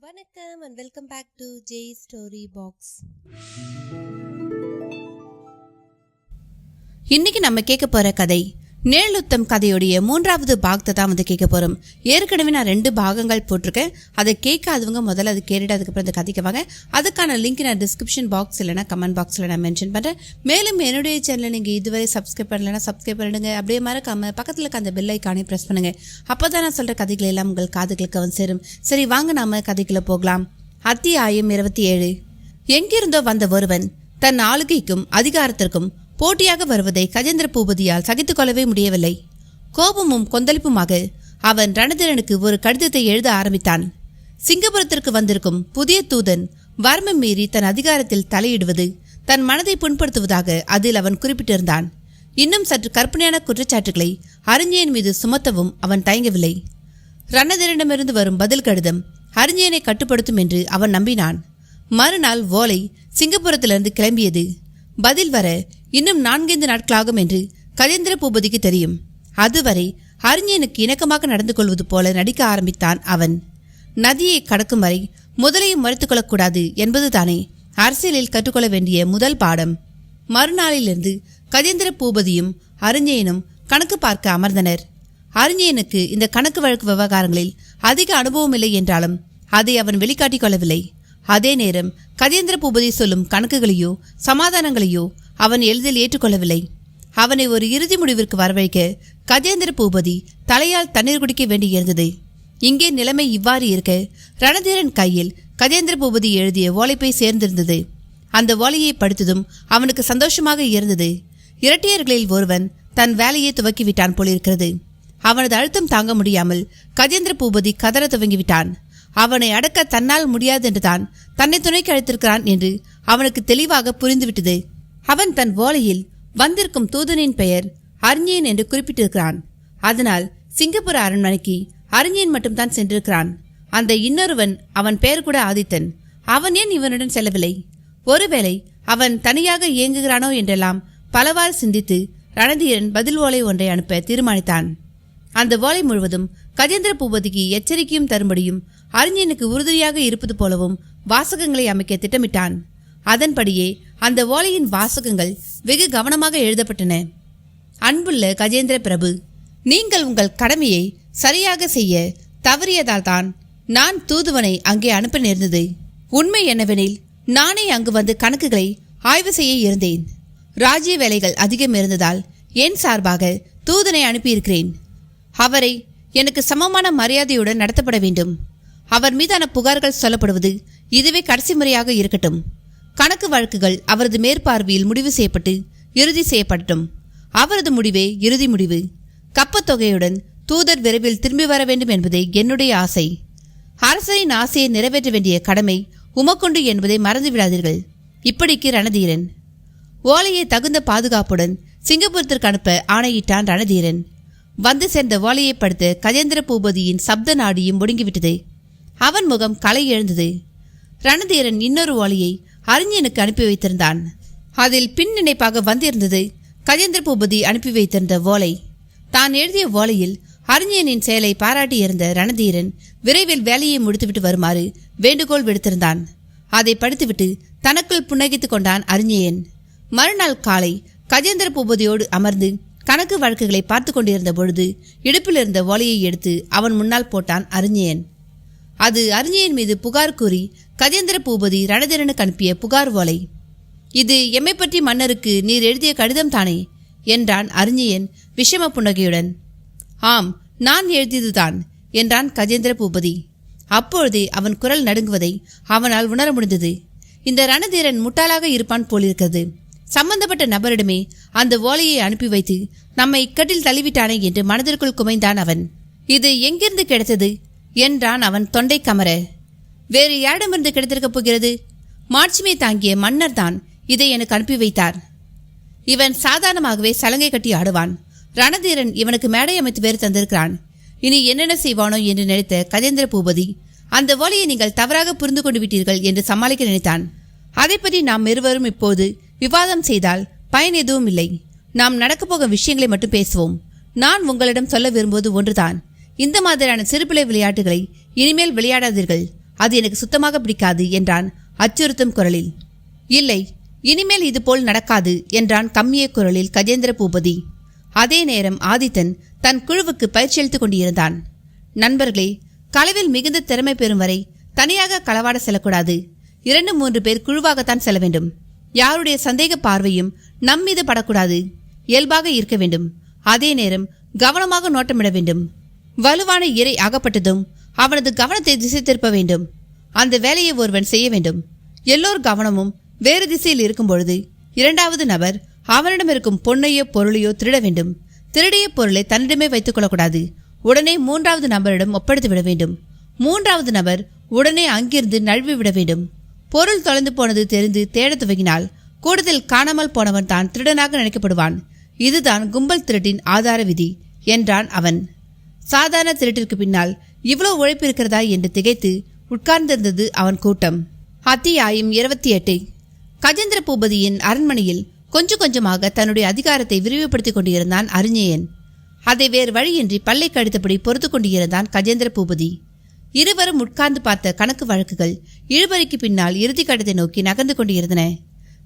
வணக்கம் and welcome back to J Story Box. இன்னைக்கு நம்ம கேட்க போற கதை நிழலுத்தம் கதையுடைய 3வது பாகத்தை தான் கேட்க போறோம். ஏற்கனவே நான் 2 பாகங்கள் போட்டிருக்கேன். அதை கேட்காதவங்க முதல்ல அது கேட்டுட்டு அதுக்கப்புறம் அந்த கதைக்கு வாங்க. அதுக்கான லிங்க் நான் டிஸ்கிரிப்ஷன் பாக்ஸ் இல்லைனா கமெண்ட் பாக்ஸில் நான் மென்ஷன் பண்ணுறேன். மேலும் என்னுடைய சேனலை நீங்கள் இதுவரை சப்ஸ்கிரைப் பண்ணலைன்னா சப்ஸ்கிரைப் பண்ணிடுங்க. அப்படியே மறக்காம பக்கத்தில் இருக்க அந்த பெல் ஐக்கானே ப்ரெஸ் பண்ணுங்க. அப்போ தான் நான் சொல்கிற கதைகள் எல்லாம் உங்கள் காதுகளுக்கு வந்து சேரும். சரி வாங்க நாம கதைக்குள்ள போகலாம். அத்தியாயம் 27. எங்கிருந்தோ வந்த ஒருவன் தன் ஆளுகைக்கும் அதிகாரத்திற்கும் போட்டியாக வருவதை கஜேந்திர பூபதியால் சகித்துக் கொள்ளவே முடியவில்லை. கோபமும் கொந்தளிப்புமாக அவன் ரணதீரனுக்கு ஒரு கடிதத்தை எழுத ஆரம்பித்தான். சிங்கப்பூரத்திற்கு வந்திருக்கும் புதிய தூதன் வர்மம் மீறி தன் அதிகாரத்தில் தலையிடுவது தன் மனதை புண்படுத்துவதாக அதில் அவன் குறிப்பிட்டிருந்தான். இன்னும் சற்று கற்பனையான குற்றச்சாட்டுகளை அறிஞன் மீது சுமத்தவும் அவன் தயங்கவில்லை. ரணதீரனிடமிருந்து வரும் பதில் கடிதம் அறிஞனை கட்டுப்படுத்தும் என்று அவன் நம்பினான். மறுநாள் ஓலை சிங்கப்பூரத்திலிருந்து கிளம்பியது. பதில் வர இன்னும் 4-5 நாட்களாகும் என்று கஜேந்திர பூபதிக்கு தெரியும். அதுவரை அறிஞனுக்கு இணக்கமாக நடந்து கொள்வது போல நடிக்க ஆரம்பித்தான் அவன். நதியை கடக்கும் வரை முதலையும் மறைத்துக் கொள்ளக்கூடாது என்பதுதானே அரசியலில் கற்றுக்கொள்ள வேண்டிய முதல் பாடம். மறுநாளிலிருந்து கஜேந்திர பூபதியும் அறிஞனும் கணக்கு பார்க்க அமர்ந்தனர். அறிஞனுக்கு இந்த கணக்கு வழக்கு விவகாரங்களில் அதிக அனுபவம் இல்லை என்றாலும் அதை அவன் வெளிக்காட்டிக் கொள்ளவில்லை. அதே நேரம் கஜேந்திர பூபதி சொல்லும் கணக்குகளையோ சமாதானங்களையோ அவன் எளிதில் ஏற்றுக்கொள்ளவில்லை. அவனை ஒரு இறுதி முடிவிற்கு வரவழைக்க கஜேந்திர பூபதி தலையால் தண்ணீர் குடிக்க வேண்டியிருந்தது. இங்கே நிலைமை இவ்வாறு இருக்க ரணதீரன் கையில் கஜேந்திர பூபதி எழுதிய ஓலைப்பை சேர்ந்திருந்தது. அந்த ஓலையை படித்ததும் அவனுக்கு சந்தோஷமாக இருந்தது. இரட்டையர்களில் ஒருவன் தன் வேலையை துவக்கிவிட்டான் போலிருக்கிறது. அவனது அழுத்தம் தாங்க முடியாமல் கஜேந்திர பூபதி கதற துவங்கிவிட்டான். அவனை அடக்க தன்னால் முடியாது என்றுதான் தன்னை துணைக்கு அழைத்திருக்கிறான் என்று அவனுக்கு தெளிவாக புரிந்துவிட்டது. அவன் தன் ஓலையில் வந்திருக்கும் தூதனின் பெயர் அறிஞன் என்று குறிப்பிட்டிருக்கிறான். அதனால் சிங்கப்பூர் அரண்மனைக்கு அறிஞன் மட்டும்தான் சென்றிருக்கிறான். அந்த இன்னொருவன் அவன் பெயர் கூட ஆதித்தன். அவன் ஏன் இவனுடன் செல்லவில்லை? ஒருவேளை அவன் தனியாக இயங்குகிறானோ என்றெல்லாம் பலவாறு சிந்தித்து ரணதீரன் பதில் ஓலை ஒன்றை அனுப்ப தீர்மானித்தான். அந்த ஓலை முழுவதும் கஜேந்திர பூபதிக்கு எச்சரிக்கையும் தரும்படியும் அறிஞனுக்கு உறுதியாக இருப்பது போலவும் வாசகங்களை அமைக்க திட்டமிட்டான். அதன்படியே அந்த ஓலையின் வாசகங்கள் வெகு கவனமாக எழுதப்பட்டன. அன்புள்ள கஜேந்திர பிரபு, நீங்கள் உங்கள் கடமையை சரியாக செய்ய தவறியதால் தான் நான் தூதுவனை அங்கே அனுப்ப நேர்ந்தது. உண்மை என்னவெனில் நானே அங்கு வந்து கணக்குகளை ஆய்வு செய்ய இருந்தேன். ராஜ்ய வேலைகள் அதிகம் இருந்ததால் என் சார்பாக தூதனை அனுப்பியிருக்கிறேன். அவரை எனக்கு சமமான மரியாதையுடன் நடத்தப்பட வேண்டும். அவர் மீதான புகார்கள் சொல்லப்படுவது இதுவே கடைசி முறையாக இருக்கட்டும். கணக்கு வழக்குகள் அவரது மேற்பார்வையில் முடிவு செய்யப்பட்டு இறுதி செய்யப்படட்டும். அவரது முடிவே இறுதி முடிவு. கப்பத்தொகையுடன் தூதர் விரைவில் திரும்பி வர வேண்டும் என்பதே என்னுடைய ஆசை. அரசரின் ஆசையை நிறைவேற்ற வேண்டிய கடமை உமக்குண்டு என்பதை மறந்துவிடாதீர்கள். இப்படிக்கு ரணதீரன். ஓலையை தகுந்த பாதுகாப்புடன் சிங்கப்பூரத்திற்கு அனுப்ப ஆணையிட்டான் ரணதீரன். வந்து சேர்ந்த ஓலையை படுத்த கஜேந்திர பூபதியின் சப்த நாடியும் ஒடுங்கிவிட்டது. அவன் முகம் களை எழுந்தது. ரணதீரன் இன்னொரு ஓலையை அறிஞனுக்கு அனுப்பி வைத்திருந்தான். அதில் பின் நினைப்பாக வந்திருந்தது கஜேந்திர பூபதி அனுப்பி வைத்திருந்த ஓலை. தான் எழுதிய ஓலையில் அறிஞனின் செயலை பாராட்டியிருந்த ரணதீரன் விரைவில் வேலையை முடித்துவிட்டு வருமாறு வேண்டுகோள் விடுத்திருந்தான். அதை படித்துவிட்டு தனக்குள் புன்னகித்துக் கொண்டான் அறிஞன். மறுநாள் காலை கஜேந்திர பூபதியோடு அமர்ந்து கணக்கு வழக்குகளை பார்த்து கொண்டிருந்த பொழுது இடுப்பில் இருந்த ஓலையை எடுத்து அவன் முன்னால் போட்டான் அறிஞன். அது அறிஞன் மீது புகார் கூறி கஜேந்திர பூபதி ரணதீரனுக்கு அனுப்பிய புகார் ஓலை. இது எம்மை பற்றி மன்னருக்கு நீர் எழுதிய கடிதம் தானே என்றான் அறிஞன் விஷம புன்னகையுடன். ஆம், நான் எழுதியதுதான் என்றான் கஜேந்திர பூபதி. அப்பொழுதே அவன் குரல் நடுங்குவதை அவனால் உணர முடிந்தது. இந்த ரணதீரன் முட்டாளாக இருப்பான் போலிருக்கிறது. சம்பந்தப்பட்ட நபரிடமே அந்த ஓலையை அனுப்பி வைத்து நம்மை இக்கட்டில் தள்ளிவிட்டானே என்று மனதிற்குள் குமைந்தான் அவன். இது எங்கிருந்து கிடைத்தது என்றான் அவன் தொண்டை கமர. வேறு யாரிடமிருந்து கிடைத்திருக்கப் போகிறது? மாட்சிமை தாங்கிய மன்னர் தான் இதை எனக்கு அனுப்பி வைத்தார். இவன் சாதாரணமாகவே சலங்கை கட்டி ஆடுவான். ரணதீரன் இவனுக்கு மேடை அமைத்து வேறு தந்திருக்கிறான். இனி என்னென்ன செய்வானோ என்று நினைத்த கஜேந்திர பூபதி அந்த ஓலையை நீங்கள் தவறாக புரிந்து கொண்டு விட்டீர்கள் என்று சமாளிக்க நினைத்தான். அதை பற்றி நாம் இருவரும் இப்போது விவாதம் செய்தால் பயன் எதுவும் இல்லை. நாம் நடக்கப்போக விஷயங்களை மட்டும் பேசுவோம். நான் உங்களிடம் சொல்ல விரும்புவது ஒன்றுதான். இந்த மாதிரியான சிறுபிள்ளை விளையாட்டுகளை இனிமேல் விளையாடாதீர்கள். அது எனக்கு சுத்தமாக பிடிக்காது என்றான் அச்சுறுத்தும் குரலில். இல்லை, இனிமேல் இதுபோல் நடக்காது என்றான் கம்மிய குரலில் கஜேந்திர பூபதி. அதே நேரம் ஆதித்தன் தன் குழுவுக்கு பயிற்சி அளித்துக் கொண்டிருந்தான். நண்பர்களே, களவில் மிகுந்த திறமை பெறும் வரை தனியாக களவாட செல்லக்கூடாது. 2-3 பேர் குழுவாகத்தான் செல்ல வேண்டும். யாருடைய சந்தேக பார்வையும் நம்மீது படக்கூடாது. இயல்பாக இருக்க வேண்டும். அதே நேரம் கவனமாக நோட்டமிட வேண்டும். வலுவான இரை அகப்பட்டதும் அவனது கவனத்தை திசை திருப்ப வேண்டும். அந்த வேலையை ஒருவன் செய்ய வேண்டும். எல்லோர் கவனமும் வேறு திசையில் இருக்கும் பொழுது 2வது நபர் அவனிடம் இருக்கும் பொன்னையோ பொருளையோ திருட வேண்டும். திருடிய பொருளை தன்னிடமே வைத்துக் கொள்ளக்கூடாது. உடனே 3வது நபரிடம் ஒப்படைத்து விட வேண்டும். 3வது நபர் உடனே அங்கிருந்து நழுவி விட வேண்டும். பொருள் தொலைந்து போனது தெரிந்து தேட துவங்கினால் கூடத்தில் காணாமல் போனவன் தான் திருடனாக நினைக்கப்படுவான். இதுதான் கும்பல் திருட்டின் ஆதார விதி என்றான் அவன். சாதாரண திருட்டிற்கு பின்னால் இவ்வளவு உழைப்பு இருக்கிறதா என்று திகைத்து உட்கார்ந்திருந்தது அவன் கூட்டம். அத்தியாயம் 28. கஜேந்திர பூபதியின் அரண்மனையில் கொஞ்சம் கொஞ்சமாக தன்னுடைய அதிகாரத்தை விரிவுபடுத்திக் கொண்டிருந்தான் அறிஞயன். அதை வேறு வழியின்றி பல்லை கடித்தபடி பொறுத்து கொண்டிருந்தான் கஜேந்திர பூபதி. இருவரும் உட்கார்ந்து பார்த்த கணக்கு வழக்குகள் இழுபறிக்கு பின்னால் இறுதி கட்டத்தை நோக்கி நகர்ந்து கொண்டிருந்தன.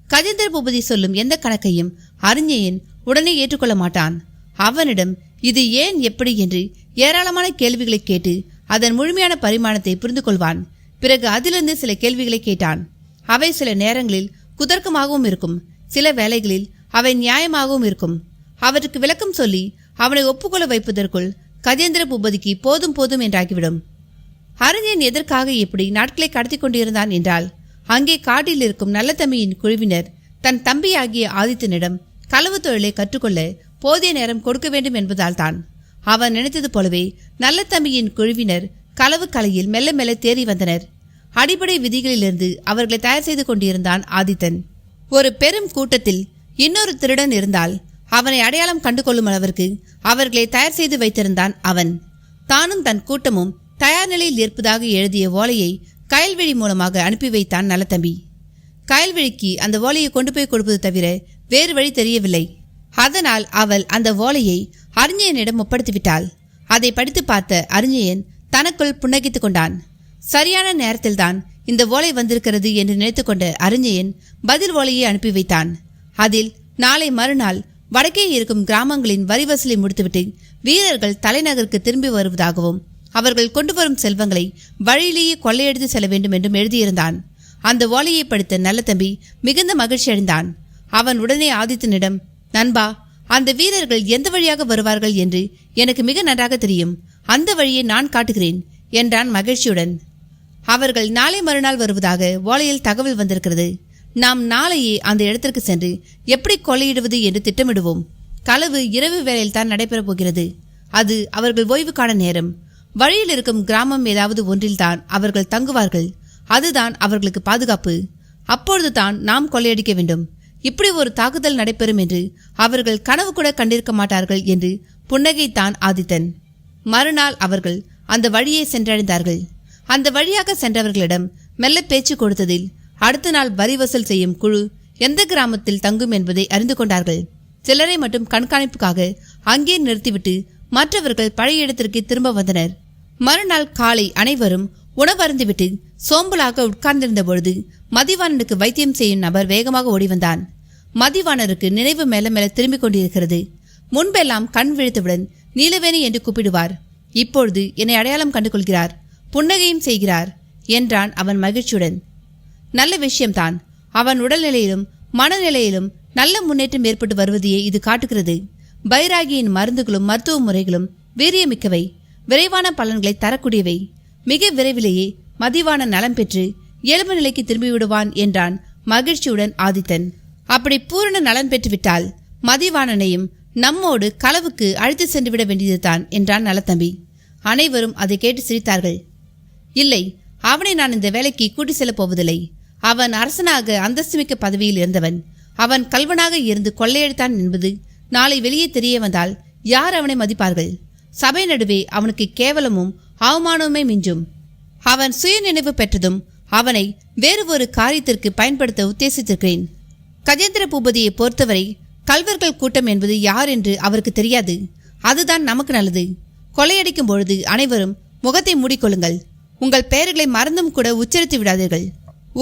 கஜேந்திர பூபதி சொல்லும் எந்த கணக்கையும் அறிஞயன் உடனே ஏற்றுக்கொள்ள மாட்டான். அவனிடம் இது ஏன் எப்படி என்று ஏராளமான கேள்விகளை கேட்டு அதன் முழுமையான பரிமாணத்தை புரிந்து கொள்வான். பிறகு அதிலிருந்து சில கேள்விகளை கேட்டான். அவை சில நேரங்களில் குதர்க்கமாகவும் இருக்கும், சில வேளைகளில் அவை நியாயமாகவும் இருக்கும். அவருக்கு விளக்கம் சொல்லி அவனை ஒப்புக்கொள்ள வைப்பதற்குள் கஜேந்திர பூபதிக்கு போதும் போதும் என்றாகிவிடும். அறிஞன் எதற்காக இப்படி நாட்களை கடத்தி கொண்டிருந்தான் என்றால், அங்கே காட்டில் இருக்கும் நல்ல தம்பியின் குழுவினர் தன் தம்பியாகிய ஆதித்தனிடம் களவு தொழிலை கற்றுக்கொள்ள போதிய நேரம் கொடுக்க வேண்டும் என்பதால் தான். அவன் நினைத்தது போலவே நல்ல தம்பியின் குழுவினர் களவு கலையில் மெல்ல மெல்ல தேறி வந்தனர். அடிப்படை விதிகளிலிருந்து அவர்களை தயார் செய்து கொண்டிருந்தான் ஆதித்தன். ஒரு பெரும் கூட்டத்தில் இன்னொரு திருடன் இருந்தால் அவனை அடையாளம் கண்டு கொள்ளும் அளவிற்கு அவர்களை தயார் செய்து வைத்திருந்தான் அவன். தானும் தன் கூட்டமும் தயார் நிலையில் இருப்பதாக எழுதிய ஓலையை கயல்விழி மூலமாக அனுப்பி வைத்தான் நல்லதம்பி. கயல்விழிக்கு அந்த ஓலையை கொண்டு போய் கொடுப்பது தவிர வேறு வழி தெரியவில்லை. அதனால் அவள் அந்த ஓலையை அறிஞயனிடம் ஒப்படைத்துவிட்டாள். அதை படித்து பார்த்த அறிஞயன் தனக்குள் புன்னகித்துக் கொண்டான். சரியான நேரத்தில்தான் இந்த ஓலை வந்திருக்கிறது என்று நினைத்து கொண்ட அறிஞயன் பதில் ஓலையை அனுப்பி வைத்தான். அதில் நாளை மறுநாள் வடக்கே இருக்கும் கிராமங்களின் வரி வசூலை முடித்துவிட்டு வீரர்கள் தலைநகருக்கு திரும்பி வருவதாகவும் அவர்கள் கொண்டு வரும் செல்வங்களை வழியிலேயே கொள்ளையடித்து செல்ல வேண்டும் என்றும் எழுதியிருந்தான். அந்த ஓலையை படித்த நல்ல தம்பி மிகுந்த மகிழ்ச்சி அடைந்தான். அவன் உடனே ஆதித்தனிடம், நண்பா, அந்த வீரர்கள் எந்த வழியாக வருவார்கள் என்று எனக்கு மிக நன்றாக தெரியும். அந்த வழியை நான் காட்டுகிறேன் என்றான் மகிழ்ச்சியுடன். அவர்கள் நாளை மறுநாள் வருவதாக ஓலையில் தகவல் வந்திருக்கிறது. நாம் நாளையே அந்த இடத்திற்கு சென்று எப்படி கொள்ளையிடுவது என்று திட்டமிடுவோம். களவு இரவு வேளையில் தான் நடைபெறப் போகிறது. அது அவர்கள் ஓய்வுக்கான நேரம். வழியில் இருக்கும் கிராமம் ஏதாவது ஒன்றில்தான் அவர்கள் தங்குவார்கள். அதுதான் அவர்களுக்கு பாதுகாப்பு. அப்பொழுதுதான் நாம் கொள்ளையடிக்க வேண்டும். இப்படி ஒரு தாக்குதல் நடைபெறும் என்று அவர்கள் கனவு கூட கண்டிருக்க மாட்டார்கள் என்று புன்னகைத்தான் ஆதித்தன். மறுநாள் அவர்கள் அந்த வழியை சென்றடைந்தார்கள். அந்த வழியாக சென்றவர்களிடம் மெல்ல பேச்சு கொடுத்ததில் அடுத்த நாள் வரி வசூல் செய்யும் குழு எந்த கிராமத்தில் தங்கும் என்பதை அறிந்து கொண்டார்கள். சிலரை மட்டும் கண்காணிப்புக்காக அங்கே நிறுத்திவிட்டு மற்றவர்கள் பழைய இடத்திற்கு திரும்ப வந்தனர். மறுநாள் காலை அனைவரும் உணவருந்துவிட்டு சோம்பலாக உட்கார்ந்திருந்த பொழுது மதிவாணனுக்கு வைத்தியம் செய்யும் நபர் வேகமாக ஓடி வந்தான். மதிவாணருக்கு நினைவு மேல மேல திரும்பிக் கொண்டிருக்கிறது. முன்பெல்லாம் கண் விழித்தவுடன் நீலவேணி என்று கூப்பிடுவார். இப்பொழுது என்னை அடையாளம் கண்டு கொள்கிறார், புன்னகையும் செய்கிறார் என்றான் அவன் மகிழ்ச்சியுடன். நல்ல விஷயம்தான். அவன் உடல்நிலையிலும் மனநிலையிலும் நல்ல முன்னேற்றம் ஏற்பட்டு வருவதையே இது காட்டுகிறது. பைராகியின் மருந்துகளும் மருத்துவ முறைகளும் வீரியமிக்கவை, விரைவான பலன்களை தரக்கூடியவை. மிக விரைவிலேயே மதிவான நலம் பெற்று இயல்பு நிலைக்கு திரும்பிவிடுவான் என்றான் மகிழ்ச்சியுடன் ஆதித்தன். அப்படி பூரண நலன் பெற்றுவிட்டால் மதிவாணனையும் நம்மோடு களவுக்கு அழைத்து சென்று விட வேண்டியதுதான் என்றான் நலத்தம்பி. அனைவரும் அதை கேட்டு சிரித்தார்கள். இல்லை, அவனை நான் இந்த வேலைக்கு கூட்டி செல்லப் போவதில்லை. அவன் அரசனாக அந்தஸ்துமிக்க பதவியில் இருந்தவன். அவன் கல்வனாக இருந்து கொள்ளையடித்தான் என்பது நாளை வெளியே தெரிய வந்தால் யார் அவனை மதிப்பார்கள்? சபை நடுவே அவனுக்கு கேவலமும் அவமானமுமே மிஞ்சும். அவன் சுய நினைவு பெற்றதும் அவனை வேறு ஒரு காரியத்திற்கு பயன்படுத்த உத்தேசித்திருக்கிறேன். கஜேந்திர பூபதியை பொறுத்தவரை கல்வர்கள் கூட்டம் என்பது யார் என்று அவருக்கு தெரியாது. அதுதான் நமக்கு நல்லது. கொள்ளையடிக்கும் பொழுது அனைவரும் முகத்தை மூடிக்கொள்ளுங்கள். உங்கள் பெயர்களை மறந்தும் கூட உச்சரித்து விடாதீர்கள்.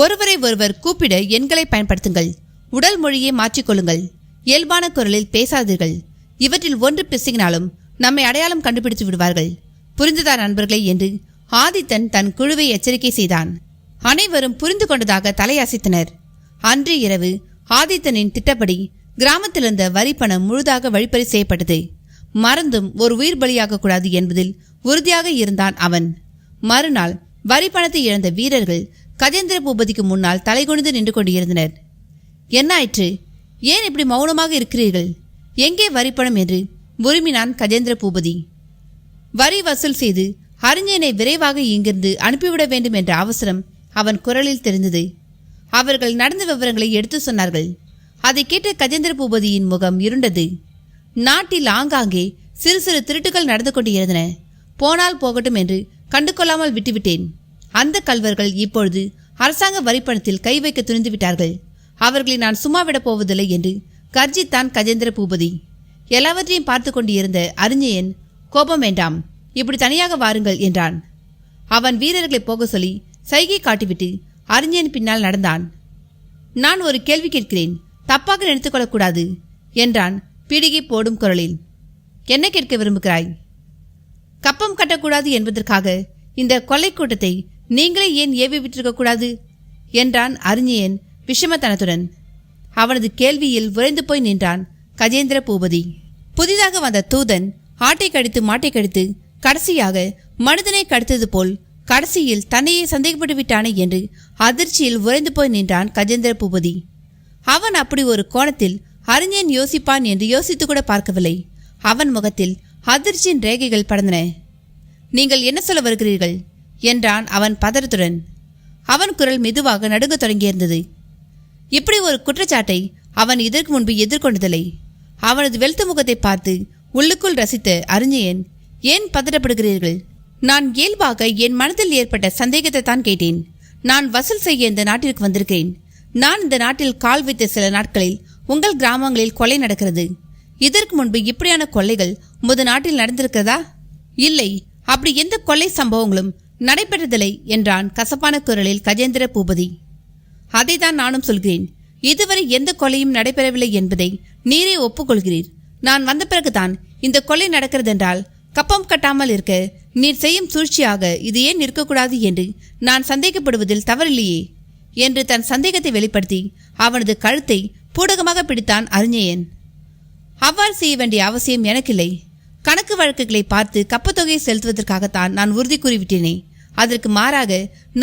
ஒருவரை ஒருவர் கூப்பிட எண்களை பயன்படுத்துங்கள். உடல் மொழியை மாற்றிக்கொள்ளுங்கள். இயல்பான குரலில் பேசாதீர்கள். இவற்றில் ஒன்று பிசகினாலும் நம்மை அடையாளம் கண்டுபிடித்து விடுவார்கள். புரிந்ததா நண்பர்களே என்று ஆதித்தன் தன் குழுவை எச்சரிக்கை செய்தான். அனைவரும் புரிந்து கொண்டதாக தலையசைத்தனர். அன்று இரவு ஆதித்தனின் திட்டப்படி கிராமத்தில் இருந்த வரி பணம் முழுதாக வழிப்பறி செய்யப்பட்டது. மறந்தும் ஒரு உயிர் பலியாக கூடாது என்பதில் உறுதியாக இருந்தான் அவன். மறுநாள் வரி பணத்தை இழந்த வீரர்கள் கஜேந்திர பூபதிக்கு முன்னால் தலைகுனிந்து நின்று கொண்டிருந்தனர். என்ன ஆயிற்று? ஏன் இப்படி மௌனமாக இருக்கிறீர்கள்? எங்கே வரிப்பணம் என்று உரிமினான் கஜேந்திர பூபதி. வரி வசூல் செய்து அறிஞனை விரைவாக இங்கிருந்து அனுப்பிவிட வேண்டும் என்ற அவசரம் அவன் குரலில் தெரிந்தது. அவர்கள் நடந்த விவரங்களை எடுத்து சொன்னார்கள். அதை கேட்ட கஜேந்திர பூபதியின் முகம் இருண்டது. நாட்டில் ஆங்காங்கே சிறு சிறு திருட்டுகள் நடந்து கொண்டிருந்தன. போனால் போகட்டும் என்று கண்டுகொள்ளாமல் விட்டுவிட்டேன். அந்த கல்வர்கள் இப்பொழுது அரசாங்க வரிப்பணத்தில் கை வைக்க துணிந்து விட்டார்கள். அவர்களை நான் சும்மா விடப் போவதில்லை என்று கர்ஜித்தான் கஜேந்திர பூபதி. எல்லாவற்றையும் பார்த்து கொண்டிருந்த அறிஞன், கோபம் வேண்டாம், இப்படி தனியாக வாருங்கள் என்றான். அவன் வீரர்களை போக சொல்லி சைகை காட்டிவிட்டு அறிஞன் பின்னால் நடந்தான். நான் ஒரு கேள்வி கேட்கிறேன், தப்பாக நினைத்துக்கொள்ளக்கூடாது என்றான் பிடிகி போடும் குரலில். என்ன கேட்க விரும்புகிறாய்? கப்பம் கட்டக்கூடாது என்பதற்காக இந்த கொள்ளை கூட்டத்தை நீங்களே ஏன் ஏவி விட்டிருக்க கூடாது என்றான் அறிஞன் விஷமத்தனத்துடன். அவனது கேள்வியில் உறைந்து போய் நின்றான் கஜேந்திர பூபதி. புதிதாக வந்த தூதன் ஆட்டை கடித்து மாட்டை கடித்து கடைசியாக மனிதனை கடித்தது போல் கடைசியில் தன்னையே சந்தேகப்பட்டு விட்டானே என்று அதிர்ச்சியில் உறைந்து போய் நின்றான் கஜேந்திர பூபதி. அவன் அப்படி ஒரு கோணத்தில் அறிஞன் யோசிப்பான் என்று யோசித்து கூட பார்க்கவில்லை. அவன் முகத்தில் அதிர்ச்சியின் ரேகைகள் படர்ந்தன. நீங்கள் என்ன சொல்ல வருகிறீர்கள் என்றான் அவன் பதறத்துடன். அவன் குரல் மெதுவாக நடுங்க தொடங்கியிருந்தது. இப்படி ஒரு குற்றச்சாட்டை அவன் இதற்கு முன்பு எதிர்கொண்டதில்லை. அவனது வெளுத்த முகத்தை பார்த்து உள்ளுக்குள் ரசித்த அறிஞன், ஏன் பதறப்படுகிறீர்கள்? நான் இயல்பாக என் மனதில் ஏற்பட்ட சந்தேகத்தை தான் கேட்டேன். நான் வசூல் செய்ய இந்த நாட்டிற்கு வந்திருக்கிறேன். நான் இந்த நாட்டில் கால் வைத்த சில நாட்களில் உங்கள் கிராமங்களில் கொலை நடக்கிறது. இதற்கு முன்பு இப்படியான கொள்ளைகள் உமது நாட்டில் நடந்திருக்கிறதா? இல்லை, அப்படி எந்த கொள்ளை சம்பவங்களும் நடைபெற்றதில்லை என்றான் கசப்பான குரலில் கஜேந்திர பூபதி. அதைதான் நானும் சொல்கிறேன். இதுவரை எந்த கொலையும் நடைபெறவில்லை என்பதை நீரே ஒப்புக்கொள்கிறீர். நான் வந்த பிறகுதான் இந்த கொலை நடக்கிறதென்றால் கப்பம் கட்டாமல் இருக்க நீர் செய்யும் சூழ்ச்சியாக இது ஏன் இருக்கக்கூடாது என்று நான் சந்தேகப்படுவதில் தவறில்லையே என்று தன் சந்தேகத்தை வெளிப்படுத்தி அவனது கழுத்தை பூடகமாக பிடித்தான் அறிஞன். அவ்வாறு செய்ய வேண்டிய அவசியம் எனக்கில்லை. கணக்கு வழக்குகளை பார்த்து கப்பத்தொகையை செலுத்துவதற்காகத்தான் நான் உறுதி கூறிவிட்டேனே. அதற்கு மாறாக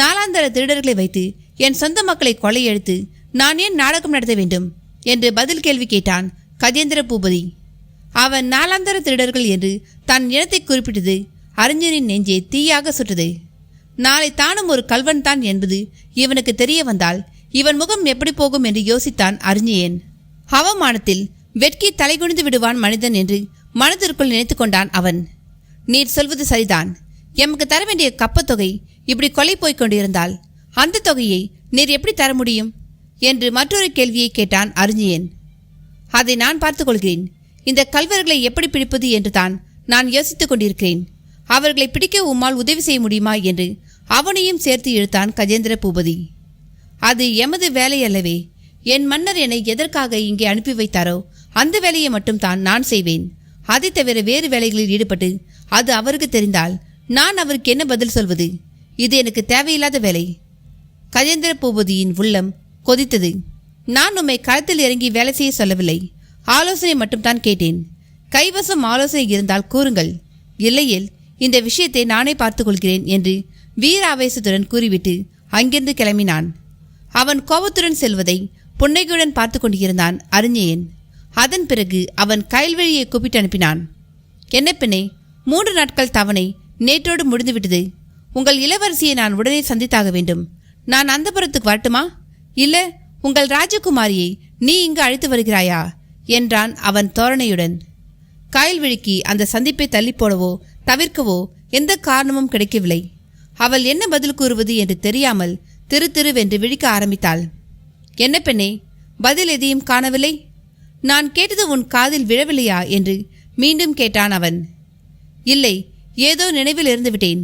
நாளாந்தர திருடர்களை வைத்து என் சொந்த மக்களை கொள்ளையடித்து நான் ஏன் நாடகம் நடத்த வேண்டும் என்று பதில் கேள்வி கேட்டான் கஜேந்திர பூபதி. அவன் நாளாந்தர திருடர்கள் என்று தன் இனத்தை குறிப்பிட்டது அறிஞனின் நெஞ்சே தீயாக சுட்டது. நாளை தானும் ஒரு கல்வன் தான் என்பது இவனுக்கு தெரிய வந்தால் இவன் முகம் எப்படி போகும் என்று யோசித்தான் அறிஞன். அவமானத்தில் வெட்கி தலைகுனிந்து விடுவான் மனிதன் என்று மனதிற்குள் நினைத்து கொண்டான் அவன். நீர் சொல்வது சரிதான். எமக்கு தர வேண்டிய கப்பத்தொகை இப்படி கொலை போய்க் கொண்டிருந்தால் அந்த தொகையை நீர் எப்படி தர முடியும் என்று மற்றொரு கேள்வியை கேட்டான் அறிஞன். அதை நான் பார்த்துக் கொள்கிறேன். இந்த கல்வர்களை எப்படி பிடிப்பது என்று தான் நான் யோசித்துக் கொண்டிருக்கிறேன். அவர்களை பிடிக்க உம்மால் உதவி செய்ய முடியுமா என்று அவனையும் சேர்த்து இழுத்தான் கஜேந்திர பூபதி. அது எமது வேலை அல்லவே. என் மன்னர் என்னை எதற்காக இங்கே அனுப்பி வைத்தாரோ அந்த வேலையை மட்டும் தான் நான் செய்வேன். அதை தவிர வேறு வேலைகளில் ஈடுபட்டு அது அவருக்கு தெரிந்தால் நான் அவருக்கு என்ன பதில் சொல்வது? இது எனக்கு தேவையில்லாத வேலை. கஜேந்திர பூபதியின் உள்ளம் கொதித்தது. நான் உம்மை களத்தில் இறங்கி வேலை செய்ய சொல்லவில்லை, ஆலோசனை மட்டும்தான் கேட்டேன். கைவசம் ஆலோசனை இருந்தால் கூறுங்கள், இல்லையில் இந்த விஷயத்தை நானே பார்த்துக் கொள்கிறேன் என்று வீராவேசத்துடன் கூறிவிட்டு அங்கிருந்து கிளம்பினான். அவன் கோபத்துடன் செல்வதை புன்னகையுடன் பார்த்து கொண்டிருந்தான் அறிஞன். அதன் பிறகு அவன் கயல்வழியை கூப்பிட்டு அனுப்பினான். என்ன பெண்ணே, 3 நாட்கள் தவணை நேற்றோடு முடிந்துவிட்டது. உங்கள் இளவரசியை நான் உடனே சந்தித்தாக வேண்டும். நான் அந்த புறத்துக்கு வரட்டுமா, இல்ல உங்கள் ராஜகுமாரியை நீ இங்கு அழைத்து வருகிறாயா என்றான் அவன் தோரணையுடன். கயல்வழிக்கு அந்த சந்திப்பை தள்ளி போடவோ தவிர்க்கவோ எந்த காரணமும் கிடைக்கவில்லை. அவள் என்ன பதில் கூறுவது என்று தெரியாமல் திரு திருவென்று விழிக்க ஆரம்பித்தாள். என்ன பெண்ணே, பதில் எதையும் காணவில்லை? நான் கேட்டது உன் காதில் விழவில்லையா என்று மீண்டும் கேட்டான் அவன். இல்லை, ஏதோ நினைவில் இருந்து விட்டேன்.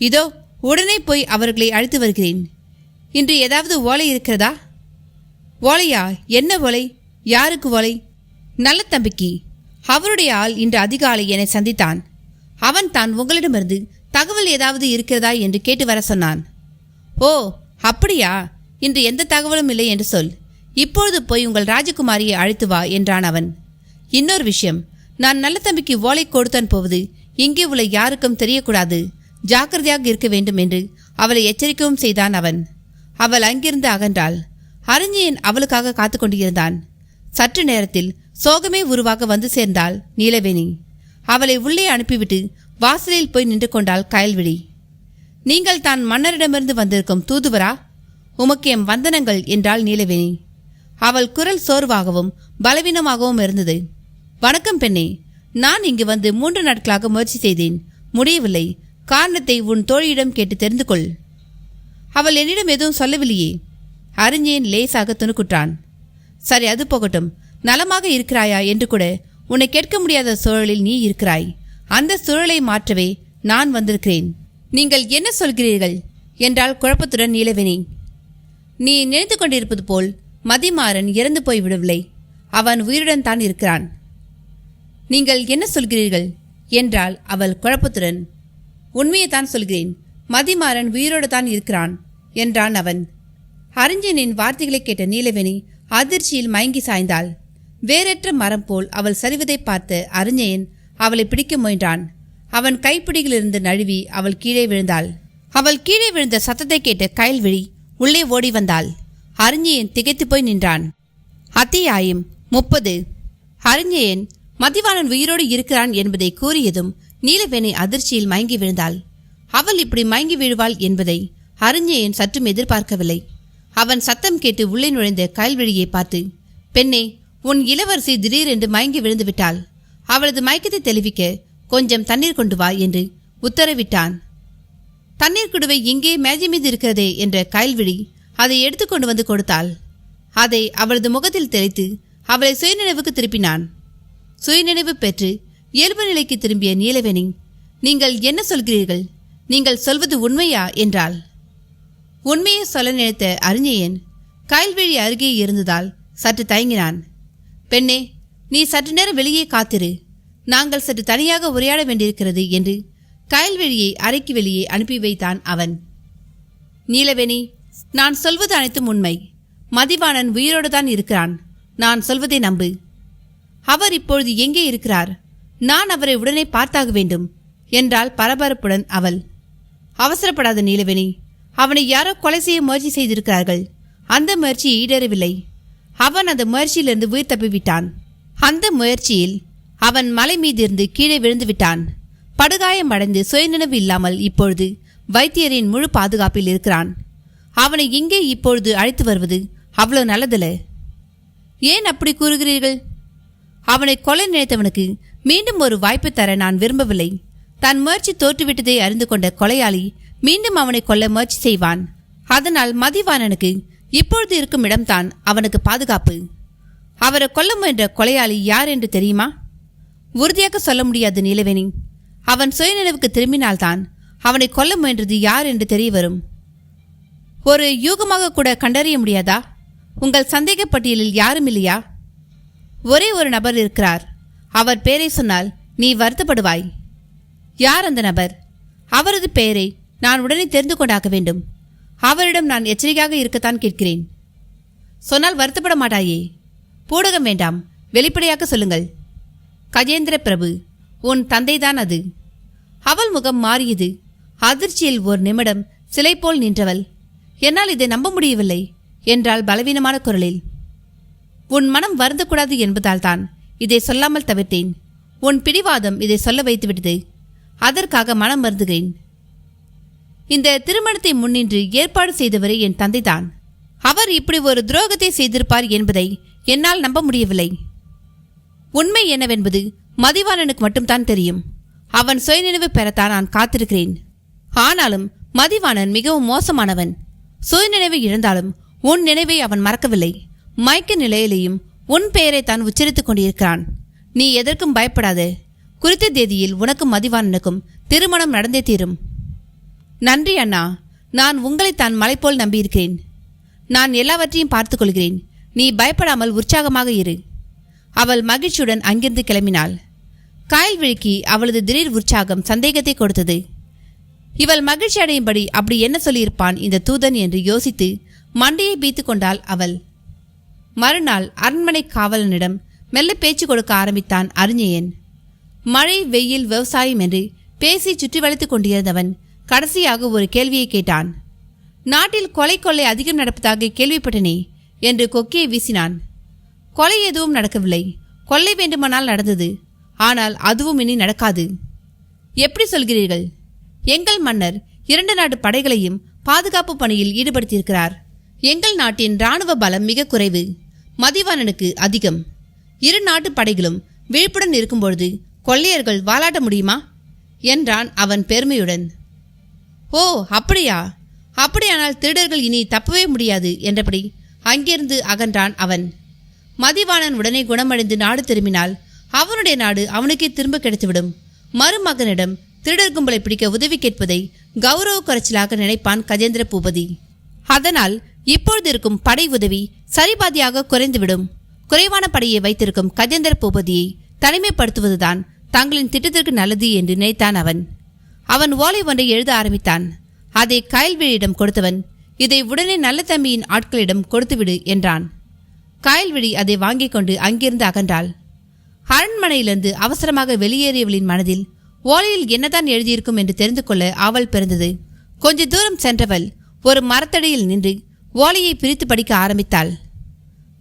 இதோ உடனே போய் அவர்களை அழைத்து வருகிறேன். இன்று ஏதாவது ஓலை இருக்கிறதா? ஓலையா? என்ன ஓலை? யாருக்கு ஓலை? நல்ல தம்பிக்கு. அவருடைய ஆள் இன்று அதிகாலை என்னை சந்தித்தான். அவன் தான் உங்களிடமிருந்து தகவல் ஏதாவது இருக்கிறதா என்று கேட்டு வர சொன்னான். ஓ அப்படியா? இன்று எந்த தகவலும் இல்லை என்று சொல். இப்பொழுது போய் உங்கள் ராஜகுமாரியை அழைத்து வா என்றான் அவன். இன்னொரு விஷயம், நான் நல்ல தம்பிக்கு ஓலை கொடுத்தான் போவது இங்கே உள்ள யாருக்கும் தெரியக்கூடாது, ஜாக்கிரதையாக இருக்க வேண்டும் என்று அவளை எச்சரிக்கவும் செய்தான் அவன். அவள் அங்கிருந்து அகன்றாள். அறிஞன் அவளுக்காக காத்து கொண்டிருந்தான். சற்று நேரத்தில் சோகமே உருவாக வந்து சேர்ந்தாள் நீலவேணி. அவளை உள்ளே அனுப்பிவிட்டு வாசலில் போய் நின்று கொண்டாள் கயல்விழி. நீங்கள் தான் மன்னரிடமிருந்து வந்திருக்கும் தூதுவரா? உமக்கு எம் வந்தனங்கள் என்றாள் நீலவேணி. அவள் குரல் சோர்வாகவும் பலவீனமாகவும் இருந்தது. வணக்கம் பெண்ணே, நான் இங்கு வந்து 3 நாட்களாக முயற்சி செய்தேன், முடியவில்லை. காரணத்தை உன் தோழியிடம் கேட்டு தெரிந்து கொள். அவள் என்னிடம் எதுவும் சொல்லவில்லையே. அறிஞன் லேசாக துணுக்குற்றான். சரி, அது போகட்டும். நலமாக இருக்கிறாயா என்று கூட உன்னை கேட்க முடியாத சூழலில் நீ இருக்கிறாய். அந்த சூழலை மாற்றவே நான் வந்திருக்கிறேன். நீங்கள் என்ன சொல்கிறீர்கள் என்றால் குழப்பத்துடன் நீலவேணி. நீ நினைத்து கொண்டிருப்பது போல் மதிமாறன் இறந்து போய்விடவில்லை. அவன் உயிருடன் தான் இருக்கிறான். நீங்கள் என்ன சொல்கிறீர்கள் என்றால் அவள் குழப்பத்துடன். உண்மையைத்தான் சொல்கிறேன். மதிமாறன் உயிரோடு தான் இருக்கிறான் என்றான் அவன். அறிஞனின் வார்த்தைகளை கேட்ட நீலவேணி அதிர்ச்சியில் மயங்கி சாய்ந்தாள். வேறற்ற மரம் போல் அவள் சரிவதை பார்த்த அறிஞன் அவளை பிடிக்க முயன்றான். அவன் கைப்பிடியிலிருந்து நழுவி அவள் கீழே விழுந்தாள். அவள் கீழே விழுந்த சத்தத்தை கேட்ட கயல்விழி உள்ளே ஓடி வந்தாள். அறிஞன் திகைத்து போய் நின்றான். அத்தியாயம் 30. அறிஞன் மதிவாணன் உயிரோடு இருக்கிறான் என்பதை கூறியதும் நீலவேணி அதிர்ச்சியில் மயங்கி விழுந்தாள். அவள் இப்படி மயங்கி விழுவாள் என்பதை அறிஞன் சற்றும் எதிர்பார்க்கவில்லை. அவன் சத்தம் கேட்டு உள்ளே நுழைந்த கயல்விழியை பார்த்து, பெண்ணே, உன் இளவரசி திடீரென்று மயங்கி விழுந்து விட்டாள். அவளது மயக்கத்தை தெளிவிக்க கொஞ்சம் தண்ணீர் கொண்டு வா என்று உத்தரவிட்டான். தண்ணீர் குடுவை இங்கே மேஜை மீது இருக்கிறதே என்ற கயல்விழி அதை எடுத்துக்கொண்டு வந்து கொடுத்தாள். அதை அவளது முகத்தில் தெளித்து அவளை சுயநினைவுக்கு திருப்பினான். சுயநினைவு பெற்று இயல்பு நிலைக்கு திரும்பிய நீலவேணி, நீங்கள் என்ன சொல்கிறீர்கள்? நீங்கள் சொல்வது உண்மையா என்றாள். உண்மையை சொல்ல நினைத்த அறிஞன் கயல்விழி அருகே இருந்ததால் சற்று தயங்கினான். பெண்ணே, நீ சற்று நேரம் வெளியே காத்திரு. நாங்கள் சற்று தனியாக உரையாட வேண்டியிருக்கிறது என்று கயல்விழியை அறைக்கு வெளியே அனுப்பி வைத்தான் அவன். நீலவேணி, நான் சொல்வது அனைத்தும் உண்மை. மதிவாணன் உயிரோடு தான் இருக்கிறான். நான் சொல்வதை நம்பு. அவர் இப்பொழுது எங்கே இருக்கிறார்? நான் அவரை உடனே பார்த்தாக வேண்டும் என்றாள் பரபரப்புடன் அவள். அவசரப்படாத நீலவேணி. அவனை யாரோ கொலை செய்ய முயற்சி செய்திருக்கிறார்கள். அந்த முயற்சி ஈடேறவில்லை. அவன் அந்த முயற்சியிலிருந்து உயிர் தப்பிவிட்டான். அந்த முயற்சியில் அவன் மலை மீதிருந்து கீழே விழுந்து விட்டான். படுகாயம் அடைந்து சுயநினைவு இல்லாமல் இப்பொழுது வைத்தியரின் முழு பாதுகாப்பில் இருக்கிறான். அவனை இங்கே இப்பொழுது அழைத்து வருவது அவ்வளோ நல்லதில்ல. ஏன் அப்படி கூறுகிறீர்கள்? அவனை கொலை நினைத்தவனுக்கு மீண்டும் ஒரு வாய்ப்பு தர நான் விரும்பவில்லை. தன் முயற்சி தோற்றுவிட்டதை அறிந்து கொண்ட கொலையாளி மீண்டும் அவனை கொல்ல முயற்சி செய்வான். அதனால் மதிவாணனுக்கு இப்பொழுது இருக்கும் இடம்தான் அவனுக்கு பாதுகாப்பு. அவரை கொல்ல முயன்ற கொலையாளி யார் என்று தெரியுமா? உறுதியாக சொல்ல முடியாது நீலவேணி. அவன் சுயநினைவுக்கு திரும்பினால்தான் அவனை கொல்ல முயன்றது யார் என்று தெரிய வரும். ஒரு யூகமாக கூட கண்டறிய முடியாதா? உங்கள் சந்தேக பட்டியலில் யாரும் இல்லையா? ஒரே ஒரு நபர் இருக்கிறார். அவர் பெயரை சொன்னால் நீ வருத்தப்படுவாய். யார் அந்த நபர்? அவரது பெயரை நான் உடனே தெரிந்து கொண்டாக்க வேண்டும். அவரிடம் நான் எச்சரிக்கையாக இருக்கத்தான் கேட்கிறேன். சொன்னால் வருத்தப்பட மாட்டாயே. பூடகம் வேண்டாம், வெளிப்படையாக சொல்லுங்கள். கஜேந்திர பிரபு, உன் தந்தைதான் அது. அவள் முகம் மாறியது. அதிர்ச்சியில் ஒரு நிமிடம் சிலை போல் நின்றவள், என்னால் இதை நம்ப முடியவில்லை என்றாள் பலவீனமான குரலில். உன் மனம் வருந்தக்கூடாது என்பதால் தான் இதை சொல்லாமல் தவிர்த்தேன். உன் பிடிவாதம் இதை சொல்ல வைத்துவிட்டது. அதற்காக மனம் வருந்துகிறேன். இந்த திருமணத்தை முன்னின்று ஏற்பாடு செய்தவரே என் தந்தைதான். அவர் இப்படி ஒரு துரோகத்தை செய்திருப்பார் என்பதை என்னால் நம்ப முடியவில்லை. உண்மை என்னவென்பது மதிவாணனுக்கு மட்டும்தான் தெரியும். அவன் சுயநினைவு பெறத்தான் நான் காத்திருக்கிறேன். ஆனாலும் மதிவாணன் மிகவும் மோசமானவன். சுயநினைவு இழந்தாலும் உன் நினைவை அவன் மறக்கவில்லை. மயக்க நிலையிலேயும் உன் பெயரை தான் உச்சரித்துக் கொண்டிருக்கிறான். நீ எதற்கும் பயப்படாது. குறித்த தேதியில் உனக்கும் மதிவாணனுக்கும் திருமணம் நடந்தே தீரும். நன்றி அண்ணா, நான் உங்களைத்தான் மலைப்போல் நம்பியிருக்கிறேன். நான் எல்லாவற்றையும் பார்த்துக் கொள்கிறேன். நீ பயப்படாமல் உற்சாகமாக இரு. அவள் மகிழ்ச்சியுடன் அங்கிருந்து கிளம்பினாள். காயல்விழிக்கு அவளது திடீர் உற்சாகம் சந்தேகத்தை கொடுத்தது. இவள் மகிழ்ச்சி அடையும்படி அப்படி என்ன சொல்லியிருப்பான் இந்த தூதன் என்று யோசித்து மண்டையை பீத்து கொண்டாள் அவள். மறுநாள் அரண்மனை காவலனிடம் மெல்ல பேச்சு கொடுக்க ஆரம்பித்தான் அறிஞயன். மழை, வெயில், விவசாயம் என்று பேசி சுற்றி வளைத்துக் கொண்டிருந்தவன் கடைசியாக ஒரு கேள்வியை கேட்டான். நாட்டில் கொலை கொள்ளை அதிகம் நடப்பதாக கேள்விப்பட்டனே என்று கொக்கியை வீசினான். கொலை எதுவும் நடக்கவில்லை. கொள்ளை வேண்டுமானால் நடந்தது. ஆனால் அதுவும் இனி நடக்காது. எப்படி சொல்கிறீர்கள்? எங்கள் மன்னர் 2 நாட்டு படைகளையும் பாதுகாப்பு பணியில் ஈடுபடுத்தியிருக்கிறார். எங்கள் நாட்டின் இராணுவ பலம் மிக குறைவு, மதிவாணனுக்கு அதிகம். 2 நாட்டு படைகளும் விழிப்புடன் இருக்கும்பொழுது கொள்ளையர்கள் வாலாட்ட முடியுமா என்றான் அவன் பெருமையுடன். ஓ, அப்படியா? அப்படியானால் திருடர்கள் இனி தப்பவே முடியாது என்றபடி அங்கிருந்து அகன்றான் அவன். மதிவாணன் உடனே குணமடைந்து நாடு திரும்பினால் அவனுடைய நாடு அவனுக்கே திரும்ப கிடைத்துவிடும். மருமகனிடம் திருடர் கும்பலை பிடிக்க உதவி கேட்பதை கௌரவ குறைச்சலாக நினைப்பான் கஜேந்திர பூபதி. அதனால் இப்பொழுது இருக்கும் படை உதவி சரிபாதியாக குறைந்துவிடும். குறைவான படையை வைத்திருக்கும் கஜேந்திர பூபதியை தனிமைப்படுத்துவதுதான் தங்களின் திட்டத்திற்கு நல்லது என்று நினைத்தான் அவன். அவன் ஓலை ஒன்றை எழுத ஆரம்பித்தான். அதை காயல்விழியிடம் கொடுத்தவன், இதை உடனே நல்ல தம்பியின் ஆட்களிடம் கொடுத்துவிடு என்றான். காயல்விழி அதை வாங்கிக் கொண்டு அங்கிருந்து அகன்றாள். அரண்மனையிலிருந்து அவசரமாக வெளியேறியவளின் மனதில் ஓலையில் என்னதான் எழுதியிருக்கும் என்று தெரிந்து கொள்ள ஆவல் பிறந்தது. கொஞ்ச தூரம் சென்றவள் ஒரு மரத்தடியில் நின்று ஓலையை பிரித்து படிக்க ஆரம்பித்தாள்.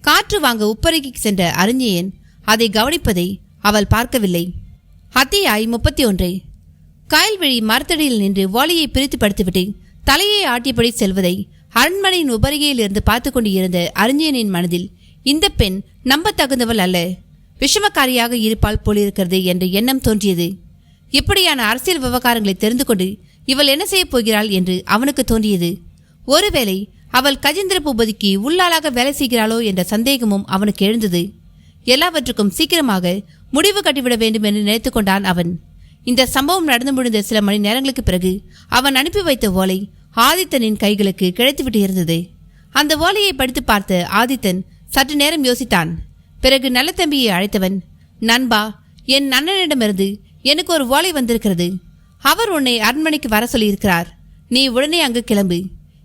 காற்று வாங்க உப்பருகி சென்ற அறிஞயன் அதை கவனிப்பதை அவள் பார்க்கவில்லை. அத்தியாயம் 31. காயல்விழி மரத்தடியில் நின்று ஓலையை பிரித்து படித்துவிட்டு தலையை ஆட்டியபடி செல்வதை அரண்மனையின் உபரிகையில் இருந்து பார்த்து கொண்டு இருந்த அறிஞனின் மனதில் இந்த பெண் நம்ப தகுந்தவள் அல்ல, விஷமக்காரியாக இருப்பாள் போலிருக்கிறது என்ற எண்ணம் தோன்றியது. இப்படியான அரசியல் விவகாரங்களை தெரிந்து கொண்டு இவள் என்ன செய்யப் போகிறாள் என்று அவனுக்கு தோன்றியது. ஒருவேளை அவள் கஜேந்திர பூபதிக்கு உள்ளாளாக வேலை செய்கிறாளோ என்ற சந்தேகமும் அவனுக்கு எழுந்தது. எல்லாவற்றுக்கும் சீக்கிரமாக முடிவு கட்டிவிட வேண்டும் என்று நினைத்து கொண்டான் அவன். இந்த சம்பவம் நடந்து முடிந்த சில மணி நேரங்களுக்கு பிறகு அவன் அனுப்பி வைத்த ஓலை ஆதித்தனின் கைகளுக்கு கிடைத்துவிட்டு இருந்தது. அந்த ஓலையை படித்து பார்த்த ஆதித்தன் சற்று நேரம் யோசித்தான். பிறகு நல்ல தம்பியை அழைத்தவன், நண்பா, என் அண்ணனிடமிருந்து எனக்கு ஒரு ஓலை வந்திருக்கிறது. அவர் உன்னை அரண்மனைக்கு வர சொல்லியிருக்கிறார். நீ உடனே அங்கு கிளம்பு.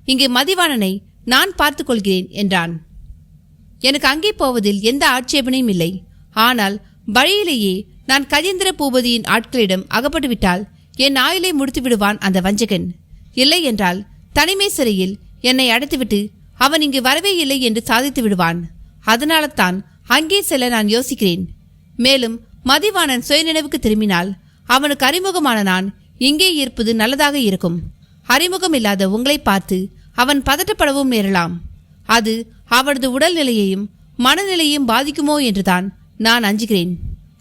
இங்கு மதிவாணனை நான் பார்த்துக் கொள்கிறேன் என்றான். எனக்கு அங்கே போவதில் எந்த ஆட்சேபனையும் இல்லை. ஆனால் வழியிலேயே நான் கஜேந்திர பூபதியின் ஆட்களிடம் அகப்பட்டு விட்டால் என் ஆயுளை முடித்து விடுவான் அந்த வஞ்சகன். இல்லை என்றால் தனிமை சிறையில் என்னை அடைத்துவிட்டு அவன் இங்கு வரவே இல்லை என்று சாதித்து விடுவான். அதனால தான் அங்கே செல்ல நான் யோசிக்கிறேன். மேலும் மதிவாணன் சுயநினைவுக்கு திரும்பினால் அவனுக்கு அறிமுகமான நான் இங்கே இருப்பது நல்லதாக இருக்கும். அறிமுகம் இல்லாத உங்களை பார்த்து அவன் பதட்டப்படவும் நேரலாம். அது அவனது உடல்நிலையையும் மனநிலையையும் பாதிக்குமோ என்றுதான் நான் அஞ்சுகிறேன்.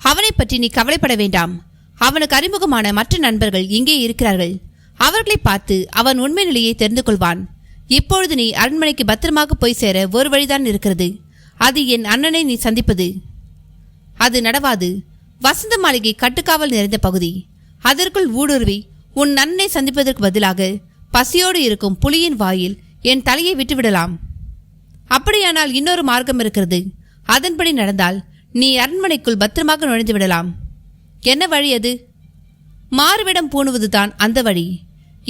அவனை பற்றி நீ கவலைப்பட வேண்டாம். அவனுக்கு அறிமுகமான மற்ற நண்பர்கள் இங்கே இருக்கிறார்கள். அவர்களை பார்த்து அவன் உண்மை நிலையை தெரிந்து கொள்வான். இப்பொழுது நீ அரண்மனைக்கு பத்திரமாக போய் சேர ஒரு வழிதான் இருக்கிறது. அது என் அண்ணனை நீ சந்திப்பது. அது நடவாது. வசந்த மாளிகை கட்டுக்காவல் நிறைந்த பகுதி. அதற்குள் ஊடுருவி உன் அண்ணனை சந்திப்பதற்கு பதிலாக பசியோடு இருக்கும் புலியின் வாயில் என் தலையை விட்டுவிடலாம். அப்படியானால் இன்னொரு மார்க்கம் இருக்கிறது. அதன்படி நடந்தால் நீ அரண்மனைக்குள் பத்திரமாக நுழைந்து விடலாம். என்ன வழி அது? மாறுவேடம் பூணுவதுதான் அந்த வழி.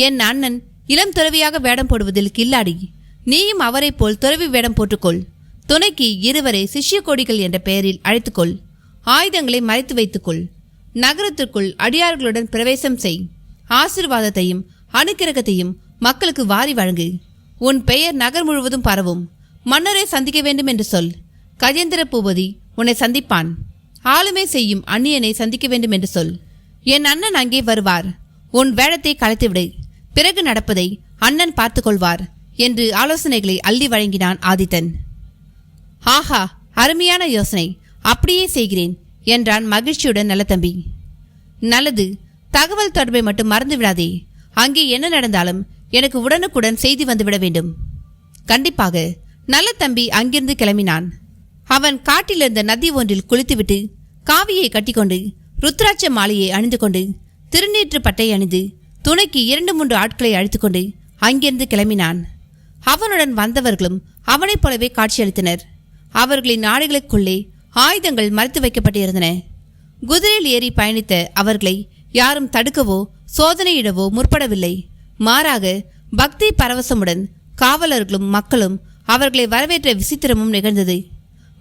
என் அண்ணன் இளம் துறவியாக வேடம் போடுவதில் கில்லாடி. நீயும் அவரை போல் துறவி வேடம் போட்டுக்கொள். துணைக்கு 2 சிஷ்ய கோடிகள் என்ற பெயரில் அழைத்துக்கொள். ஆயுதங்களை மறைத்து வைத்துக்கொள். நகரத்திற்குள் அடியார்களுடன் பிரவேசம் செய். ஆசீர்வாதத்தையும் அனுக்கிரகத்தையும் மக்களுக்கு வாரி வழங்கு. உன் பெயர் நகர் முழுவதும் பரவும். மன்னரை சந்திக்க வேண்டும் என்று சொல். கஜேந்திர பூபதி உன்னை சந்திப்பான். ஆளுமை செய்யும் அந்நியனை சந்திக்க வேண்டும் என்று சொல். என் அண்ணன் அங்கே வருவார். உன் வேடத்தை கலைத்துவிடு. பிறகு நடப்பதை அண்ணன் பார்த்து கொள்வார் என்று ஆலோசனைகளை அள்ளி வழங்கினான் ஆதித்தன். ஆஹா, அருமையான யோசனை. அப்படியே செய்கிறேன் என்றான் மகிழ்ச்சியுடன் நல்ல தம்பி. நல்லது. தகவல் தொடர்பை மட்டும் மறந்து விடாதே. அங்கே என்ன நடந்தாலும் எனக்கு உடனுக்குடன் செய்தி வந்துவிட வேண்டும். கண்டிப்பாக. நல்ல தம்பி அங்கிருந்து கிளம்பினான். அவன் காட்டிலிருந்த நதி ஒன்றில் குளித்துவிட்டு காவியை கட்டிக்கொண்டு ருத்ராட்ச மாலையை அணிந்து கொண்டு திருநீற்று பட்டை அணிந்து துணைக்கு 2-3 ஆட்களை அழைத்துக்கொண்டு அங்கிருந்து கிளம்பினான். அவனுடன் வந்தவர்களும் அவனைப் போலவே காட்சியளித்தனர். அவர்களின் ஆடைகளுக்குள்ளே ஆயுதங்கள் மறைத்து வைக்கப்பட்டிருந்தன. குதிரையில் ஏறி பயணித்த அவர்களை யாரும் தடுக்கவோ சோதனையிடவோ முற்படவில்லை. மாறாக பக்தி பரவசமுடன் காவலர்களும் மக்களும் அவர்களை வரவேற்ற விசித்திரமும் நிகழ்ந்தது.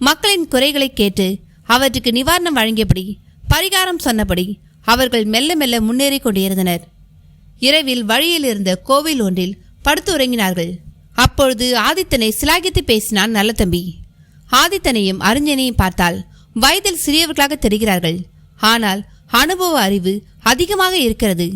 மக்களின் குறைகளை கேட்டு அவற்றுக்கு நிவாரணம் வழங்கியபடி பரிகாரம் சொன்னபடி அவர்கள் மெல்ல மெல்ல முன்னேறி கொண்டிருந்தனர். இரவில் வழியில் இருந்த கோவில் ஒன்றில் படுத்து உறங்கினார்கள். அப்பொழுது ஆதித்தனை சிலாகித்து பேசினான் நல்லதம்பி. ஆதித்தனையும் அறிஞனையும் பார்த்தால் வயதில் சிறியவர்களாக தெரிகிறார்கள். ஆனால் அனுபவ அறிவு அதிகமாக இருக்கிறது.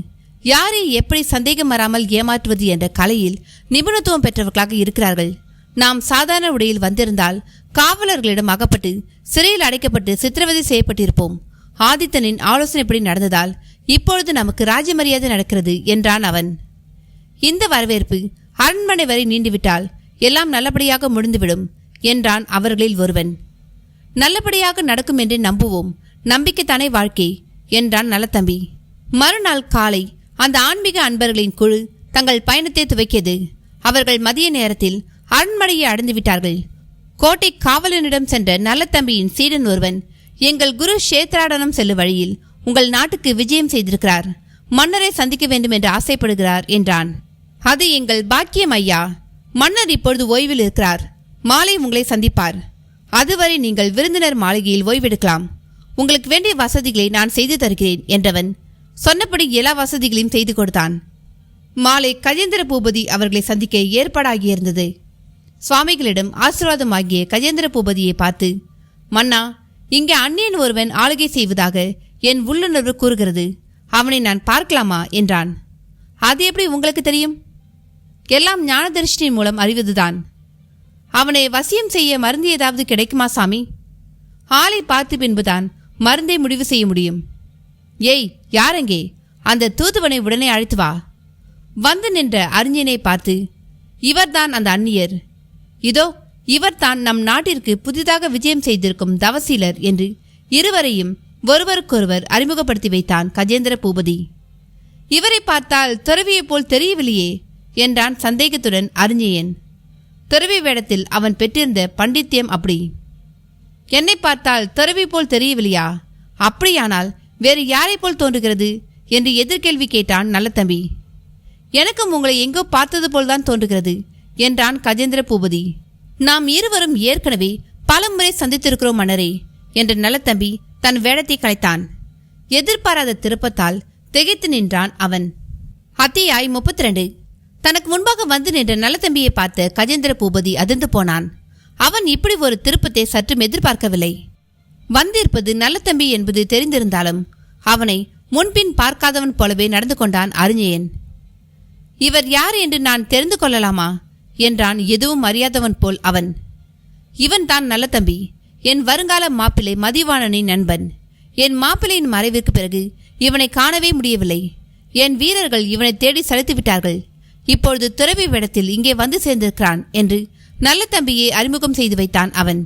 யாரை எப்படி சந்தேகம் வராமல் ஏமாற்றுவது என்ற கலையில் நிபுணத்துவம் பெற்றவர்களாக இருக்கிறார்கள். நாம் சாதாரண உடையில் வந்திருந்தால் காவலர்களிடம் அகப்பட்டு சிறையில் அடைக்கப்பட்டு சித்திரவதை செய்யப்பட்டிருப்போம். ஆதித்தனின் ஆலோசனைப்படி நடந்ததால் இப்பொழுது நமக்கு ராஜமரியாதை நடக்கிறது என்றான் அவன். இந்த வரவேற்பு அரண்மனை வரை நீண்டுவிட்டால் எல்லாம் நல்லபடியாக முடிந்துவிடும் என்றான் அவர்களில் ஒருவன். நல்லபடியாக நடக்கும் என்று நம்புவோம், நம்பிக்கைத்தானே வாழ்க்கை என்றான் நல்லதம்பி. மறுநாள் காலை அந்த ஆன்மீக அன்பர்களின் குழு தங்கள் பயணத்தை துவக்கியது. அவர்கள் மதிய நேரத்தில் அரண்மனையை அடைந்துவிட்டார்கள். கோட்டை காவலனிடம் சென்ற நல்லதம்பியின் சீடன் ஒருவன், எங்கள் குரு க்ஷேத்ராடனம் செல்லும் வழியில் உங்கள் நாட்டுக்கு விஜயம் செய்திருக்கிறார், மன்னரை சந்திக்க வேண்டும் என்று ஆசைப்படுகிறார் என்றான். அது எங்கள் பாக்கியம் ஐயா. மன்னர் இப்பொழுது ஓய்வில் இருக்கிறார். மாலை உங்களை சந்திப்பார். அதுவரை நீங்கள் விருந்தினர் மாளிகையில் ஓய்வெடுக்கலாம். உங்களுக்கு வேண்டிய வசதிகளை நான் செய்து தருகிறேன் என்றவன் சொன்னபடி எல்லா வசதிகளையும் செய்து கொடுத்தான். மாலை கஜேந்திர பூபதி அவர்களை சந்திக்க ஏற்பாடாகியிருந்தது. சுவாமிகளிடம் ஆசீர்வாதமாகிய கஜேந்திர பூபதியை பார்த்து, மன்னா, இங்கே அந்நியன் ஒருவன் ஆளுகை செய்வதாக என் உள்ளுணர்வு கூறுகிறது. அவனை நான் பார்க்கலாமா என்றான். அது எப்படி உங்களுக்கு தெரியும்? எல்லாம் ஞான தரிசனின் மூலம் அறிவதுதான். அவனை வசியம் செய்ய மருந்து ஏதாவது கிடைக்குமா சாமி? ஆளை பார்த்து பின்புதான் மருந்தை முடிவு செய்ய முடியும். ஏய், யாரெங்கே? அந்த தூதுவனை உடனே அழைத்து வா. வந்து நின்ற அறிஞனை பார்த்து, இவர்தான் அந்த அந்நியர். இதோ இவர்தான் நம் நாட்டிற்கு புதிதாக விஜயம் செய்திருக்கும் தவசீலர் என்று இருவரையும் ஒருவருக்கொருவர் அறிமுகப்படுத்தி வைத்தான் கஜேந்திர பூபதி. இவரை பார்த்தால் துறவியைப் போல் தெரியவில்லையே என்றான் சந்தேகத்துடன் அறிஞன். துறவி வேடத்தில் அவன் பெற்றிருந்த பண்டித்தியம் அப்படி. என்னை பார்த்தால் துறவி போல் தெரியவில்லையா? அப்படியானால் வேறு யாரை போல் தோன்றுகிறது என்று எதிர்கேள்வி கேட்டான் நல்லதம்பி. எனக்கும் உங்களை எங்கோ பார்த்தது போல்தான் தோன்றுகிறது என்றான் கஜேந்திர பூபதி. நாம் இருவரும் ஏற்கனவே பலமுறை சந்தித்திருக்கிறோம் மன்னரே என்ற நல்லதம்பி தன் வேடத்தை கலைத்தான். எதிர்பாராத திருப்பத்தால் திகைத்து நின்றான் அவன். அத்தியாய் 32. தனக்கு முன்பாக வந்து நின்ற நல்லதம்பியை பார்த்த கஜேந்திர பூபதி அதிர்ந்து போனான். அவன் இப்படி ஒரு திருப்பத்தை சற்றும் எதிர்பார்க்கவில்லை. வந்திருப்பது நல்லதம்பி என்பது தெரிந்திருந்தாலும் அவனை முன்பின் பார்க்காதவன் போலவே நடந்து கொண்டான் அறிஞன். இவர் யார் என்று நான் தெரிந்து கொள்ளலாமா என்றான் எதுவும் அறியாதவன் போல் அவன். இவன் தான் நல்லதம்பி, என் வருங்கால மாப்பிள்ளை மதிவாணனின் நண்பன். என் மாப்பிள்ளையின் மறைவிற்கு பிறகு இவனை காணவே முடியவில்லை. என் வீரர்கள் இவனை தேடி சலித்து விட்டார்கள். இப்பொழுது துறவி வேடத்தில் இங்கே வந்து சேர்ந்திருக்கிறான் என்று நல்லதம்பியை அறிமுகம் செய்து வைத்தான் அவன்.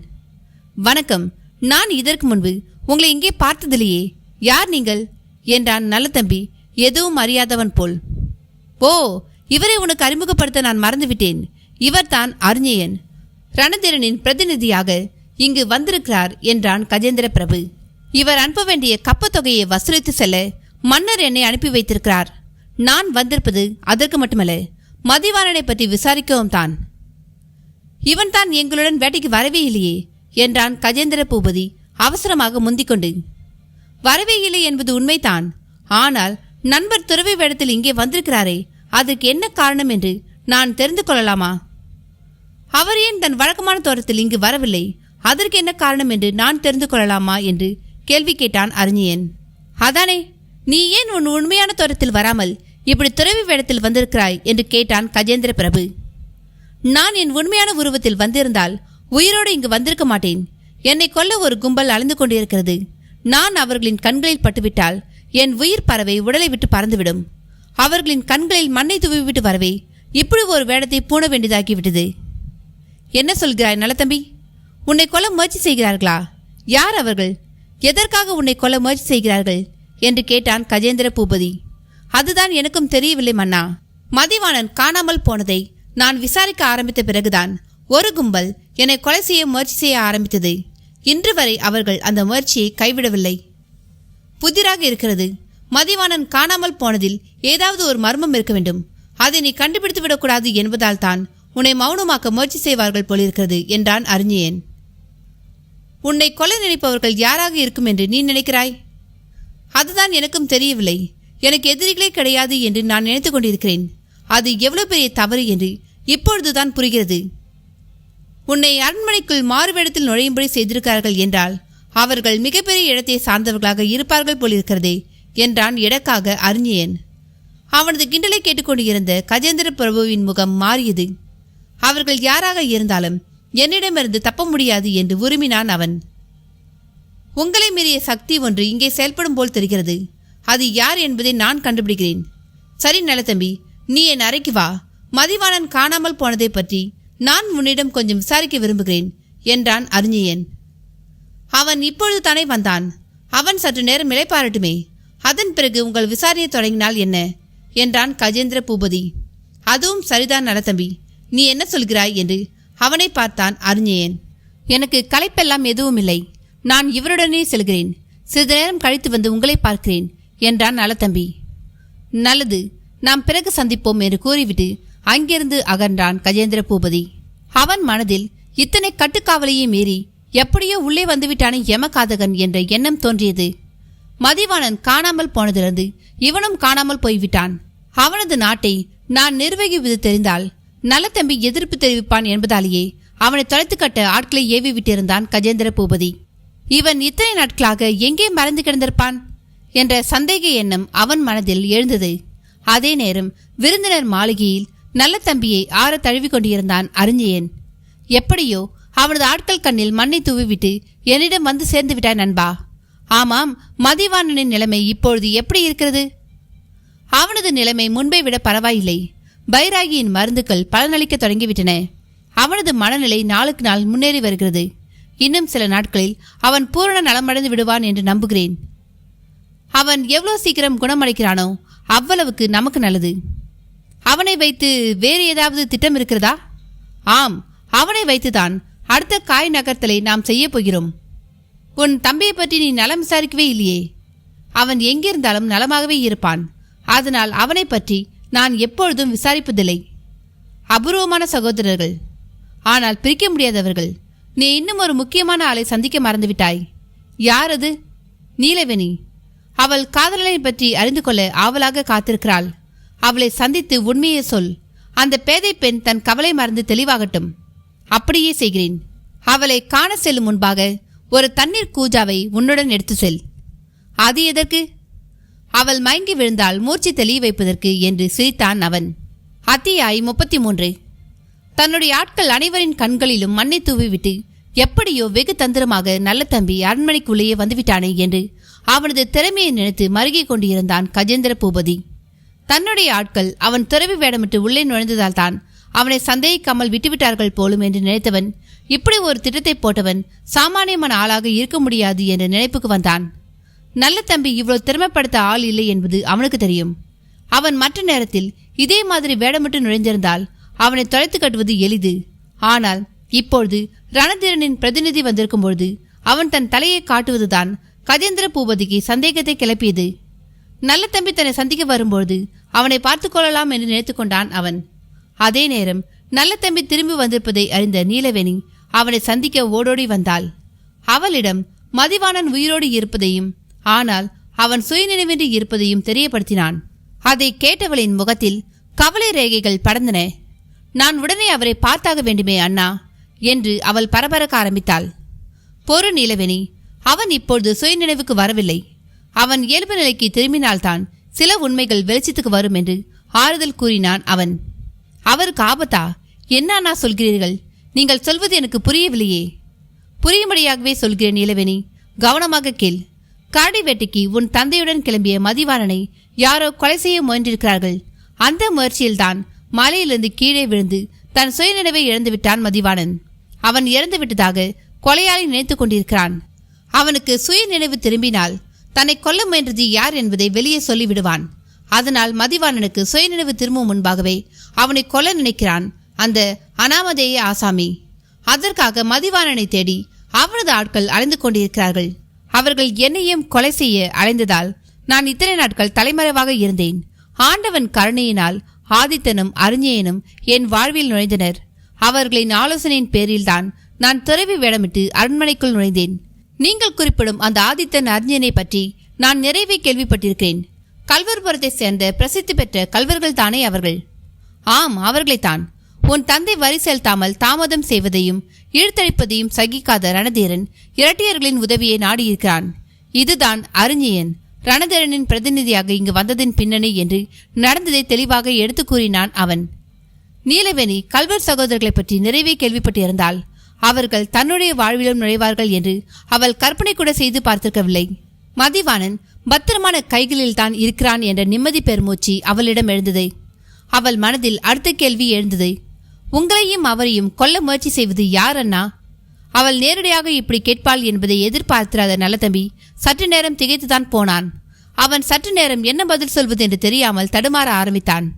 வணக்கம், நான் இதற்கு முன்பு உங்களை இங்கே பார்த்ததில்லையே. யார் நீங்கள் என்றான் நல்லதம்பி எதுவும் அறியாதவன் போல். ஓ, இவரை உனக்கு அறிமுகப்படுத்த நான் மறந்துவிட்டேன். இவர்தான் அறிஞன், ரணதீரனின் பிரதிநிதியாக இங்கு வந்திருக்கிறார் என்றான் கஜேந்திர பிரபு. இவர் அனுப்ப வேண்டிய கப்பத்தொகையை வசூலித்து செல்ல மன்னர் என்னை அனுப்பி வைத்திருக்கிறார். நான் வந்திருப்பது அதற்கு மட்டுமல்ல, மதிவாணனை பற்றி விசாரிக்கவும் தான். இவன் தான் எங்களுடன் வேட்டைக்கு வரவே இல்லையே என்றான் கஜேந்திர பூபதி அவசரமாக முந்திக்கொண்டு. வரவே இல்லை என்பது உண்மைதான். ஆனால் நண்பர் துறவி வேடத்தில் இங்கே வந்திருக்கிறாரே, அதற்கு என்ன காரணம் என்று நான் தெரிந்து கொள்ளலாமா? அவர் ஏன் தன் வழக்கமான தோட்டத்தில் இங்கு வரவில்லை, அதற்கு என்ன காரணம் என்று நான் தெரிந்து கொள்ளலாமா என்று கேள்வி கேட்டான் அறிஞன். அதானே, நீ ஏன் உன் உண்மையான தோட்டத்தில் வராமல் இப்படி துறவி வேடத்தில் வந்திருக்கிறாய் என்று கேட்டான் கஜேந்திர பிரபு. நான் என் உண்மையான உருவத்தில் வந்திருந்தால் உயிரோடு இங்கு வந்திருக்க மாட்டேன். என்னை கொல்ல ஒரு கும்பல் அலைந்து கொண்டிருக்கிறது. நான் அவர்களின் கண்களில் பட்டுவிட்டால் என் உயிர் பறவை உடலை விட்டு பறந்துவிடும். அவர்களின் கண்களில் மண்ணை தூவிவிட்டு வரவே இப்படி ஒரு வேடத்தை பூண வேண்டியதாகிவிட்டது. என்ன சொல்கிறாய் நல்லதம்பி? உன்னை கொல்ல முயற்சி செய்கிறார்களா? யார் அவர்கள்? எதற்காக உன்னை கொல்ல முயற்சி செய்கிறார்கள் என்று கேட்டான் கஜேந்திர பூபதி. அதுதான் எனக்கும் தெரியவில்லை மன்னா. மதிவாணன் காணாமல் போனதை நான் விசாரிக்க ஆரம்பித்த பிறகுதான் ஒரு கும்பல் என்னை கொலை செய்ய முயற்சி செய்ய ஆரம்பித்தது. இன்று வரை அவர்கள் அந்த முயற்சியை கைவிடவில்லை. புதிராக இருக்கிறது. மதிவாணன் காணாமல் போனதில் ஏதாவது ஒரு மர்மம் இருக்க வேண்டும். அதை நீ கண்டுபிடித்து விடக்கூடாது என்பதால் தான் உன்னை மௌனமாக்க முயற்சி செய்வார்கள் போலிருக்கிறது என்றான் அறிஞயன். உன்னை கொலை நினைப்பவர்கள் யாராக இருக்கும் என்று நீ நினைக்கிறாய்? அதுதான் எனக்கும் தெரியவில்லை. எனக்கு எதிரிகளே கிடையாது என்று நான் நினைத்து கொண்டிருக்கிறேன். அது எவ்வளவு பெரிய தவறு என்று இப்பொழுதுதான் புரிகிறது. உன்னை அரண்மனைக்குள் மாறுவேடத்தில் நுழையும்படி செய்திருக்கிறார்கள் என்றால் அவர்கள் மிகப்பெரிய இடத்தை சார்ந்தவர்களாக இருப்பார்கள் போலிருக்கிறதே என்றான் எடக்காக அறிஞயன். அவனது கிண்டலை கேட்டுக்கொண்டிருந்த கஜேந்திர பிரபுவின் முகம் மாறியது. அவர்கள் யாராக இருந்தாலும் என்னிடமிருந்து தப்ப முடியாது என்று உருமினான் அவன். உங்களை மீறிய சக்தி ஒன்று இங்கே செயல்படும் போல் தெரிகிறது. அது யார் என்பதை நான் கண்டுபிடிக்கிறேன். சரி நலத்தம்பி, நீ என் அறைக்கு வா. மதிவாணன் காணாமல் போனதை பற்றி நான் உன்னிடம் கொஞ்சம் விசாரிக்க விரும்புகிறேன் என்றான் அறிஞயன். அவன் இப்பொழுது தானே வந்தான். அவன் சற்று நேரம் இளைப்பாறட்டுமே. அதன் பிறகு உங்கள் விசாரணை தொடங்கினால் என்ன என்றான் கஜேந்திர பூபதி. அதுவும் சரிதான் நலத்தம்பி, நீ என்ன சொல்கிறாய் என்று அவனை பார்த்தான் அறிஞயன். எனக்கு களைப்பெல்லாம் எதுவும் இல்லை. நான் இவருடனே செல்கிறேன். சிறிது நேரம் கழித்து வந்து உங்களை பார்க்கிறேன் என்றான் நலத்தம்பி. நல்லது, நாம் பிறகு சந்திப்போம் என்று கூறிவிட்டு அங்கிருந்து அகன்றான் கஜேந்திர பூபதி. அவன் மனதில் இத்தனை கட்டுக்காவலையே மீறி எப்படியோ உள்ளே வந்துவிட்டானே யமகாதகன் என்ற எண்ணம் தோன்றியது. மதிவாணன் காணாமல் போனதிலிருந்து இவனும் காணாமல் போய்விட்டான். அவனது நாட்டை நான் நிர்வகிப்பது தெரிந்தால் நலத்தம்பி எதிர்ப்பு தெரிவிப்பான் என்பதாலேயே அவனை தொலைத்து கட்ட ஆட்களை ஏவி விட்டிருந்தான் கஜேந்திர பூபதி. இவன் இத்தனை நாட்களாக எங்கே மறைந்து கிடந்திருப்பான் என்ற சந்தேக எண்ணம் அவன் மனதில் எழுந்தது. அதே நேரம் விருந்தினர் மாளிகையில் நல்லத்தம்பியை ஆற தழுவிக் கொண்டிருந்தான் அறிஞயன். எப்படியோ அவனது ஆட்கள் கண்ணில் மண்ணை தூவிவிட்டு என்னிடம் வந்து சேர்ந்து விட்டாய் நண்பா. ஆமாம், மதிவாணனின் நிலைமை இப்பொழுது எப்படி இருக்கிறது? அவனது நிலைமை முன்பை விட பரவாயில்லை. பைராகியின் மருந்துகள் பலனளிக்க தொடங்கிவிட்டன. அவனது மனநிலை நாளுக்கு நாள் முன்னேறி வருகிறது. இன்னும் சில நாட்களில் அவன் பூரண நலமடைந்து விடுவான் என்று நம்புகிறேன். அவன் எவ்வளவு சீக்கிரம் குணமடைக்கிறானோ அவ்வளவுக்கு நமக்கு நல்லது. அவனை வைத்து வேறு ஏதாவது திட்டம் இருக்கிறதா? ஆம், அவனை வைத்துதான் அடுத்த காய் நகர்த்தலை நாம் செய்ய போகிறோம். உன் தம்பியை பற்றி நீ நலம் விசாரிக்கவே இல்லையே. அவன் எங்கிருந்தாலும் நலமாகவே இருப்பான். அதனால் அவனை பற்றி நான் எப்பொழுதும் விசாரிப்பதில்லை. அபூர்வமான சகோதரர்கள், ஆனால் பிரிக்க முடியாதவர்கள். நீ இன்னும் ஒரு முக்கியமான ஆளை சந்திக்க மறந்துவிட்டாய். யார் அது? நீலவேணி. அவள் காதலனை பற்றி அறிந்து கொள்ள ஆவலாக காத்திருக்கிறாள். அவளை சந்தித்து உண்மையை சொல். அந்த பேதை பெண் தன் கவலை மறந்து தெளிவாகட்டும். அப்படியே செய்கிறேன். அவளை காண செல்லும் முன்பாக ஒரு தண்ணீர் கூஜாவை உன்னுடன் எடுத்து செல். அது எதற்கு? அவள் மயங்கி விழுந்தால் மூர்ச்சி தெளிய வைப்பதற்கு என்று சிரித்தான் அவன். அத்தியாயம் 33. தன்னுடைய ஆட்கள் அனைவரின் கண்களிலும் மண்ணை தூவிவிட்டு எப்படியோ வெகு தந்திரமாக நல்ல தம்பி அரண்மனைக்குள்ளேயே வந்துவிட்டானே என்று அவனது திறமையை நினைத்து மருகி கொண்டிருந்தான் கஜேந்திர பூபதி. தன்னுடைய ஆட்கள் அவன் துறவி வேடமிட்டு உள்ளே நுழைந்ததால் தான் அவனை சந்தேகிக்காமல் விட்டுவிட்டார்கள் போலும் என்று நினைத்தவன் இப்படி ஒரு திட்டத்தை போட்டவன் சாமானியமான ஆளாக இருக்க முடியாது என்ற நினைப்புக்கு வந்தான். நல்ல தம்பி இவ்வளவு திறமைப்படுத்த ஆள் இல்லை என்பது அவனுக்கு தெரியும். அவன் மற்ற நேரத்தில் இதே மாதிரி வேடமிட்டு நுழைந்திருந்தால் அவனை தொலைத்து கட்டுவது எளிது. ஆனால் இப்பொழுது ரணதீரனின் பிரதிநிதி வந்திருக்கும் பொழுது அவன் தன் தலையை காட்டுவதுதான் கஜேந்திர பூபதிக்கு சந்தேகத்தை கிளப்பியது. நல்ல தம்பி தன்னை சந்திக்க வரும்பொழுது அவனை பார்த்து கொள்ளலாம் என்று நினைத்து கொண்டான் அவன். அதே நேரம் நல்ல தம்பி திரும்பி வந்திருப்பதை அறிந்த நீலவேணி அவனை சந்திக்க ஓடோடி வந்தாள். அவளிடம் மதிவாணன் உயிரோடு இருப்பதையும் ஆனால் அவன் சுயநினைவின்றி இருப்பதையும் தெரியப்படுத்தினான். அதை கேட்டவளின் முகத்தில் கவலை ரேகைகள் படர்ந்தன. நான் உடனே அவரை பார்த்தாக வேண்டுமே அண்ணா என்று அவள் பரபரக்க ஆரம்பித்தாள். பொறு நீலவேணி, அவன் இப்பொழுது சுயநினைவுக்கு வரவில்லை. அவன் இயல்பு நிலைக்கு திரும்பினால்தான் சில உண்மைகள் வெளிச்சத்துக்கு வரும் என்று ஆறுதல் கூறினான் அவன். அவருக்கு ஆபத்தா? என்ன அண்ணா சொல்கிறீர்கள்? நீங்கள் சொல்வது எனக்கு புரியவில்லையே. புரியும்படியாகவே சொல்கிறேன் நீலவேணி, கவனமாக கேள். காடை வேட்டைக்கு உன் தந்தையுடன் கிளம்பிய மதிவாணனை யாரோ கொலை செய்ய முயன்றிருக்கிறார்கள். அந்த முயற்சியில்தான் மலையிலிருந்து கீழே விழுந்து தன் சுயநினைவை இழந்துவிட்டான் மதிவாணன். அவன் இறந்து விட்டதாக கொலையாளி நினைத்து கொண்டிருக்கிறான். அவனுக்கு சுய நினைவு திரும்பினால் தன்னை கொல்ல முயன்றது யார் என்பதை வெளியே சொல்லிவிடுவான். அதனால் மதிவாணனுக்கு சுயநினைவு திரும்பும் முன்பாகவே அவனை கொல்ல நினைக்கிறான் அந்த அனாமதேய ஆசாமி. அதற்காக மதிவாணனை தேடி அவனது ஆட்கள் அலைந்து கொண்டிருக்கிறார்கள். அவர்கள் என்னையும் கொலை செய்ய அலைந்ததால் நான் இத்தனை நாட்கள் தலைமறைவாக இருந்தேன். ஆண்டவன் கருணையினால் ஆதித்தனும் அறிஞயனும் என் வாழ்வில் நுழைந்தனர். அவர்களின் ஆலோசனையின் பேரில்தான் நான் துறவி வேடமிட்டு அரண்மனைக்குள் நுழைந்தேன். நீங்கள் குறிப்பிடும் அந்த ஆதித்தன் அறிஞனை பற்றி நான் நிறைவே கேள்விப்பட்டிருக்கிறேன். கல்வர்புரத்தை சேர்ந்த பிரசித்தி பெற்ற கல்வர்கள் தானே அவர்கள்? ஆம், அவர்களைத்தான். உன் தந்தை வரி செலுத்தாமல் தாமதம் செய்வதையும் இழுத்தடிப்பதையும் சகிக்காத ரணதீரன் இரட்டையர்களின் உதவியை நாடியிருக்கிறான். இதுதான் அறிஞயன் ரணதீரனின் பிரதிநிதியாக இங்கு வந்ததின் பின்னணி என்று நடந்ததை தெளிவாக எடுத்து கூறினான் அவன். நீலவேணி கல்வர் சகோதரர்களை பற்றி நிறைவே கேள்விப்பட்டிருந்தால் அவர்கள் தன்னுடைய வாழ்விலும் நுழைவார்கள் என்று அவள் கற்பனை கூட செய்து பார்த்திருக்கவில்லை. மதிவாணன் பத்திரமான கைகளில் தான் இருக்கிறான் என்ற நிம்மதி பெருமூச்சு அவளிடம் எழுந்தது. அவள் மனதில் அடுத்த கேள்வி எழுந்தது. உங்களையும் அவரையும் கொல்ல முயற்சி செய்வது யார் அண்ணா? அவள் நேரடியாக இப்படி கேட்பாள் என்பதை எதிர்பார்த்திராத நல்லதம்பி சற்று நேரம் திகைத்துதான் போனான். அவன் சற்று நேரம் என்ன பதில் சொல்வது என்று தெரியாமல் தடுமாற ஆரம்பித்தான்.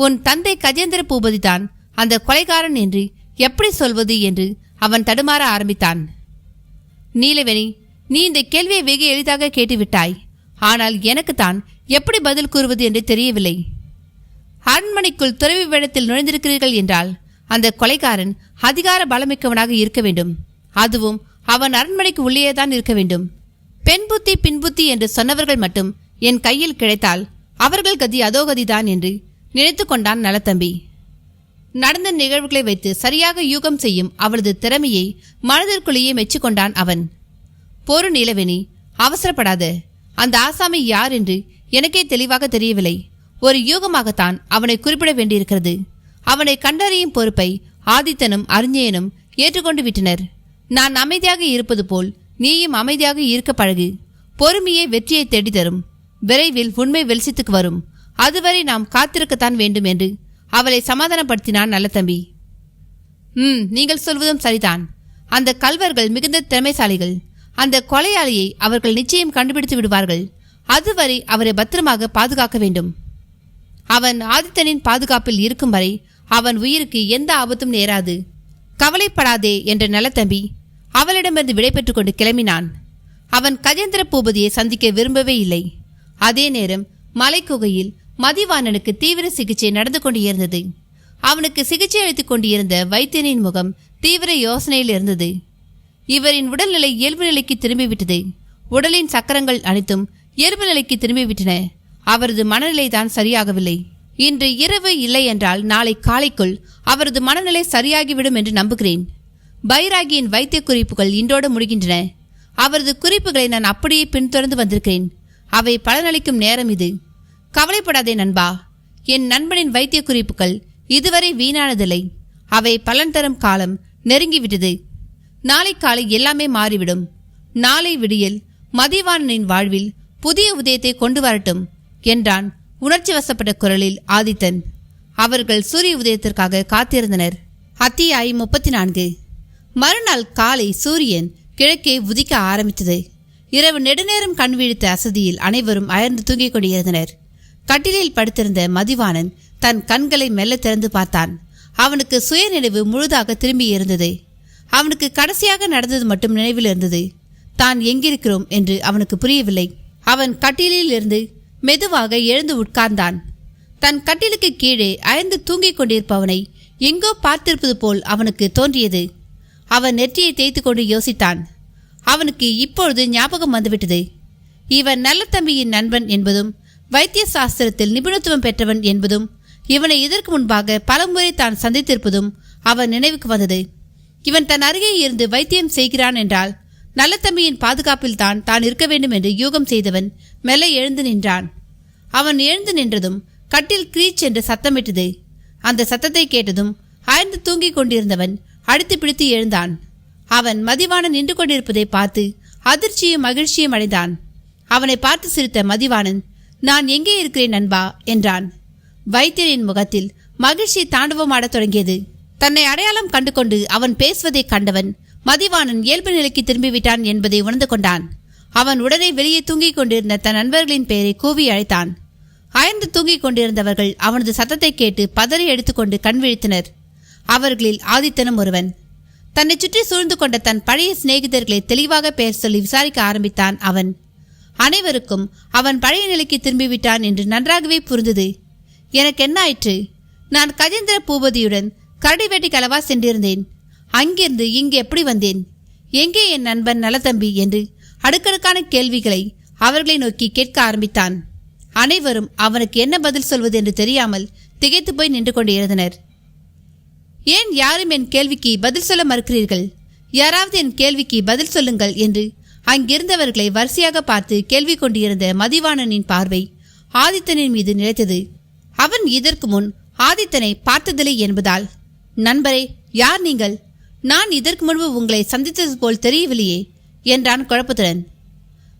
உன் தந்தை கஜேந்திர பூபதி தான் அந்த கொலைகாரன் என்று எப்படி சொல்வது என்று அவன் தடுமாற ஆரம்பித்தான். நீலவேணி, நீ இந்த கேள்வியை வெகு எளிதாக கேட்டுவிட்டாய். ஆனால் எனக்குத்தான் எப்படி பதில் கூறுவது என்று தெரியவில்லை. அரண்மனைக்குள் துறவி வேடத்தில் நுழைந்திருக்கிறீர்கள் என்றால் அந்த கொலைகாரன் அதிகார பலமிக்கவனாக இருக்க வேண்டும். அதுவும் அவன் அரண்மனைக்கு உள்ளேதான் இருக்க வேண்டும். பெண் புத்தி பின்புத்தி என்று சொன்னவர்கள் மட்டும் என் கையில் கிடைத்தால் அவர்கள் கதி அதோகதிதான் என்று நினைத்து கொண்டான் நலத்தம்பி. நடந்த நிகழ்வுகளை வைத்து சரியாக யூகம் செய்யும் அவளது திறமையை மனதிற்குள்ளேயே மெச்சிக்கொண்டான் அவன். பொறு நீலவேணி, அவசரப்படாத. அந்த ஆசாமி யார் என்று எனக்கே தெளிவாக தெரியவில்லை. ஒரு யூகமாகத்தான் அவனை குறிப்பிட வேண்டியிருக்கிறது. அவனை கண்டறியும் பொறுப்பை ஆதித்தனும் அறிஞயனும் ஏற்றுக்கொண்டு விட்டனர். நான் அமைதியாக இருப்பது போல் நீயும் அமைதியாக இருக்க பழகு. பொறுமையே வெற்றியை தேடி தரும். விரைவில் உண்மை வெளிச்சத்துக்கு வரும். அதுவரை நாம் காத்திருக்கத்தான் வேண்டும் என்று அவளை சமாதானப்படுத்தினான் நல்லதம்பி. நீங்கள் சொல்வதும் சரிதான். அந்த கல்வர்கள் மிகுந்த திறமைசாலிகள். அந்த கொலையாளியை அவர்கள் நிச்சயம் கண்டுபிடித்து விடுவார்கள். அதுவரை அவரை பத்திரமாக பாதுகாக்க வேண்டும். அவன் ஆதித்தனின் பாதுகாப்பில் இருக்கும் வரை அவன் உயிருக்கு எந்த ஆபத்தும் நேராது. கவலைப்படாதே என்ற நல்லதம்பி அவளிடமிருந்து விடைபெற்றுக் கொண்டு கிளம்பினான். அவன் கஜேந்திர பூபதியை சந்திக்க விரும்பவே இல்லை. அதே நேரம் மலைக்குகையில் மதிவாணனுக்கு தீவிர சிகிச்சை நடந்து கொண்டிருந்தது. அவனுக்கு சிகிச்சை அளித்துக் கொண்டிருந்த வைத்தியனின் முகம் தீவிர யோசனையில் இருந்தது. இவரின் உடல்நிலை இயல்பு நிலைக்கு திரும்பிவிட்டது. உடலின் சக்கரங்கள் அனைத்தும் இயல்பு நிலைக்கு திரும்பிவிட்டன. அவரது மனநிலைதான் சரியாகவில்லை. இன்று இரவு இல்லை என்றால் நாளை காலைக்குள் அவரது மனநிலை சரியாகிவிடும் என்று நம்புகிறேன். பைராகியின் வைத்திய குறிப்புகள் இன்றோடு முடிகின்றன. அவரது குறிப்புகளை நான் அப்படியே பின்தொடர்ந்து வந்திருக்கிறேன். அவை பலனளிக்கும் நேரம் இது. கவலைப்படாதே நண்பா. என் நண்பனின் வைத்திய குறிப்புகள் இதுவரை வீணானதில்லை. அவை பலன் தரும் காலம் நெருங்கிவிட்டது. நாளை காலை எல்லாமே மாறிவிடும். நாளை விடியல் மதிவாணனின் வாழ்வில் புதிய உதயத்தை கொண்டு வரட்டும் என்றான் உணர்ச்சி வசப்பட்ட குரலில் ஆதித்தன். அவர்கள் சூரிய உதயத்திற்காக காத்திருந்தனர். அத்தியாயம் 34. மறுநாள் காலை சூரியன் கிழக்கே உதிக்க ஆரம்பித்தது. இரவு நெடுநேரம் கண் விழித்த அசதியில் அனைவரும் அயர்ந்து தூங்கிக் கொண்டிருந்தனர். கட்டிலில் படுத்திருந்த மதிவாணன் தன் கண்களை மெல்ல திறந்து பார்த்தான். அவனுக்கு சுயநினைவு முழுதாக திரும்பி இருந்தது. அவனுக்கு கடைசியாக நடந்தது மட்டும் நினைவில் இருந்தது. தான் எங்கிருக்கிறோம் என்று அவனுக்கு புரியவில்லை. அவன் கட்டிலில் இருந்து மெதுவாக எழுந்து உட்கார்ந்தான். தன் கட்டிலுக்கு கீழே அயர்ந்து தூங்கிக் கொண்டிருப்பவனை எங்கோ பார்த்திருப்பது போல் அவனுக்கு தோன்றியது. அவன் நெற்றியை தேய்த்து கொண்டு யோசித்தான். அவனுக்கு இப்பொழுது ஞாபகம் வந்துவிட்டது. இவன் நல்லதம்பியின் நண்பன் என்பதும் வைத்திய சாஸ்திரத்தில் நிபுணத்துவம் பெற்றவன் என்பதும் இவனை இதற்கு முன்பாக பலமுறை தான் சந்தித்திருப்பதும் அவன் நினைவுக்கு வந்தது. இவன் தன் அருகே இருந்து வைத்தியம் செய்கிறான் என்றால் நல்லதம்பியின் பாதுகாப்பில் தான் இருக்க வேண்டும் என்று யூகம் செய்தவன் மெல்ல எழுந்து நின்றான். அவன் எழுந்து நின்றதும் கட்டில் கிரீச் என்று சத்தமிட்டது. அந்த சத்தத்தை கேட்டதும் ஆழ்ந்து தூங்கிக் கொண்டிருந்தவன் அடித்து பிடித்து எழுந்தான். அவன் மதிவாணன் நின்று கொண்டிருப்பதை பார்த்து அதிர்ச்சியும் மகிழ்ச்சியும் அடைந்தான். அவனை பார்த்து சிரித்த மதிவாணன், நான் எங்கே இருக்கிறேன் நண்பா என்றான். வைத்தியரின் முகத்தில் மகிழ்ச்சி தாண்டவமாடத் தொடங்கியது. தன்னை அடையாளம் கண்டு கொண்டு அவன் பேசுவதை கண்டவன் மதிவாணன் இயல்பு நிலைக்கு திரும்பிவிட்டான் என்பதை உணர்ந்து கொண்டான். அவன் உடனே வெளியே தூங்கிக் கொண்டிருந்த தன் நண்பர்களின் பெயரை கூவி அழைத்தான். அயர்ந்து தூங்கிக் கொண்டிருந்தவர்கள் அவனது சத்தத்தை கேட்டு பதறி எடுத்துக்கொண்டு கண் விழித்தனர். அவர்களில் ஆதித்தனும் ஒருவன். தன்னை சுற்றி சூழ்ந்து கொண்ட தன் பழைய சிநேகிதர்களை தெளிவாக பெயர் சொல்லி விசாரிக்க ஆரம்பித்தான் அவன். அனைவருக்கும் அவன் பழைய நிலைக்கு திரும்பிவிட்டான் என்று நன்றாகவே புரிந்தது. எனக்கு என்ன ஆயிற்று? நான் கஜேந்திர பூபதியுடன் கரடி வேட்டைக்கு அளவா சென்றிருந்தேன். அங்கிருந்து இங்கு எப்படி வந்தேன்? எங்கே என் நண்பன் நலத்தம்பி என்று அடுக்கடுக்கான கேள்விகளை அவர்களை நோக்கி கேட்க ஆரம்பித்தான். அனைவரும் அவனுக்கு என்ன பதில் சொல்வது என்று தெரியாமல் திகைத்து போய் நின்று கொண்டிருந்தனர். ஏன் யாரும் என் கேள்விக்கு பதில் சொல்ல மறுக்கிறீர்கள்? யாராவது என் கேள்விக்கு பதில் சொல்லுங்கள் என்று அங்கிருந்தவர்களை வரிசையாக பார்த்து கேள்வி கொண்டிருந்த மதிவாணனின் பார்வை ஆதித்தனின் மீது நிலைத்தது. அவன் இதற்கு முன் ஆதித்தனை பார்த்ததில்லை என்பதால், நண்பரே, யார் நீங்கள்? நான் இதற்கு முன்பு உங்களை சந்தித்தது போல் தெரியவில்லையே என்றான் குழப்பத்துடன்.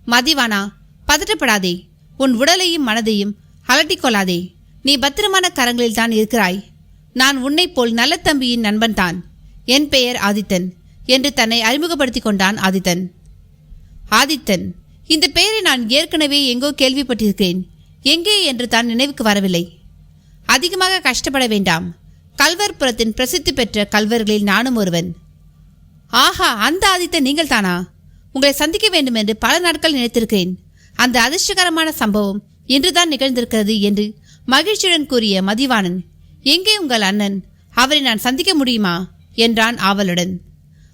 மதிவானா, பதட்டப்படாதே. உன் உடலையும் மனதையும் அலட்டிக்கொள்ளாதே. நீ பத்திரமான கரங்களில் தான் இருக்கிறாய். நான் உன்னை போல் நல்ல தம்பியின் நண்பன் தான். என் பெயர் ஆதித்தன் என்று தன்னை அறிமுகப்படுத்திக் கொண்டான் ஆதித்தன். ஆதித்தன், இந்த பெயரை நான் ஏற்கனவே எங்கோ கேள்விப்பட்டிருக்கிறேன். எங்கே என்று தான் நினைவுக்கு வரவில்லை. அதிகமாக கஷ்டப்பட வேண்டாம். கல்வர்புரத்தின் பிரசித்தி பெற்ற கல்வர்களில் நானும் ஒருவன். ஆஹா, அந்த ஆதித்தன் நீங்கள் தானா? உங்களை சந்திக்க வேண்டும் என்று பல நாட்கள் நினைத்திருக்கிறேன். அந்த அதிர்ஷ்டகரமான சம்பவம் இன்றுதான் நிகழ்ந்திருக்கிறது என்று மகிழ்ச்சியுடன் கூறிய மதிவாணன், எங்கே உங்கள் அண்ணன்? அவரை நான் சந்திக்க முடியுமா என்றான் ஆவலுடன்.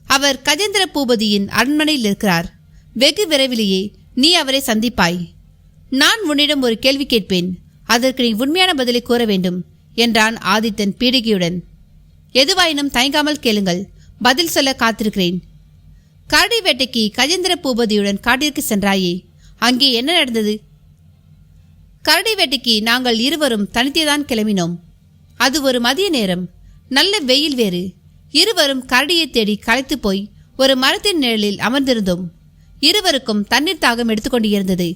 அவர் கஜேந்திர பூபதியின் அரண்மனையில் இருக்கிறார். வெகு விரைவிலேயே நீ அவரை சந்திப்பாய். நான் உன்னிடம் ஒரு கேள்வி கேட்பேன். அதற்கு நீ உண்மையான பதிலை கூற வேண்டும் என்றான் ஆதித்தன் பீடிகையுடன். எதுவாயினும் தயங்காமல் கேளுங்கள். பதில் சொல்ல காத்திருக்கிறேன். கரடி வேட்டைக்கு கஜேந்திர பூபதியுடன் காட்டிற்கு சென்றாயே, அங்கே என்ன நடந்தது? கரடி வேட்டைக்கு நாங்கள் இருவரும் தனித்தேதான் கிளம்பினோம். அது ஒரு மதிய நேரம். நல்ல வெயில் வேறு. இருவரும் கரடியை தேடி களைத்து போய் ஒரு மரத்தின் நிழலில் அமர்ந்திருந்தோம். இருவருக்கும் தண்ணீர் தாகம் எடுத்துக்கொண்டு இருந்தது.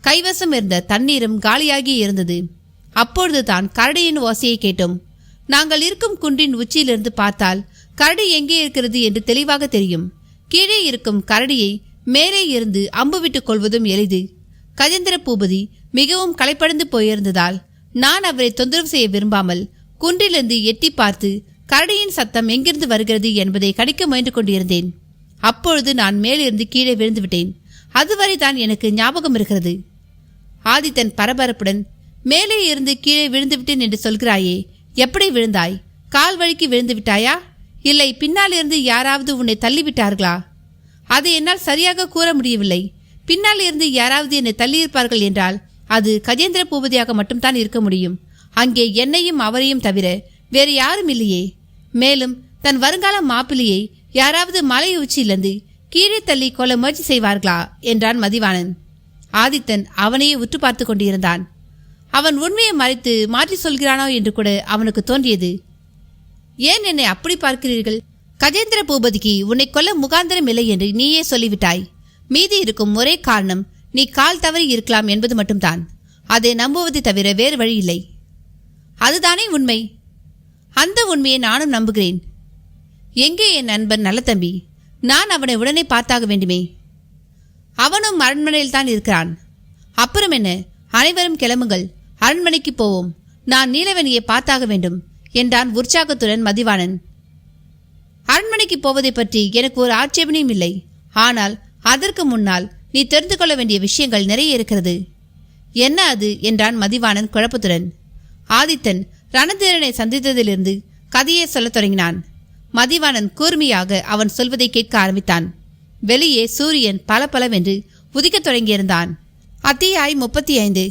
கைவசம் இருந்த தண்ணீரும் காலியாகி இருந்தது. அப்பொழுதுதான் கரடியின் ஓசையை கேட்டோம். நாங்கள் இருக்கும் குன்றின் உச்சியிலிருந்து பார்த்தால் கரடி எங்கே இருக்கிறது என்று தெளிவாக தெரியும். கீழே இருக்கும் கரடியை மேலே இருந்து அம்பு விட்டுக் கொள்வதும் எளிது. கஜேந்திர பூபதி மிகவும் களைப்படைந்து போயிருந்ததால் நான் அவரை தொந்தரவு செய்ய விரும்பாமல் குன்றிலிருந்து எட்டி பார்த்து கரடியின் சத்தம் எங்கிருந்து வருகிறது என்பதை கணிக்க முயன்று கொண்டிருந்தேன். அப்பொழுது நான் மேலிருந்து கீழே விழுந்து விட்டேன். அதுவரை தான் எனக்கு ஞாபகம் இருக்கிறது. ஆதித்தன் பரபரப்புடன், மேலே இருந்து கீழே விழுந்து விட்டேன் என்று சொல்கிறாயே, எப்படி விழுந்தாய்? கால் வழிக்கு விழுந்து விட்டாயா? இல்லை பின்னால் இருந்து யாராவது உன்னை தள்ளிவிட்டார்களா? அதை என்னால் சரியாக கூற முடியவில்லை. பின்னால் இருந்து யாராவது என்னை தள்ளியிருப்பார்கள் என்றால் அது கஜேந்திர பூபதியாக மட்டும்தான் இருக்க முடியும். அங்கே என்னையும் அவரையும் தவிர வேறு யாரும் இல்லையே. மேலும் தன் வருங்கால மாப்பிள்ளையை யாராவது மலை உச்சியிலிருந்து கீழே தள்ளி கொள்ள முயற்சி செய்வார்களா என்றான் மதிவாணன். ஆதித்தன் அவனையே உற்று பார்த்து கொண்டிருந்தான். அவன் உண்மையை மறைத்து மாற்றி சொல்கிறானோ என்று கூட அவனுக்கு தோன்றியது. ஏன் என்னை அப்படி பார்க்கிறீர்கள்? கஜேந்திர பூபதிக்கு உன்னை கொல்ல முகாந்திரம் இல்லை என்று நீயே சொல்லிவிட்டாய். மீதி இருக்கும் ஒரே காரணம் நீ கால் தவறி இருக்கலாம் என்பது மட்டும்தான். அதை நம்புவதை தவிர வேறு வழி இல்லை. அதுதானே உண்மை. அந்த உண்மையை நானும் நம்புகிறேன். எங்கே என் நண்பன் நல்ல தம்பி? நான் அவனை உடனே பார்த்தாக வேண்டுமே. அவனும் அரண்மனையில் தான் இருக்கிறான். அப்புறம் என்ன, அனைவரும் கிளம்புங்கள், அரண்மனைக்கு போவோம். நான் நீலவேணியை பார்த்தாக வேண்டும் என்றான் உற்சாகத்துடன் மதிவாணன். அரண்மனைக்கு போவதை பற்றி எனக்கு ஒரு ஆட்சேபனையும் இல்லை. ஆனால் அதற்கு முன்னால் நீ தெரிந்து கொள்ள வேண்டிய விஷயங்கள் நிறைய இருக்கிறது. என்ன அது என்றான் மதிவாணன் குழப்பத்துடன். ஆதித்தன் ரணதீரனை சந்தித்ததிலிருந்து கதையை சொல்லத் தொடங்கினான். மதிவாணன் கூர்மையாக அவன் சொல்வதை கேட்க ஆரம்பித்தான். வெளியே சூரியன் பலபலவென்று உதிக்கத் தொடங்கியிருந்தான். அத்தியாயம் 35.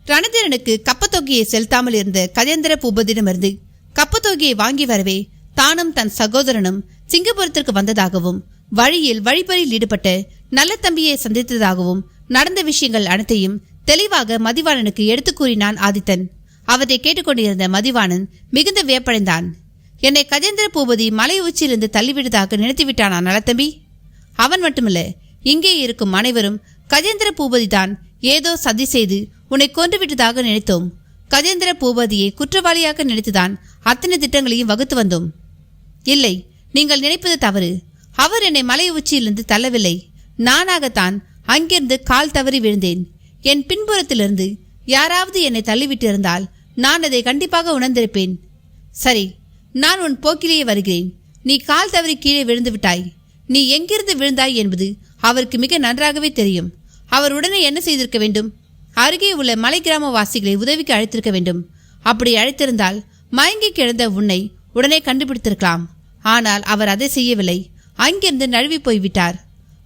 ரணதீரனுக்கு கப்பத்தொகையை செலுத்தாமல் இருந்த கஜேந்திர பூபதியிடமிருந்து கப்பத்தொகையை வாங்கி வரவே தானும் தன் சகோதரனும் சிங்கப்பூரத்திற்கு வந்ததாகவும் வழியில் வழிபறியில் ஈடுபட்ட நல்ல தம்பியை சந்தித்ததாகவும் நடந்த விஷயங்கள் அனைத்தையும் தெளிவாக மதிவாணனுக்கு எடுத்து கூறினான் ஆதித்தன். அவற்றை கேட்டுக்கொண்டிருந்த மதிவாணன் மிகுந்த வியப்படைந்தான். என்னை கஜேந்திர பூபதி மலை உச்சியிலிருந்து தள்ளிவிட்டதாக நினைத்துவிட்டானா நலத்தம்பி? அவன் மட்டுமல்ல, இங்கே இருக்கும் அனைவரும் கஜேந்திர பூபதி தான் ஏதோ சதி செய்து உன்னை கொன்றுவிட்டதாக நினைத்தோம். கஜேந்திர பூபதியை குற்றவாளியாக நினைத்துதான் அத்தனை திட்டங்களையும் வகுத்து வந்தோம். இல்லை, நீங்கள் நினைப்பது தவறு. அவர் என்னை மலை உச்சியிலிருந்து தள்ளவில்லை. நானாகத்தான் அங்கிருந்து கால் தவறி விழுந்தேன். என் பின்புறத்திலிருந்து யாராவது என்னை தள்ளிவிட்டு இருந்தால் நான் அதை கண்டிப்பாக உணர்ந்திருப்பேன். சரி, நான் உன் போக்கிலேயே வருகிறேன். நீ கால் தவறி கீழே விழுந்து விட்டாய். நீ எங்கிருந்து விழுந்தாய் என்பது அவருக்கு மிக நன்றாகவே தெரியும். அவர் உடனே என்ன செய்திருக்க வேண்டும்? அருகே உள்ள மலை கிராமவாசிகளை உதவிக்கு அழைத்திருக்க வேண்டும். அப்படி அழைத்திருந்தால் மயங்கி கிடந்த உன்னை உடனே கண்டுபிடித்திருக்கலாம். ஆனால் அவர் அதை செய்யவில்லை. அங்கிருந்து நழுவி போய்விட்டார்.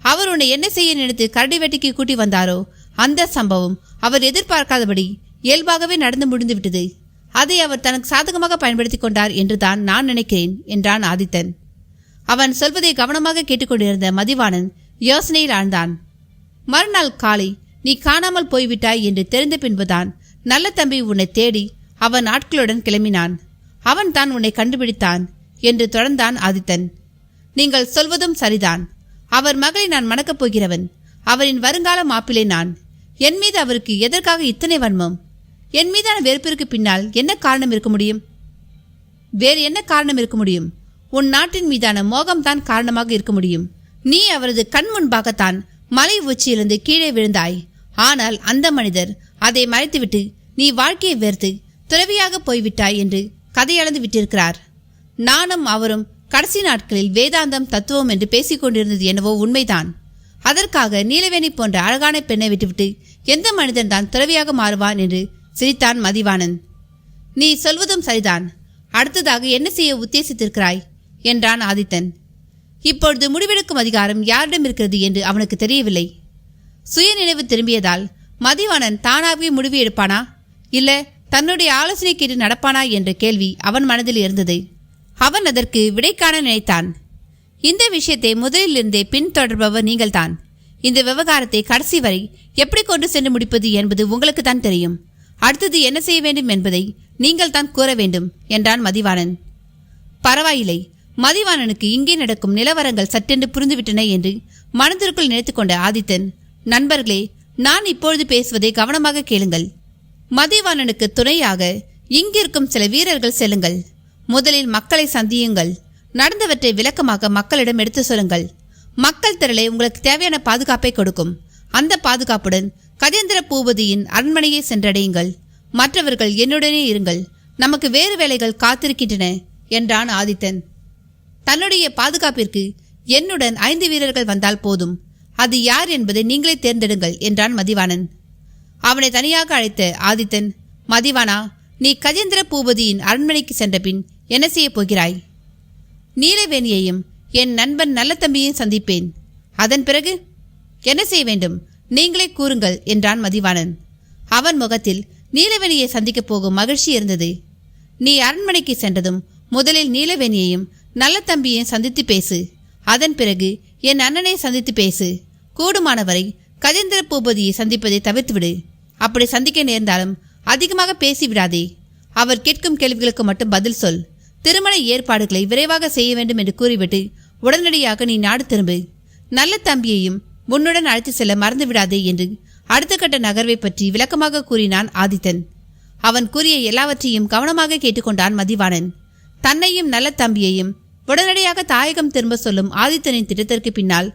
அவர் உன்னை என்ன செய்ய நினைத்து கரடி வெட்டிக்கு கூட்டி வந்தாரோ அந்த சம்பவம் அவர் எதிர்பார்க்காதபடி இயல்பாகவே நடந்து முடிந்துவிட்டது. அதை அவர் தனக்கு சாதகமாக பயன்படுத்தி கொண்டார் என்றுதான் நான் நினைக்கிறேன் என்றான் ஆதித்தன். அவன் சொல்வதை கவனமாக கேட்டுக்கொண்டிருந்த மதிவாணன் யோசனையில் ஆழ்ந்தான். மறுநாள் காலை நீ காணாமல் போய்விட்டாய் என்று தெரிந்த பின்புதான் நல்ல தம்பி உன்னை தேடி அவன் ஆட்களுடன் கிளம்பினான். அவன் தான் உன்னை கண்டுபிடித்தான் என்று தொடர்ந்தான் ஆதித்தன். நீங்கள் சொல்வதும் சரிதான். அவர் மகளை நான் மணக்கப் போகிறவன். அவரின் வருங்கால மாப்பிள்ளை நான். என் மீது அவருக்கு எதற்காக இத்தனை வன்மம்? என் மீதான வெறுப்பிற்கு பின்னால் என்ன காரணம் இருக்க முடியும்? வேறு என்ன காரணம் இருக்க முடியும்? உன் நாட்டின் மீதான மோகம்தான் காரணமாக இருக்க முடியும். நீ அவரது கண் முன்பாகத்தான் மலை உச்சியிலிருந்து கீழே விழுந்தாய். ஆனால் அந்த மனிதர் அதை மறைத்துவிட்டு நீ வாழ்க்கையை வெறுத்து துறவியாக போய்விட்டாய் என்று கதையளந்து விட்டிருக்கிறார். நானும் அவரும் கடைசி நாட்களில் வேதாந்தம் தத்துவம் என்று பேசிக் கொண்டிருந்தது என்னவோ உண்மைதான். அதற்காக நீலவேணி போன்ற அழகான பெண்ணை விட்டுவிட்டு எந்த மனிதன் தான் துறவியாக மாறுவான் என்று சிரித்தான் மதிவாணன். நீ சொல்வதும் சரிதான். அடுத்ததாக என்ன செய்ய உத்தேசித்திருக்கிறாய் என்றான் ஆதித்தன். இப்பொழுது முடிவெடுக்கும் அதிகாரம் யாரிடம் இருக்கிறது என்று அவனுக்கு தெரியவில்லை. சுயநினைவு திரும்பியதால் மதிவாணன் தானாகவே முடிவு எடுப்பானா இல்ல தன்னுடைய ஆலோசனை கேட்டு நடப்பானா என்ற கேள்வி அவன் மனதில் இருந்தது. அவன் அதற்கு விடை காண நினைத்தான். இந்த விஷயத்தை முதலிலிருந்தே பின்தொடர்பவர் நீங்கள்தான். இந்த விவகாரத்தை கடைசி வரை எப்படி கொண்டு சென்று முடிப்பது என்பது உங்களுக்கு தான் தெரியும். அடுத்தது என்ன செய்ய வேண்டும் என்பதை நீங்கள் தான் கூற வேண்டும் என்றான் மதிவாணன். பரவாயில்லை. மதிவாணனுக்கு இங்கே நடக்கும் நிலவரங்கள் சட்டென்று புரிந்துவிட்டன என்று மனதிற்குள் நினைத்து கொண்ட ஆதித்தன், நண்பர்களே, நான் இப்பொழுது பேசுவதை கவனமாக கேளுங்கள். மதிவாணனுக்கு துணையாக இங்கிருக்கும் சில வீரர்கள் செல்லுங்கள். முதலில் மக்களை சந்தியுங்கள். நடந்தவற்றை விளக்கமாக மக்களிடம் எடுத்து சொல்லுங்கள். மக்கள் திரளை உங்களுக்கு தேவையான பாதுகாப்பை கொடுக்கும். அந்த பாதுகாப்புடன் கஜேந்திர பூபதியின் அரண்மனையை சென்றடையுங்கள். மற்றவர்கள் என்னுடனே இருங்கள். நமக்கு வேறு வேலைகள் காத்திருக்கின்றன என்றான் ஆதித்தன். தன்னுடைய பாதுகாப்பிற்கு என்னுடன் 5 வீரர்கள் வந்தால் போதும். அது யார் என்பதை நீங்களே தேர்ந்தெடுங்கள் என்றான் மதிவாணன். அவனை தனியாக அழைத்த ஆதித்தன், மதிவானா, நீ கஜேந்திர பூபதியின் அரண்மனைக்கு சென்ற பின் என்ன செய்ய போகிறாய்? நீலவேணியையும் என் நண்பன் நல்ல தம்பியையும் சந்திப்பேன். அதன் பிறகு என்ன செய்ய வேண்டும் நீங்களே கூறுங்கள் என்றான் மதிவாணன். அவன் முகத்தில் நீலவேணியை சந்திக்கப் போகும் மகிழ்ச்சி இருந்தது. நீ அரண்மனைக்கு சென்றதும் முதலில் நீலவேணியையும் நல்ல தம்பியையும் சந்தித்து பேசு. அதன் பிறகு என் அண்ணனை சந்தித்து பேசு. கூடுமானவரை கஜேந்திர பூபதியை சந்திப்பதை தவிர்த்துவிடு. அப்படி சந்திக்க நேர்ந்தாலும் அதிகமாக பேசிவிடாதே. அவர் கேட்கும் கேள்விகளுக்கு மட்டும் பதில் சொல். திருமண ஏற்பாடுகளை விரைவாக செய்ய வேண்டும் என்று கூறிவிட்டு உடனடியாக நீ நாடு திரும்பு. நல்ல தம்பியையும் உன்னுடன் அழைத்து செல்ல மறந்து விடாதே என்று அடுத்த கட்ட நகர்வை பற்றி விளக்கமாக கூறினான் ஆதித்தன். அவன் கூறிய எல்லாவற்றையும் கவனமாக கேட்டுக்கொண்டான் மதிவாணன். தன்னையும் நல்ல தம்பியையும் உடனடியாக தாயகம் திரும்ப சொல்லும் ஆதித்தனின் திட்டத்திற்கு பின்னால்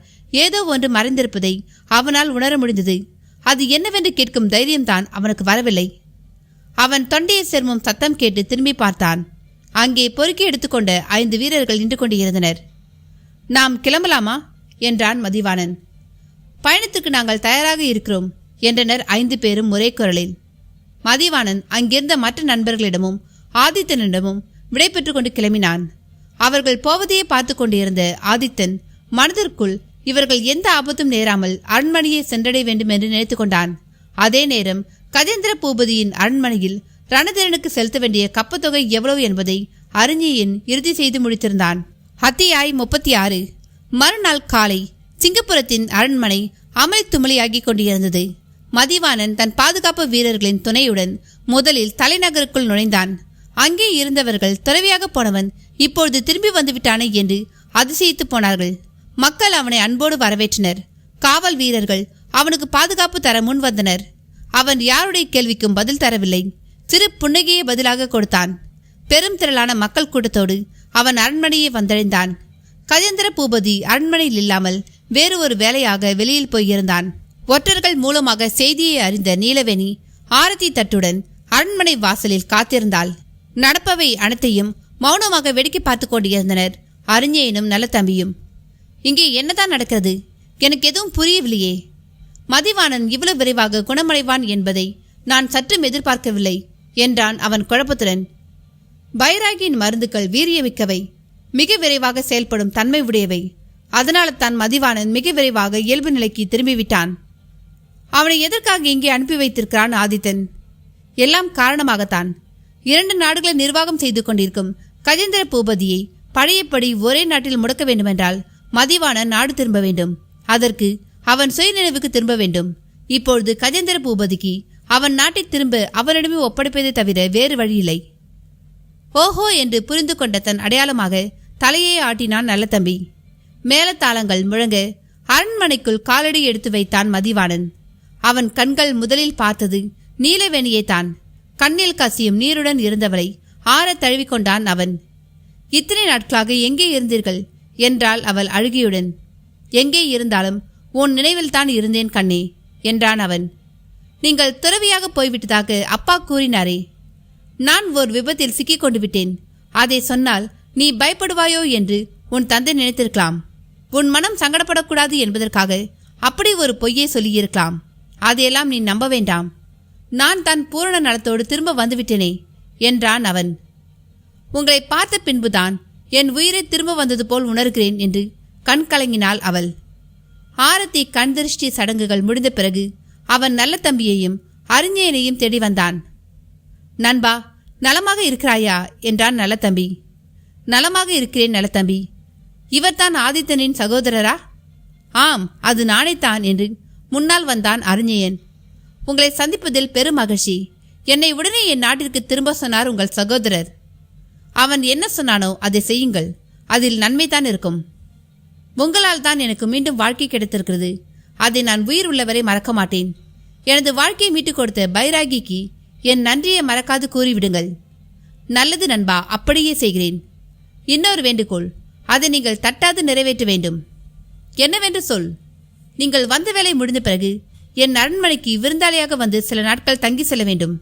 ஏதோ ஒன்று மறைந்திருப்பதை அவனால் உணர முடிந்தது. அது என்னவென்று கேட்கும் தைரியம்தான் அவனுக்கு வரவில்லை. அவன் தொண்டையை செருமும் சத்தம் கேட்டு திரும்பி பார்த்தான். அங்கே பொறுக்கி எடுத்துக்கொண்ட 5 வீரர்கள் நின்று கொண்டிருந்தனர். நாம் கிளம்பலாமா என்றான் மதிவாணன். பயணத்துக்கு நாங்கள் தயாராக இருக்கிறோம் என்றனர் 5 பேரும் ஒரே குரலில். மதிவாணன் அங்கிருந்த மற்ற நண்பர்களிடமும் ஆதித்தனிடமும் விடை பெற்றுக் கொண்டு கிளம்பினான். அவர்கள் போவதையே பார்த்து கொண்டிருந்த ஆதித்தன் மனதிற்குள் இவர்கள் எந்த ஆபத்தும் நேராமல் அரண்மனையை சென்றடைய வேண்டும் என்று நினைத்து கொண்டான். அதே நேரம் கஜேந்திர பூபதியின் அரண்மனையில் ரணதேரனுக்கு செலுத்த வேண்டிய கப்பத்தொகை எவ்வளவு என்பதை அறிஞன் இறுதி செய்து முடித்திருந்தான். அத்தியாயம் 36. மறுநாள் காலை சிங்கப்புரத்தின் அரண்மனை அமளி துமளியாகி கொண்டிருந்தது. மதிவாணன் தன் பாதுகாப்பு வீரர்களின் துணையுடன் முதலில் தலைநகருக்குள் நுழைந்தான். அங்கே இருந்தவர்கள் துறவியாக போனவன் இப்பொழுது திரும்பி வந்துவிட்டானே என்று அதிசயித்து போனார்கள். மக்கள் அவனை அன்போடு வரவேற்றனர். காவல் வீரர்கள் அவனுக்கு பாதுகாப்பு தர முன் வந்தனர். அவன் யாருடைய கேள்விக்கும் பதில் தரவில்லை. சிறு புன்னகையை பதிலாக கொடுத்தான். பெரும் திரளான மக்கள் கூட்டத்தோடு அவன் அரண்மனையை வந்தடைந்தான். கஜேந்திர பூபதி அரண்மனையில் இல்லாமல் வேறு ஒரு வேலையாக வெளியில் போயிருந்தான். ஒற்றர்கள் மூலமாக செய்தியை அறிந்த நீலவேணி ஆரத்தி தட்டுடன் அரண்மனை வாசலில் காத்திருந்தாள். நடப்பவை அனைத்தையும் மௌனமாக வேடிக்கை பார்த்து கொண்டிருந்தனர் அறிஞனும் நல்ல தம்பியும். இங்கே என்னதான் நடக்கிறது? எனக்கு எதுவும் புரியவில்லையே. மதிவாணன் இவ்வளவு விரைவாக குணமடைவான் என்பதை நான் சற்றும் எதிர்பார்க்கவில்லை என்றான் அவன் குழப்பத்துடன். பைராகியின் மருந்துகள் வீரியமிக்கவை, மிக விரைவாக செயல்படும் தன்மை உடையவை. அதனால தான் மதிவாணன் மிக விரைவாக இயல்பு நிலைக்கு திரும்பிவிட்டான். அவனை எதற்காக இங்கே அனுப்பி வைத்திருக்கிறான் ஆதித்தன்? எல்லாம் காரணமாகத்தான். 2 நாடுகளை நிர்வாகம் செய்து கொண்டிருக்கும் கஜேந்திர பூபதியை பழையபடி ஒரே நாட்டில் முடக்க வேண்டுமென்றால் மதிவாணன் நாடு திரும்ப வேண்டும். அதற்கு அவன் சுயநினைவுக்கு திரும்ப வேண்டும். இப்பொழுது கஜேந்திர பூபதிக்கு அவன் நாட்டை திரும்ப அவனிடமே ஒப்படைப்பதை தவிர வேறு வழியில்லை. ஓஹோ என்று புரிந்து கொண்ட தன் அடையாளமாக தலையை ஆட்டினான் நல்ல தம்பி. மேலத்தாளங்கள் முழங்க அரண்மனைக்குள் காலடி எடுத்து வைத்தான் மதிவாணன். அவன் கண்கள் முதலில் பார்த்தது நீலவேணியை தான். கண்ணில் கசியும் நீருடன் இருந்தவளை ஆற தழுவிக்கொண்டான் அவன். இத்தனை நாட்களாக எங்கே இருந்தீர்கள் என்றாள் அவள் அழுகியுடன். எங்கே இருந்தாலும் உன் நினைவில்தான் இருந்தேன் கண்ணே என்றான் அவன். நீங்கள் துறவியாக போய்விட்டதாக அப்பா கூறினாரே. நான் ஒரு விபத்தில் சிக்கிக் கொண்டு விட்டேன். அதை சொன்னால் நீ பயப்படுவாயோ என்று உன் தந்தை நினைத்திருக்கலாம். உன் மனம் சங்கடப்படக்கூடாது என்பதற்காக அப்படி ஒரு பொய்யை சொல்லியிருக்கலாம். அதையெல்லாம் நீ நம்ப வேண்டாம். நான் தான் பூரண நலத்தோடு திரும்ப வந்துவிட்டேனே என்றான் அவன். உங்களை பார்த்த பின்புதான் என் உயிரை திரும்ப வந்தது போல் உணர்கிறேன் என்று கண் கலங்கினாள் அவள். ஆரத்தி கண் திருஷ்டி சடங்குகள் முடிந்த பிறகு அவன் நல்ல தம்பியையும் அறிஞனையும் தேடி வந்தான். நண்பா, நலமாக இருக்கிறாயா என்றான் நல்ல தம்பி. நலமாக இருக்கிறேன் நல்ல தம்பி. இவர்தான் ஆதித்தனின் சகோதரரா? ஆம், அது நானேத்தான் என்று முன்னால் வந்தான் அறிஞன். உங்களை சந்திப்பதில் பெரும் மகிழ்ச்சி. என்னை உடனே என் நாட்டிற்கு திரும்ப சொன்னார் உங்கள் சகோதரர். அவன் என்ன சொன்னானோ அதை செய்யுங்கள். அதில் நன்மைதான் இருக்கும். உங்களால் தான் எனக்கு மீண்டும் வாழ்க்கை கிடைத்திருக்கிறது. அதை நான் உயிர் உள்ளவரை மறக்க மாட்டேன். எனது வாழ்க்கையை மீட்டுக் கொடுத்த பைராகிக்கு என் நன்றியை மறக்காது கூறிவிடுங்கள். நல்லது நண்பா, அப்படியே செய்கிறேன். இன்னொரு வேண்டுகோள், அதை நீங்கள் தட்டாது நிறைவேற்ற வேண்டும். என்னவென்று சொல். நீங்கள் வந்த வேலை முடிந்த பிறகு என் அரண்மனைக்கு விருந்தாளியாக வந்து சில நாட்கள் தங்கி செல்ல வேண்டும்.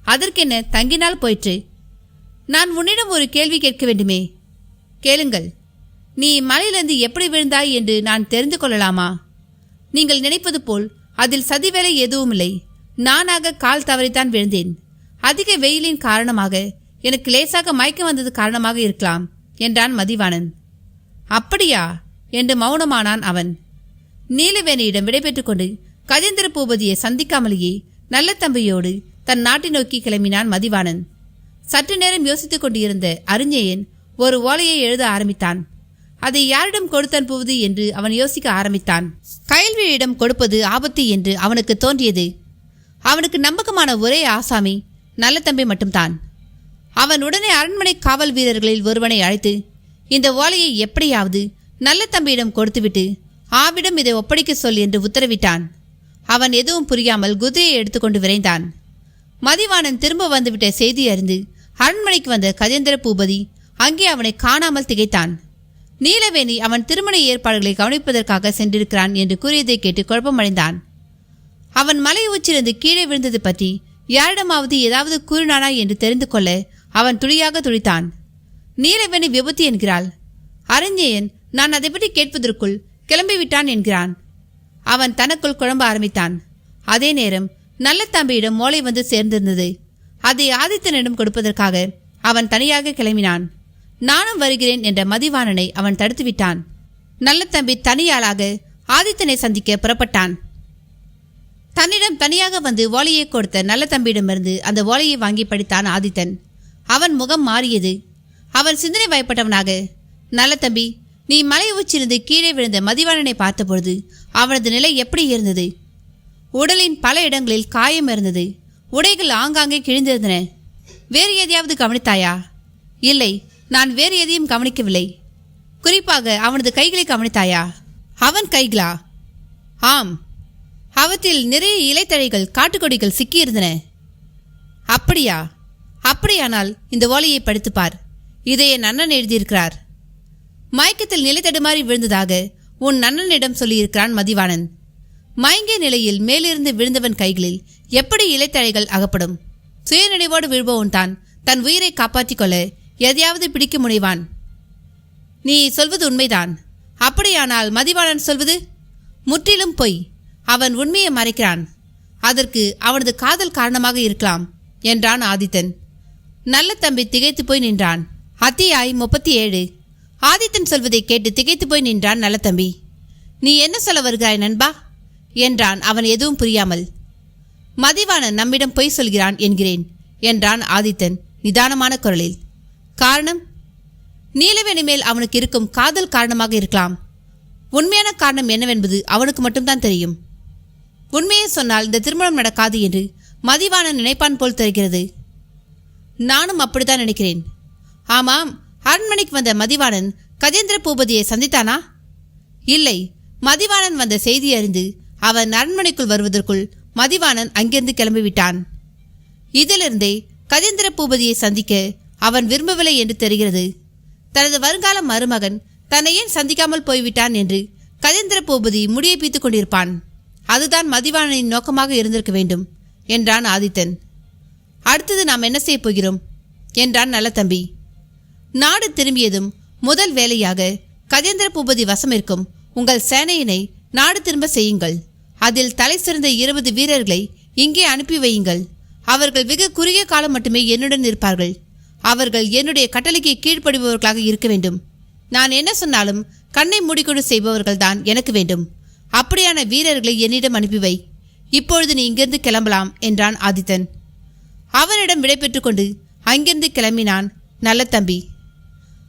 அதற்கென்ன, தங்கினால் போயிற்று. நான் உன்னிடம் ஒரு கேள்வி கேட்க வேண்டுமே. கேளுங்கள். நீ மலையிலிருந்து எப்படி விழுந்தாய் என்று நான் தெரிந்து கொள்ளலாமா? நீங்கள் நினைப்பது போல் அதில் சதி வேலை எதுவும் இல்லை. நானாக கால் தவறித்தான் விழுந்தேன். அதிக வெயிலின் காரணமாக எனக்கு லேசாக மயக்கம் வந்தது காரணமாக இருக்கலாம் என்றான் மதிவாணன். அப்படியா என்று மௌனமானான் அவன். நீலவேணியிடம் விடைபெற்றுக் கொண்டு கஜேந்திர பூபதியை சந்திக்காமலேயே நல்ல தம்பியோடு தன் நாட்டை நோக்கி கிளம்பினான் மதிவாணன். சற்று நேரம் யோசித்துக் கொண்டிருந்த அறிஞன் ஒரு ஓலையை எழுத ஆரம்பித்தான். அதை யாரிடம் கொடுத்து அனுப்புவது என்று அவன் யோசிக்க ஆரம்பித்தான். கயல்வியிடம் கொடுப்பது ஆபத்து என்று அவனுக்கு தோன்றியது. அவனுக்கு நம்பகமான ஒரே ஆசாமி நல்ல தம்பி மட்டும்தான். அவன் உடனே அரண்மனை காவல் வீரர்களில் ஒருவனை அழைத்து இந்த ஓலையை எப்படியாவது நல்ல தம்பியிடம் கொடுத்துவிட்டு ஆவிடம் இதை ஒப்படைக்க சொல் என்று உத்தரவிட்டான். அவன் எதுவும் புரியாமல் குதிரையை எடுத்துக்கொண்டு விரைந்தான். மதிவாணன் திரும்ப வந்துவிட்ட செய்தி அறிந்து அரண்மனைக்கு வந்த கஜேந்திர பூபதி அங்கே அவனை காணாமல் திகைத்தான். நீலவேணி அவன் திருமண ஏற்பாடுகளை கவனிப்பதற்காக சென்றிருக்கிறான் என்று கூறியதை கேட்டு குழப்பமடைந்தான். அவன் மலை உச்சிலிருந்து கீழே விழுந்தது பற்றி யாரிடமாவது ஏதாவது கூறினானா என்று தெரிந்து கொள்ள அவன் துளியாக துடித்தான். நீலவேணி விபத்து என்கிறாள். அறிஞன் நான் அதை பற்றி கேட்பதற்குள் கிளம்பிவிட்டான் என்கிறான். அவன் தனக்குள் குழம்ப ஆரம்பித்தான். அதே நேரம் நல்ல தம்பியிடம் மோளை வந்து சேர்ந்திருந்தது. அதை ஆதித்தனிடம் கொடுப்பதற்காக அவன் தனியாக கிளம்பினான். நானும் வருகிறேன் என்ற மதிவாணனை அவன் தடுத்துவிட்டான். நல்ல தம்பி தனியாளாக ஆதித்தனை சந்திக்க புறப்பட்டான். தன்னிடம் தனியாக வந்து ஓலையை கொடுத்த நல்ல தம்பியிடமிருந்து அந்த ஓலையை வாங்கி படித்தான் ஆதித்தன். அவன் முகம் மாறியது. அவன் சிந்தனை வயப்பட்டவனாக, நல்ல தம்பி, நீ மலை உச்சிலிருந்து கீழே விழுந்த மதிவாணனை பார்த்தபொழுது அவனது நிலை எப்படி இருந்தது? உடலின் பல இடங்களில் காயம் இருந்தது. உடைகள் ஆங்காங்கே கிழிந்திருந்தன. வேறு எதையாவது கவனித்தாயா? இல்லை, நான் வேறு எதையும் கவனிக்கவில்லை. குறிப்பாக அவனது கைகளை கவனித்தாயா? அவன் கைகளா? ஆம், அவற்றில் நிறைய இலைத்தழைகள் காட்டுக்கொடிகள் சிக்கியிருந்தன. அப்படியா? அப்படியானால் இந்த ஓலையை படித்துப்பார். இதை என் அண்ணன் எழுதியிருக்கிறார். மயக்கத்தில் நிலை தடுமாறி விழுந்ததாக உன் அண்ணனிடம் சொல்லியிருக்கிறான் மதிவாணன். மயங்கிய நிலையில் மேலிருந்து விழுந்தவன் கைகளில் எப்படி இலைத்தழைகள் அகப்படும்? சுயநினைவோடு விழுபவன் தான் தன் உயிரை காப்பாற்றிக் கொள்ள எதையாவது பிடிக்க முனைவான். நீ சொல்வது உண்மைதான். அப்படியானால் மதிவாணன் சொல்வது முற்றிலும் பொய். அவன் உண்மையை மறைக்கிறான். அதற்கு அவனது காதல் காரணமாக இருக்கலாம் என்றான் ஆதித்தன். நல்ல தம்பி திகைத்து போய் நின்றான். அத்தியாய் 37. ஆதித்தன் சொல்வதை கேட்டு திகைத்து போய் நின்றான் நல்ல தம்பி. நீ என்ன சொல்ல வருகிறாய் நண்பா என்றான் அவன் எதுவும் புரியாமல். மதிவாணன் நம்மிடம் பொய் சொல்கிறான் என்கிறேன் என்றான் ஆதித்தன் நிதானமான குரலில். காரணம்? நீலவேணி மேல் அவனுக்கு இருக்கும் காதல் காரணமாக இருக்கலாம். உண்மையான காரணம் என்னவென்பது அவனுக்கு மட்டும்தான் தெரியும். உண்மையை சொன்னால் இந்த திருமணம் நடக்காது என்று மதிவாணன் நினைப்பான் போல் தெரிகிறது. நானும் அப்படித்தான் நினைக்கிறேன். ஆமாம், அரண்மனைக்கு வந்த மதிவாணன் கஜேந்திர பூபதியை சந்தித்தானா? இல்லை. மதிவாணன் வந்த செய்தி அறிந்து அவன் அரண்மனைக்குள் வருவதற்குள் மதிவாணன் அங்கிருந்து கிளம்பிவிட்டான். இதிலிருந்தே கஜேந்திர பூபதியை சந்திக்க அவன் விரும்பவில்லை என்று தெரிகிறது. தனது வருங்கால மருமகன் தன்னை ஏன் சந்திக்காமல் போய்விட்டான் என்று கஜேந்திர பூபதி முடியை பீத்துக் கொண்டிருப்பான். அதுதான் மதிவாணனின் நோக்கமாக இருந்திருக்க வேண்டும் என்றான் ஆதித்தன். அடுத்தது நாம் என்ன செய்ய போகிறோம் என்றான் நல்ல தம்பி. நாடு திரும்பியதும் முதல் வேலையாக கஜேந்திர பூபதி வசம் இருக்கும் உங்கள் சேனையினை நாடு திரும்ப செய்யுங்கள். அதில் தலை சிறந்த 20 வீரர்களை இங்கே அனுப்பி வையுங்கள். அவர்கள் வெகு குறுகிய காலம் மட்டுமே என்னுடன் இருப்பார்கள். அவர்கள் என்னுடைய கட்டளைக்கு கீழ்ப்படிபவர்களாக இருக்க வேண்டும். நான் என்ன சொன்னாலும் கண்ணை மூடிக்கொண்டு செய்பவர்கள் தான் எனக்கு வேண்டும். அப்படியான வீரர்களை என்னிடம் அனுப்பி வை. இப்பொழுது நீ இங்கிருந்து கிளம்பலாம் என்றான் ஆதித்தன். அவனிடம் விடைபெற்று கொண்டு அங்கிருந்து கிளம்பினான் நல்ல தம்பி.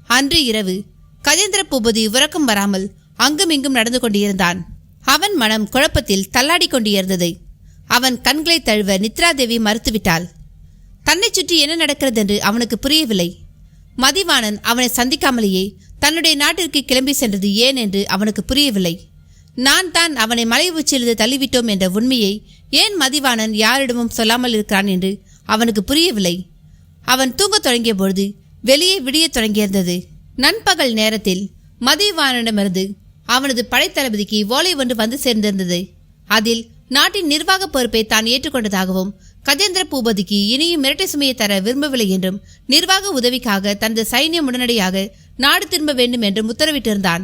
அன்று இரவு கஜேந்திர பூபதி உறக்கம் வராமல் அங்கும் இங்கும் நடந்து கொண்டிருந்தான். அவன் மனம் குழப்பத்தில் தள்ளாடி கொண்டிருந்தது. அவன் கண்களை தழுவ நித்ராதேவி மறுத்துவிட்டாள். தன்னை சுற்றி என்ன நடக்கிறது என்று அவனுக்கு புரியவில்லை. மதிவாணன் அவனை சந்திக்காமலேயே தன்னுடைய நாட்டிற்கு கிளம்பி சென்றது ஏன் என்று அவனுக்கு புரியவில்லை. நான் தான் அவனை மலை உச்சியிலிருந்து தள்ளிவிட்டோம் என்ற உண்மையை ஏன் மதிவாணன் யாரிடமும் சொல்லாமல் இருக்கிறான் என்று அவனுக்கு புரியவில்லை. அவன் தூங்கத் தொடங்கிய பொழுது வெளியே விடியத் தொடங்கியிருந்தது. நண்பகல் நேரத்தில் மதிவாணனிடமிருந்து அவனது படைத்தளபதிக்கு ஓலை ஒன்று வந்து சேர்ந்திருந்தது. அதில் நாட்டின் நிர்வாக பொறுப்பை தான் ஏற்றுக்கொண்டதாகவும் கஜேந்திர பூபதிக்கு இனியும் இரட்டை சுமையை தர விரும்பவில்லை என்றும் நிர்வாக உதவிக்காக தனது சைன்யம் உடனடியாக நாடு திரும்ப வேண்டும் என்றும் உத்தரவிட்டிருந்தான்.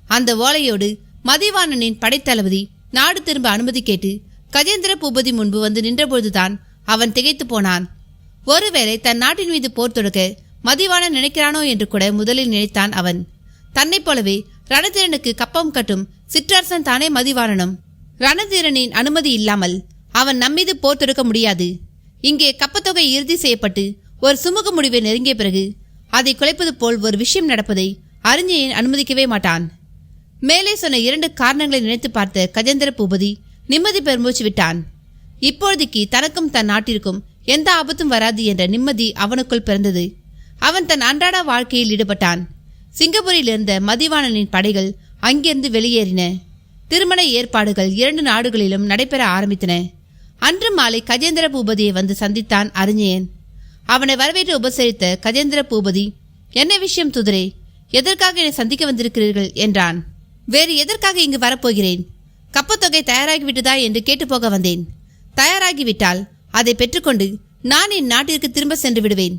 அந்த ஓலையோடு மதிவாணனின் படைத்தளபதி நாடு திரும்ப அனுமதி கேட்டு கஜேந்திர பூபதி முன்பு வந்து நின்றபொழுதுதான் அவன் திகைத்து போனான். ஒருவேளை தன் நாட்டின் மீது போர் தொடுக்க மதிவாணன் நினைக்கிறானோ என்று கூட முதலில் நினைத்தான் அவன். தன்னைப் போலவே ரணதீரனுக்கு கப்பம் கட்டும் சிற்றரசன் தானே மதிவாணனும். ரணதீரனின் அனுமதி இல்லாமல் அவன் நம்மீது போர் தொடுக்க முடியாது. இங்கே கப்பத்தொகை இறுதி செய்யப்பட்டு ஒரு சுமூக முடிவை நெருங்கிய பிறகு அதை குலைப்பது போல் ஒரு விஷயம் நடப்பதை அறிஞன் அனுமதிக்கவே மாட்டான். மேலே சொன்ன 2 காரணங்களை நினைத்து பார்த்த கஜேந்திர பூபதி நிம்மதி பெருமூச்சு விட்டான். இப்பொழுதைக்கு தனக்கும் தன் நாட்டிற்கும் எந்த ஆபத்தும் வராது என்ற நிம்மதி அவனுக்குள் பிறந்தது. அவன் தன் அன்றாட வாழ்க்கையில் ஈடுபட்டான். சிங்கப்பூரில் இருந்த மதிவாணனின் படைகள் அங்கிருந்து வெளியேறின. திருமண ஏற்பாடுகள் 2 நாடுகளிலும் நடைபெற ஆரம்பித்தன. அன்று மாலை கஜேந்திர பூபதியை வந்து சந்தித்தான் அறிஞன். அவனை வரவேற்று உபசரித்த கஜேந்திர பூபதி, என்ன விஷயம் துதிரே, எதற்காக என்னை சந்திக்க வந்திருக்கிறீர்கள் என்றான். வேறு எதற்காக இங்கு வரப்போகிறேன்? கப்பத்தொகை தயாராகிவிட்டதா என்று கேட்டு போக வந்தேன். தயாராகிவிட்டால் அதை பெற்றுக்கொண்டு நான் என் நாட்டிற்கு திரும்ப சென்று விடுவேன்.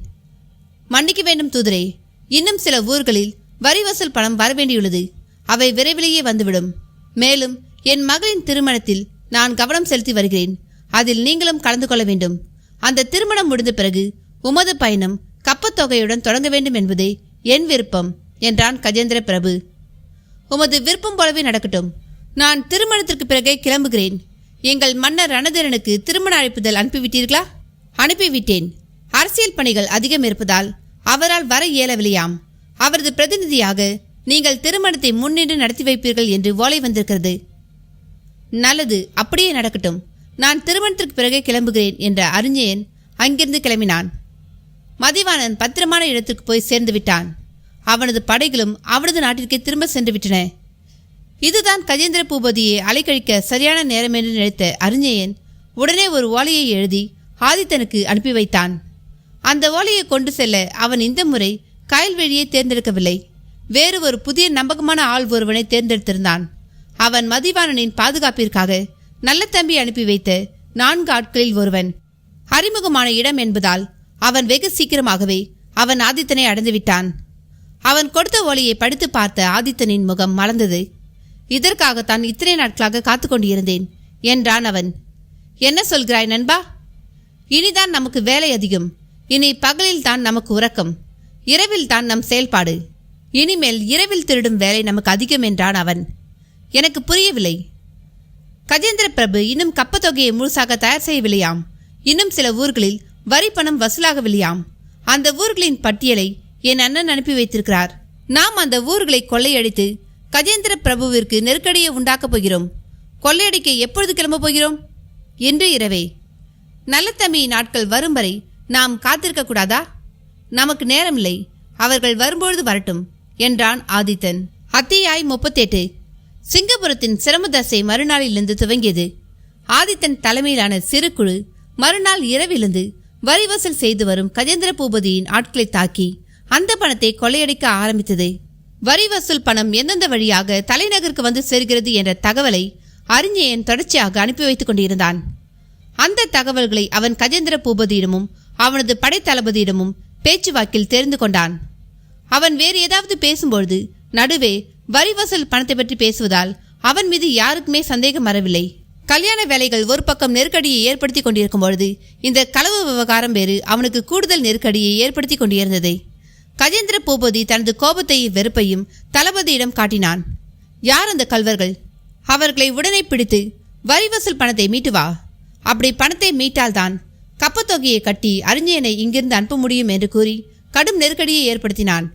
மன்னிக்க வேண்டும் தூதரே, இன்னும் சில ஊர்களில் வரி வசூல் பணம் வரவேண்டியுள்ளது. அவை விரைவிலேயே வந்துவிடும். மேலும் என் மகளின் திருமணத்தில் நான் கவனம் செலுத்தி வருகிறேன். அதில் நீங்களும் கலந்து கொள்ள வேண்டும். அந்த திருமணம் முடிந்த பிறகு உமது பயணம் கப்பத்தொகையுடன் தொடங்க வேண்டும் என்பதே என் விருப்பம் என்றான் கஜேந்திர பிரபு. உமது விருப்பம் போலவே நடக்கட்டும். நான் திருமணத்திற்கு பிறகே கிளம்புகிறேன். எங்கள் மன்னர் ரணதீரனுக்கு திருமண அழைப்புதல் அனுப்பிவிட்டீர்களா? அனுப்பிவிட்டேன். அரசியல் பணிகள் அதிகம் இருப்பதால் அவரால் வர இயலவில்லையாம். அவரது பிரதிநிதியாக நீங்கள் திருமணத்தை முன்னின்று நடத்தி வைப்பீர்கள் என்று ஓலை வந்திருக்கிறது. நல்லது, அப்படியே நடக்கட்டும். நான் திருமணத்திற்கு பிறகே கிளம்புகிறேன் என்ற அறிஞன் அங்கிருந்து கிளம்பினான். மதிவாணன் பத்திரமான இடத்திற்கு போய் சேர்ந்து விட்டான். அவனது படைகளும் அவனது நாட்டிற்கு திரும்ப சென்று விட்டன. இதுதான் கஜேந்திர பூபதியை அலைக்கழிக்க சரியான நேரம் என்று நினைத்த அறிஞன் உடனே ஒரு ஓலையை எழுதி ஆதித்தனுக்கு அனுப்பி வைத்தான். அந்த ஓலையை கொண்டு செல்ல அவன் இந்த முறை கயல்வெளியை தேர்ந்தெடுக்கவில்லை. வேறு ஒரு புதிய நம்பகமான ஆள் ஒருவனை தேர்ந்தெடுத்திருந்தான். அவன் மதிவாணனின் பாதுகாப்பிற்காக நல்ல தம்பி அனுப்பி வைத்த 4 ஆட்களில் ஒருவன். அறிமுகமான இடம் என்பதால் அவன் வெகு சீக்கிரமாகவே அவன் ஆதித்தனை அடைந்துவிட்டான். அவன் கொடுத்த ஓலையை படித்து பார்த்த ஆதித்தனின் முகம் மலர்ந்தது. இதற்காகத்தான் இத்தனை நாட்களாக காத்து கொண்டிருந்தேன் என்றான் அவன். என்ன சொல்கிறாய் நண்பா? இனிதான் நமக்கு வேலை அதிகம். இனி பகலில் தான் நமக்கு உறக்கம், இரவில் தான் நம் செயல்பாடு. இனிமேல் இரவில் திருடும் வேலை நமக்கு அதிகம் என்றான் அவன். எனக்கு புரியவில்லை. கஜேந்திர பிரபு இன்னும் கப்பத்தொகையை முழுசாக தயார் செய்யவில்லையாம். இன்னும் சில ஊர்களில் வரி பணம் வசூலாகவில்லையாம். அந்த ஊர்களின் பட்டியலை என் அண்ணன் அனுப்பி வைத்திருக்கிறார். நாம் அந்த ஊர்களை கொள்ளையடித்து கஜேந்திர பிரபுவிற்கு நெருக்கடியை உண்டாக்கப் போகிறோம். கொள்ளையடிக்க எப்பொழுது கிளம்ப போகிறோம்? இன்று இரவே. நல்ல தம்பி நாட்கள் வரும் வரை நாம் காத்திருக்க கூடாதா? நமக்கு நேரமில்லை. அவர்கள் வரும்பொழுது வரட்டும் என்றான் ஆதித்தன். அத்தியாயம் 38. சிங்கபுரத்தின் சிரம தசை மறுநாளிலிருந்து துவங்கியது. ஆதித்தன் தலைமையிலான சிறு குழு மறுநாள் இரவிலிருந்து வரி வசூல் செய்து வரும் கஜேந்திர பூபதியின் ஆட்களை தாக்கி அந்த பணத்தை கொள்ளையடிக்க ஆரம்பித்தது. வரி வசூல் பணம் எந்தெந்த வழியாக தலைநகருக்கு வந்து சேர்கிறது என்ற தகவலை அறிஞன் தொடர்ச்சியாக அனுப்பி வைத்துக் கொண்டிருந்தான். அந்த தகவல்களை அவன் கஜேந்திர பூபதியிடமும் அவனது படைத்தளபதியிடமும் பேச்சுவாக்கில் தெரிந்து கொண்டான். அவன் வேறு ஏதாவது பேசும்பொழுது நடுவே வரி வசூல் பணத்தை பற்றி பேசுவதால் அவன் மீது யாருக்குமே சந்தேகம் வரவில்லை. கல்யாண வேலைகள் ஒரு பக்கம் நெருக்கடியை ஏற்படுத்தி கொண்டிருக்கும் பொழுது இந்த களவு விவகாரம் வேறு அவனுக்கு கூடுதல் நெருக்கடியை ஏற்படுத்தி கொண்டிருந்தது. கஜேந்திர பூபதி தனது கோபத்தையும் வெறுப்பையும் தளபதியிடம் காட்டினான். யார் அந்த கல்வர்கள்? அவர்களை உடனே பிடித்து வரி வசூல் பணத்தை மீட்டு வா. அப்படி பணத்தை மீட்டால்தான் கப்பத்தொகையை கட்டி அறிஞனை இங்கிருந்து அனுப்ப முடியும் என்று கூறி கடும் நெருக்கடியை ஏற்படுத்தினான்.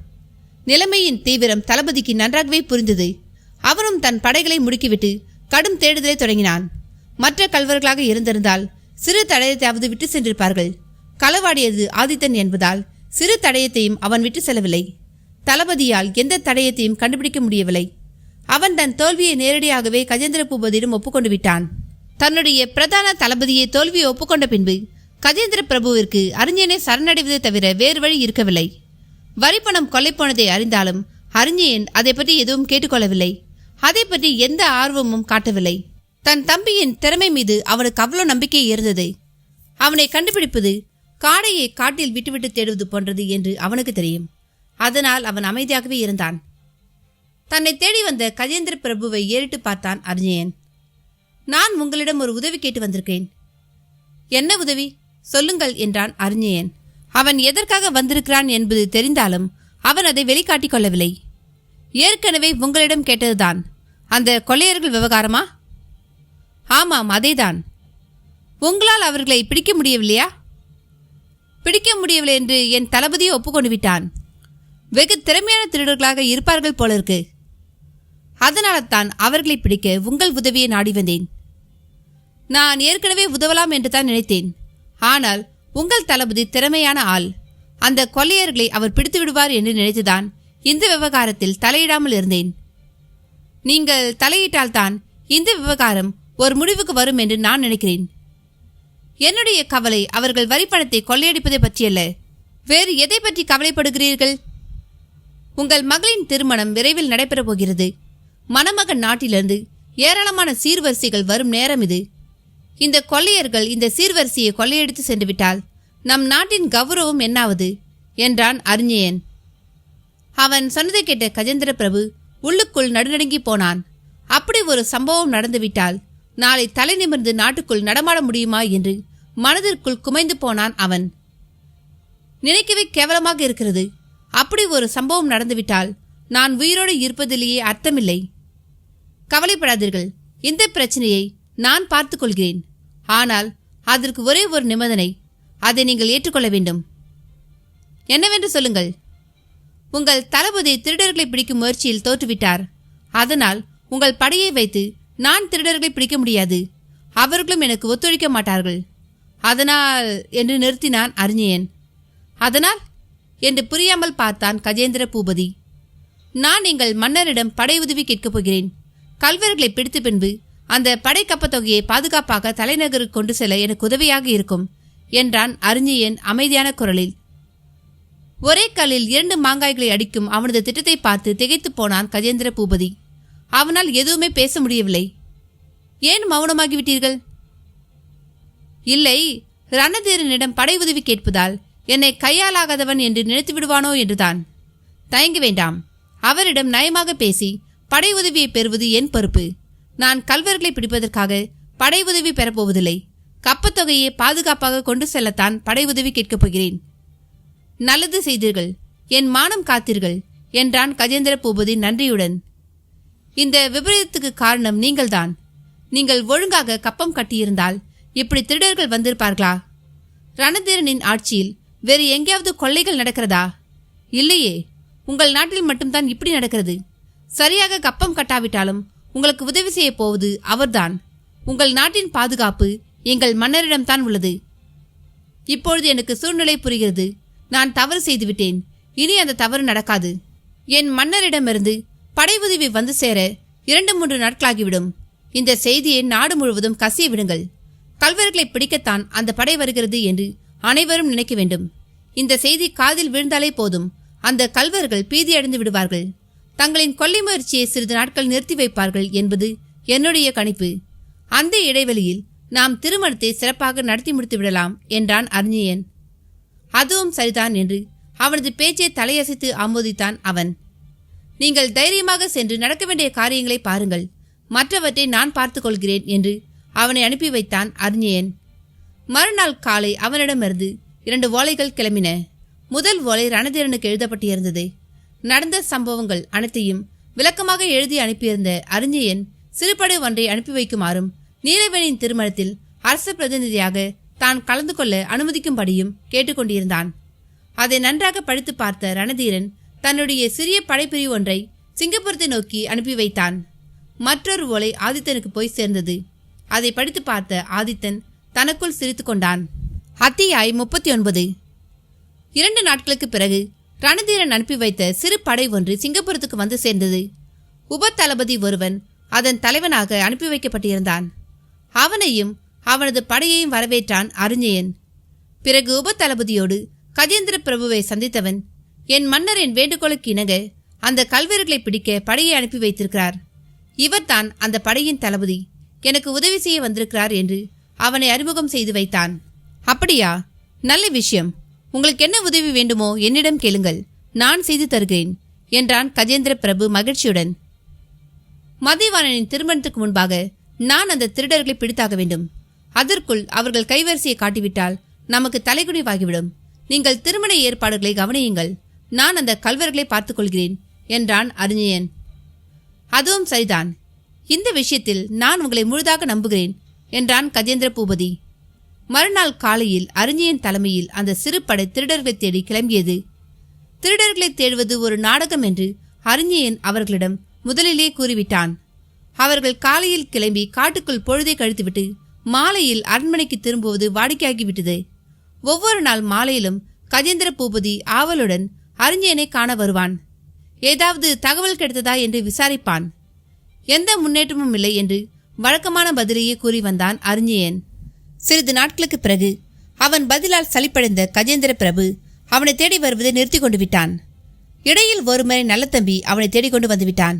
நிலைமையின் தீவிரம் தளபதிக்கு நன்றாகவே புரிந்தது. அவனும் தன் படைகளை முடுக்கிவிட்டு கடும் தேடுதலை தொடங்கினான். மற்ற கல்வர்களாக இருந்திருந்தால் சிறு தடயத்தையாவது விட்டு சென்றிருப்பார்கள். களவாடியது ஆதித்தன் என்பதால் சிறு தடயத்தையும் அவன் விட்டு செல்லவில்லை. தளபதியால் எந்த தடயத்தையும் கண்டுபிடிக்க முடியவில்லை. அவன் தன் தோல்வியை நேரடியாகவே கஜேந்திர பூபதியிடம் ஒப்புக்கொண்டு விட்டான். தன்னுடைய பிரதான தளபதியை தோல்வியை ஒப்புக்கொண்ட பின்பு கஜேந்திர பிரபுவிற்கு அறிஞனை சரணடைவதை தவிர வேறு வழி இருக்கவில்லை. வரிப்பணம் கொள்ளை போனதை அறிந்தாலும் அறிஞன் அதை பற்றி எதுவும் கேட்டுக்கொள்ளவில்லை. அதை பற்றி எந்த ஆர்வமும் காட்டவில்லை. தன் தம்பியின் திறமை மீது அவனுக்கு அவ்வளோ நம்பிக்கை இருந்தது. அவனை கண்டுபிடிப்பது காடையை காட்டில் விட்டுவிட்டு தேடுவது போன்றது என்று அவனுக்கு தெரியும். அதனால் அவன் அமைதியாகவே இருந்தான். தன்னை தேடி வந்த கஜேந்திர பிரபுவை ஏறிட்டு பார்த்தான் அறிஞன். நான் உங்களிடம் ஒரு உதவி கேட்டு வந்திருக்கேன். என்ன உதவி? சொல்லுங்கள் என்றான் அறிஞன். அவன் எதற்காக வந்திருக்கிறான் என்பது தெரிந்தாலும் அவன் அதை வெளிக்காட்டிக் கொள்ளவில்லை. ஏற்கனவே உங்களிடம் கேட்டதுதான். அந்த கொள்ளையர்கள் விவகாரமா? ஆமாம், அதேதான். உங்களால் அவர்களை பிடிக்க முடியவில்லையா? பிடிக்க முடியவில்லை என்று என் தளபதியை ஒப்புக்கொண்டு விட்டான். வெகு திறமையான திருடர்களாக இருப்பார்கள் போல இருக்கு. அதனால தான் அவர்களை பிடிக்க உங்கள் உதவியை நாடி வந்தேன். நான் ஏற்கனவே உதவலாம் என்று தான் நினைத்தேன். ஆனால் உங்கள் தளபதி திறமையான ஆள். அந்த கொள்ளையர்களை அவர் பிடித்து விடுவார் என்று நினைத்துதான் இந்த விவகாரத்தில் தலையிடாமல் இருந்தேன். நீங்கள் தலையிட்டால்தான் இந்த விவகாரம் ஒரு முடிவுக்கு வரும் என்று நான் நினைக்கிறேன். என்னுடைய கவலை அவர்கள் வரிப்பணத்தை கொள்ளையடிப்பதை பற்றியல்ல. வேறு எதை பற்றி கவலைப்படுகிறீர்கள்? உங்கள் மகளின் திருமணம் விரைவில் நடைபெறப் போகிறது. மணமகன் நாட்டிலிருந்து ஏராளமான சீர்வரிசைகள் வரும் நேரம் இது. இந்த கொள்ளையர்கள் இந்த சீர்வரிசையை கொள்ளையடித்து சென்று விட்டால் நம் நாட்டின் கௌரவம் என்னாவது என்றான் அறிஞன். அவன் சொன்னதை கேட்ட கஜேந்திர பிரபு உள்ளுக்குள் நடுநடுங்கி போனான். அப்படி ஒரு சம்பவம் நடந்துவிட்டால் நாளை தலை நிமிர்ந்து நாட்டுக்குள் நடமாட முடியுமா என்று மனதிற்குள் குமைந்து போனான் அவன். நினைக்கவே கேவலமாக இருக்கிறது. அப்படி ஒரு சம்பவம் நடந்துவிட்டால் நான் உயிரோடு இருப்பதிலேயே அர்த்தமில்லை. கவலைப்படாதீர்கள், இந்த பிரச்சனையை நான் பார்த்துக் கொள்கிறேன். ஆனால் அதற்கு ஒரே ஒரு நிபந்தனை. அதை நீங்கள் ஏற்றுக்கொள்ள வேண்டும். என்னவென்று சொல்லுங்கள். உங்கள் தளபதி திருடர்களை பிடிக்கும் முயற்சியில் தோற்றுவிட்டார். அதனால் உங்கள் படையை வைத்து நான் திருடர்களை பிடிக்க முடியாது. அவர்களும் எனக்கு ஒத்துழைக்க மாட்டார்கள். அதனால் என்று நிறுத்தினான் அறிஞன். அதனால் என்று புரியாமல் பார்த்தான் கஜேந்திர பூபதி. நான் எங்கள் மன்னரிடம் படை உதவி கேட்கப் போகிறேன். கல்வர்களை பிடித்த பின்பு அந்த படை கப்பத்தொகையை பாதுகாப்பாக தலைநகருக்கு கொண்டு செல்ல எனக்கு உதவியாக இருக்கும் என்றான் அறிஞன் அமைதியான குரலில். ஒரே கல்லில் 2 மாங்காய்களை அடிக்கும் அவனது திட்டத்தை பார்த்து திகைத்து போனான் கஜேந்திர பூபதி. அவனால் எதுவுமே பேச முடியவில்லை. ஏன் மௌனமாகிவிட்டீர்கள்? இல்லை, ரணதீரனிடம் படை உதவி கேட்பதால் என்னை கையாலாகாதவன் என்று நினைத்து விடுவானோ என்றுதான். தயங்க வேண்டாம். அவரிடம் நயமாக பேசி படை உதவியை பெறுவது என் பொறுப்பு. நான் கல்வர்களை பிடிப்பதற்காக படை உதவி பெறப்போவதில்லை. கப்பத்தொகையை பாதுகாப்பாக கொண்டு செல்லத்தான் படை உதவி கேட்கப் போகிறேன். நல்லது செய்தீர்கள், என் மானம் காத்தீர்கள் என்றான் கஜேந்திர பூபதி நன்றியுடன். இந்த விபரீதத்துக்கு காரணம் நீங்கள்தான். நீங்கள் ஒழுங்காக கப்பம் கட்டியிருந்தால் இப்படி திருடர்கள் வந்திருப்பார்களா? ரணதீரனின் ஆட்சியில் வேறு எங்கேயாவது கொள்ளைகள் நடக்கிறதா? இல்லையே, உங்கள் நாட்டில் மட்டும்தான் இப்படி நடக்கிறது. சரியாக கப்பம் கட்டாவிட்டாலும் உங்களுக்கு உதவி செய்ய போவது அவர்தான். உங்கள் நாட்டின் பாதுகாப்பு எங்கள் மன்னரிடம்தான் உள்ளது. இப்பொழுது எனக்கு சூழ்நிலை புரிகிறது. நான் தவறு செய்துவிட்டேன். இனி அந்த தவறு நடக்காது. என் மன்னரிடமிருந்து படை உதவி வந்து சேர 2-3 நாட்களாகிவிடும். இந்த செய்தியை நாடு முழுவதும் கசிய விடுங்கள். கல்வர்களை பிடிக்கத்தான் அந்த படை வருகிறது என்று அனைவரும் நினைக்க வேண்டும். இந்த செய்தி காதில் விழுந்தாலே போதும், அந்த கல்வர்கள் பீதியடைந்து விடுவார்கள். தங்களின் கொள்ளை முயற்சியை சிறிது நாட்கள் நிறுத்தி வைப்பார்கள் என்பது என்னுடைய கணிப்பு. அந்த இடைவெளியில் நாம் திருமணத்தை சிறப்பாக நடத்தி முடித்து விடலாம் என்றான் அரிஞ்சயன். அதுவும் சரிதான் என்று அவனது பேச்சை தலையசைத்து ஆமோதித்தான் அவன். நீங்கள் தைரியமாக சென்று நடக்க வேண்டிய காரியங்களை பாருங்கள், மற்றவற்றை நான் பார்த்துக் கொள்கிறேன் என்று அவனை அனுப்பி வைத்தான் அரிஞ்சயன். மறுநாள் காலை அவனிடமிருந்து 2 ஓலைகள் கிளம்பின. முதல் ஓலை ரணதீரனுக்கு எழுதப்பட்டிருந்தது. நடந்த சம்பவங்கள் அனைத்தையும் விளக்கமாக எழுதி அனுப்பியிருந்த அரிஞ்சயன் சிறுபடை ஒன்றை அனுப்பி வைக்குமாறும் நீலவேணியின் திருமணத்தில் அரச பிரதிநிதியாக தான் கலந்து கொள்ள அனுமதிக்கும்படியும் கேட்டுக்கொண்டிருந்தான். அதை நன்றாக படித்து பார்த்த ரணதீரன் தன்னுடைய சிறிய படைப்பிரிவு ஒன்றை சிங்கப்பூரத்தை நோக்கி அனுப்பி வைத்தான். மற்றொரு ஓலை ஆதித்தனுக்கு போய் சேர்ந்தது. அதை படித்து பார்த்த ஆதித்தன் தனக்குள் சிரித்து கொண்டான். அத்தியாயம் 39. 2 நாட்களுக்கு பிறகு ரணதீரன் அனுப்பி வைத்த சிறு படை ஒன்று சிங்கப்பூரத்துக்கு வந்து சேர்ந்தது. உப தளபதி ஒருவன் அதன் தலைவனாக அனுப்பி வைக்கப்பட்டிருந்தான். அவனையும் அவனது படையையும் வரவேற்றான் அரிஞ்சயன். பிறகு உப தளபதியோடு கஜேந்திர பிரபுவை சந்தித்தவன், என் மன்னரின் வேண்டுகோளுக்கு இணங்க அந்த கல்வர்களை பிடிக்க படையை அனுப்பி வைத்திருக்கிறார். இவர்தான் அந்த படையின் தளபதி. எனக்கு உதவி செய்ய வந்திருக்கிறார் என்று அவனை அறிமுகம் செய்து வைத்தான். அப்படியா? நல்ல விஷயம். உங்களுக்கு என்ன உதவி வேண்டுமோ என்னிடம் கேளுங்கள், நான் செய்து தருகிறேன் என்றான் கஜேந்திர பிரபு மகிழ்ச்சியுடன். மதிவாணனின் திருமணத்துக்கு முன்பாக நான் அந்த திருடர்களை பிடித்தாக வேண்டும். அதற்குள் அவர்கள் கைவரிசையை காட்டிவிட்டால் நமக்கு தலைகுனிவாகிவிடும். நீங்கள் திருமண ஏற்பாடுகளை கவனியுங்கள், நான் அந்த கல்வர்களை பார்த்துக் கொள்கிறேன் என்றான் அரிஞ்சயன். அதுவும் சரிதான். இந்த விஷயத்தில் நான் உங்களை முழுதாக நம்புகிறேன் என்றான் கஜேந்திர பூபதி. மறுநாள் காலையில் அரிஞ்சயன் தலைமையில் அந்த சிறு படை திருடர்களை தேடி கிளம்பியது. திருடர்களை தேடுவது ஒரு நாடகம் என்று அரிஞ்சயன் அவர்களிடம் முதலிலே கூறிவிட்டான். அவர்கள் காலையில் கிளம்பி காட்டுக்குள் பொழுதை கழித்துவிட்டு மாலையில் அரண்மனைக்கு திரும்புவது வாடிக்கையாகிவிட்டது. ஒவ்வொரு நாள் மாலையிலும் கஜேந்திர பூபதி ஆவலுடன் அரிஞ்சயனை காண வருவான். ஏதாவது தகவல் கிடைத்ததா என்று விசாரிப்பான். எந்த முன்னேற்றமும் இல்லை என்று வழக்கமான பதிலையே கூறி வந்தான் அரிஞ்சயன். சிறிது நாட்களுக்கு பிறகு அவன் பதிலால் சலிப்படைந்த கஜேந்திர பிரபு அவனை தேடி வருவதை நிறுத்தி கொண்டு விட்டான். இடையில் ஒருமுறை நல்ல தம்பி அவனை தேடிக்கொண்டு வந்து விட்டான்.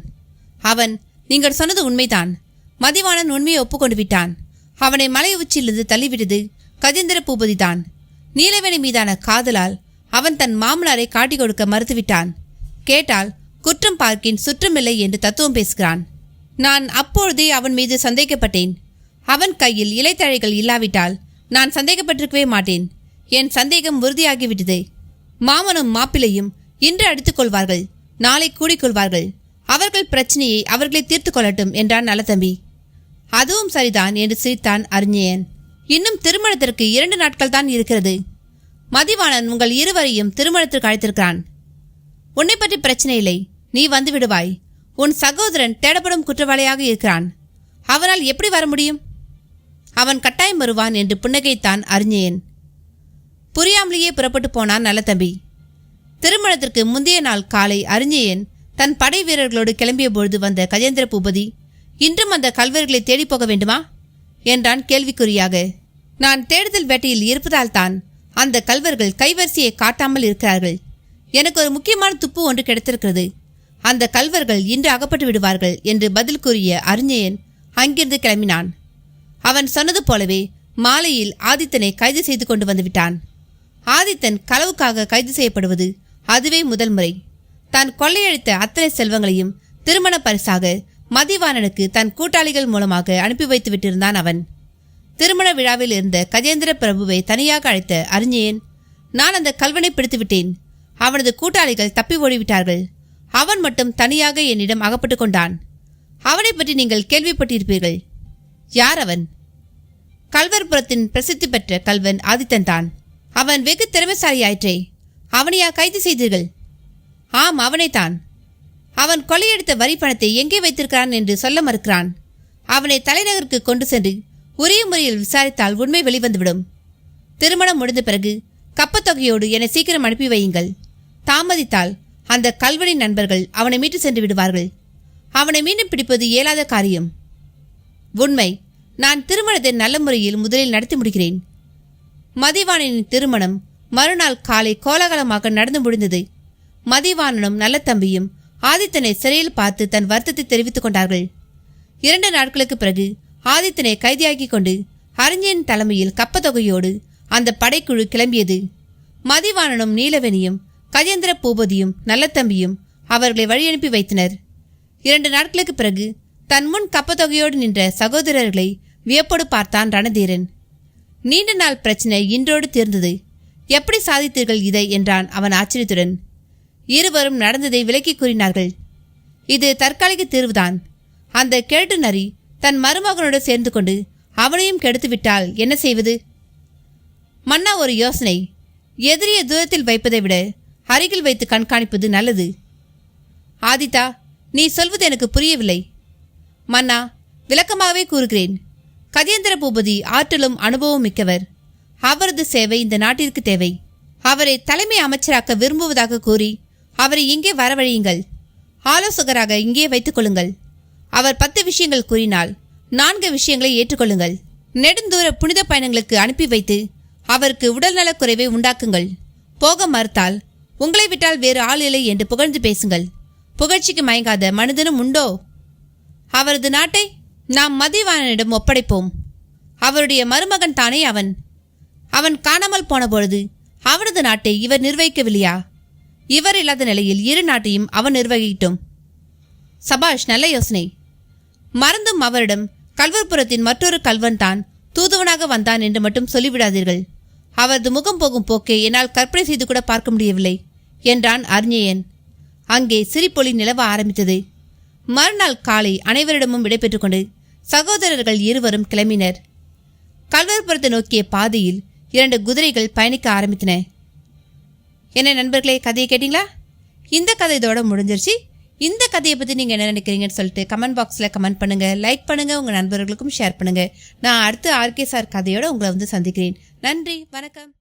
அவன், நீங்கள் சொன்னது உண்மைதான். மதிவாணன் உண்மையை ஒப்புக்கொண்டு விட்டான். அவனை மலை உச்சியிலிருந்து தள்ளிவிட்டது கஜேந்திர பூபதி தான். நீலவேணி மீதான காதலால் அவன் தன் மாமனாரை காட்டிக் கொடுக்க மறுத்துவிட்டான். கேட்டால் குற்றம் பார்க்கின் சுற்றமில்லை என்று தத்துவம் பேசுகிறான். நான் அப்பொழுதே அவன் மீது சந்தேகப்பட்டேன். அவன் கையில் இலைத்தழைகள் இல்லாவிட்டால் நான் சந்தேகப்பட்டிருக்கவே மாட்டேன். என் சந்தேகம் உறுதியாகிவிட்டது. மாமனும் மாப்பிளையும் இன்று அடித்துக் கொள்வார்கள், நாளை கூடிக்கொள்வார்கள். அவர்கள் பிரச்சனையை அவர்களை தீர்த்து கொள்ளட்டும் என்றான் நலத்தம்பி. அதுவும் சரிதான் என்று சிரித்தான் அரிஞ்சயன். இன்னும் திருமணத்திற்கு 2 நாட்கள் தான் இருக்கிறது. மதிவாணன் உங்கள் இருவரையும் திருமணத்திற்கு அழைத்திருக்கிறான். உன்னை பற்றி பிரச்சனை இல்லை, நீ வந்து விடுவாய். உன் சகோதரன் தேடப்படும் குற்றவாளியாக இருக்கிறான். அவனால் எப்படி வர முடியும்? அவன் கட்டாயம் வருவான் என்று புன்னகைத்தான் அரிஞ்சயன். புரியாமலேயே புறப்பட்டு போனான் நல்லதம்பி. திருமணத்திற்கு முந்தைய நாள் காலை அரிஞ்சயன் தன் படை வீரர்களோடு கிளம்பிய பொழுது வந்த கஜேந்திர பூபதி, இன்றும் அந்த கல்வர்களை தேடி போக வேண்டுமா என்றான் கேள்விக்குறியாக. நான் தேடுதல் வேட்டையில் இருப்பதால் தான் அந்த கல்வர்கள் கைவரிசையை காட்டாமல் இருக்கிறார்கள். எனக்கு ஒரு முக்கியமான துப்பு ஒன்று கிடைத்திருக்கிறது. அந்த கல்வர்கள் இன்று அகப்பட்டு விடுவார்கள் என்று பதில் கூறிய அரிஞ்சயன் அங்கிருந்து கிளம்பினான். அவன் சொன்னது போலவே மாலையில் ஆதித்தனை கைது செய்து கொண்டு வந்து விட்டான். ஆதித்தன் களவுக்காக கைது செய்யப்படுவது அதுவே முதல் முறை. தான் கொள்ளையடித்த அத்தனை செல்வங்களையும் திருமண பரிசாக மதிவாணனுக்கு தன் கூட்டாளிகள் மூலமாக அனுப்பி வைத்து விட்டிருந்தான் அவன். திருமண விழாவில் இருந்த கஜேந்திர பிரபுவை தனியாக அழைத்த அறிஞன், நான் அந்த கல்வனை பிடித்து விட்டேன். அவனது கூட்டாளிகள் தப்பி ஓடிவிட்டார்கள். அவன் மட்டும் தனியாக என்னிடம் அகப்பட்டு கொண்டான். அவனை பற்றி நீங்கள் கேள்விப்பட்டிருப்பீர்கள். யார் அவன்? கல்வர்புரத்தின் பிரசித்தி பெற்ற கல்வன் ஆதித்தன் தான். அவன் வெகு திறமைசாலியாயிற்றே. அவனையா கைது செய்தீர்கள்? ஆம், அவனைத்தான். அவன் கொள்ளையடித்த வரி பணத்தை எங்கே வைத்திருக்கிறான் என்று சொல்ல மறுக்கிறான். அவனை தலைநகருக்கு கொண்டு சென்று உரிய முறையில் விசாரித்தால் உண்மை வெளிவந்துவிடும். திருமணம் முடிந்த பிறகு கப்பத்தொகையோடு என்னை சீக்கிரம் அனுப்பி வையுங்கள். தாமதித்தால் அந்த கல்வனின் நண்பர்கள் அவனை மீட்டு சென்று விடுவார்கள். அவனை மீண்டும் பிடிப்பது இயலாத காரியம். உண்மை, நான் திருமணத்தை நல்ல முறையில் முதலில் நடத்தி முடிக்கிறேன். மதிவாணனின் திருமணம் மறுநாள் காலை கோலாகலமாக நடந்து முடிந்தது. மதிவாணனும் நல்ல தம்பியும் ஆதித்தனை சிறையில் பார்த்து தன் வருத்தத்தை தெரிவித்துக் கொண்டார்கள். 2 நாட்களுக்கு பிறகு ஆதித்தனை கைதியாக்கி கொண்டு அறிஞன் தலைமையில் கப்பத்தொகையோடு அந்த படைக்குழு கிளம்பியது. மதிவாணனும் நீலவேணியும் கஜேந்திர பூபதியும் நல்ல தம்பியும் அவர்களை வழியனுப்பி வைத்தனர். 2 நாட்களுக்கு பிறகு தன் முன் கப்பத்தொகையோடு நின்ற சகோதரர்களை வியப்போடு பார்த்தான் ரணதீரன். நீண்ட நாள் பிரச்சனை இன்றோடு தீர்ந்தது. எப்படி சாதித்தீர்கள் இதை என்றான் அவன் ஆச்சரியத்துடன். இருவரும் நடந்ததை விலக்கி கூறினார்கள். இது தற்காலிக தீர்வுதான். அந்த கேட்டு நரி தன் மருமகனோடு சேர்ந்து கொண்டு அவனையும் கெடுத்துவிட்டால் என்ன செய்வது? மன்னா, ஒரு யோசனை. எதிரிய தூரத்தில் வைப்பதை விட அருகில் வைத்து கண்காணிப்பது நல்லது. ஆதித்தா, நீ சொல்வது எனக்கு புரியவில்லை. மன்னா, விளக்கமாகவே கூறுகிறேன். கஜேந்திர பூபதி ஆற்றலும் அனுபவம் மிக்கவர். அவரது சேவை இந்த நாட்டிற்கு தேவை. அவரை தலைமை அமைச்சராக்க விரும்புவதாக கூறி அவரை இங்கே வரவழையுங்கள். ஆலோசகராக இங்கே வைத்துக் கொள்ளுங்கள். அவர் 10 விஷயங்கள் கூறினால் 4 விஷயங்களை ஏற்றுக்கொள்ளுங்கள். நெடுந்தூர புனித பயணங்களுக்கு அனுப்பி வைத்து அவருக்கு உடல்நலக் குறைவை உண்டாக்குங்கள். போக மறுத்தால் உங்களை விட்டால் வேறு ஆள் இல்லை என்று புகழ்ந்து பேசுங்கள். புகழ்ச்சிக்கு மயங்காத மனிதனும் உண்டோ? அவரது நாட்டை நாம் மதிவாணனிடம் ஒப்படைப்போம். அவருடைய மருமகன் தானே அவன். அவன் காணாமல் போன பொழுது அவனது நாட்டை இவர் நிர்வகிக்கவில்லையா? இவர் இல்லாத நிலையில் 2 நாட்டையும் அவன் நிர்வகிக்கட்டும். சபாஷ், நல்ல யோசனை. மறந்தும் அவரிடம் கல்வர்புரத்தின் மற்றொரு கல்வன் தான் தூதுவனாக வந்தான் என்று மட்டும் சொல்லிவிடாதீர்கள். அவரது முகம் போகும் போக்கை என்னால் கற்பனை செய்து கூட பார்க்க முடியவில்லை என்றான் அறிஞன். அங்கே சிரிப்பொலி நிலவ ஆரம்பித்தது. மறுநாள் காலை அனைவரிடமும் விடைபெற்றுக் கொண்டு சகோதரர்கள் இருவரும் கிளம்பினர். கல்வர்புரத்தை நோக்கிய பாதையில் 2 குதிரைகள் பயணிக்க ஆரம்பித்தன. என்ன நண்பர்களே, கதையை கேட்டிங்களா? இந்த கதை இதோட முடிஞ்சிருச்சு. இந்த கதையை பற்றி நீங்கள் என்ன நினைக்கிறீங்கன்னு சொல்லிட்டு கமெண்ட் பாக்ஸில் கமெண்ட் பண்ணுங்கள், லைக் பண்ணுங்கள், உங்கள் நண்பர்களுக்கும் ஷேர் பண்ணுங்கள். நான் அடுத்து RK சார் கதையோடு உங்களை வந்து சந்திக்கிறேன். நன்றி, வணக்கம்.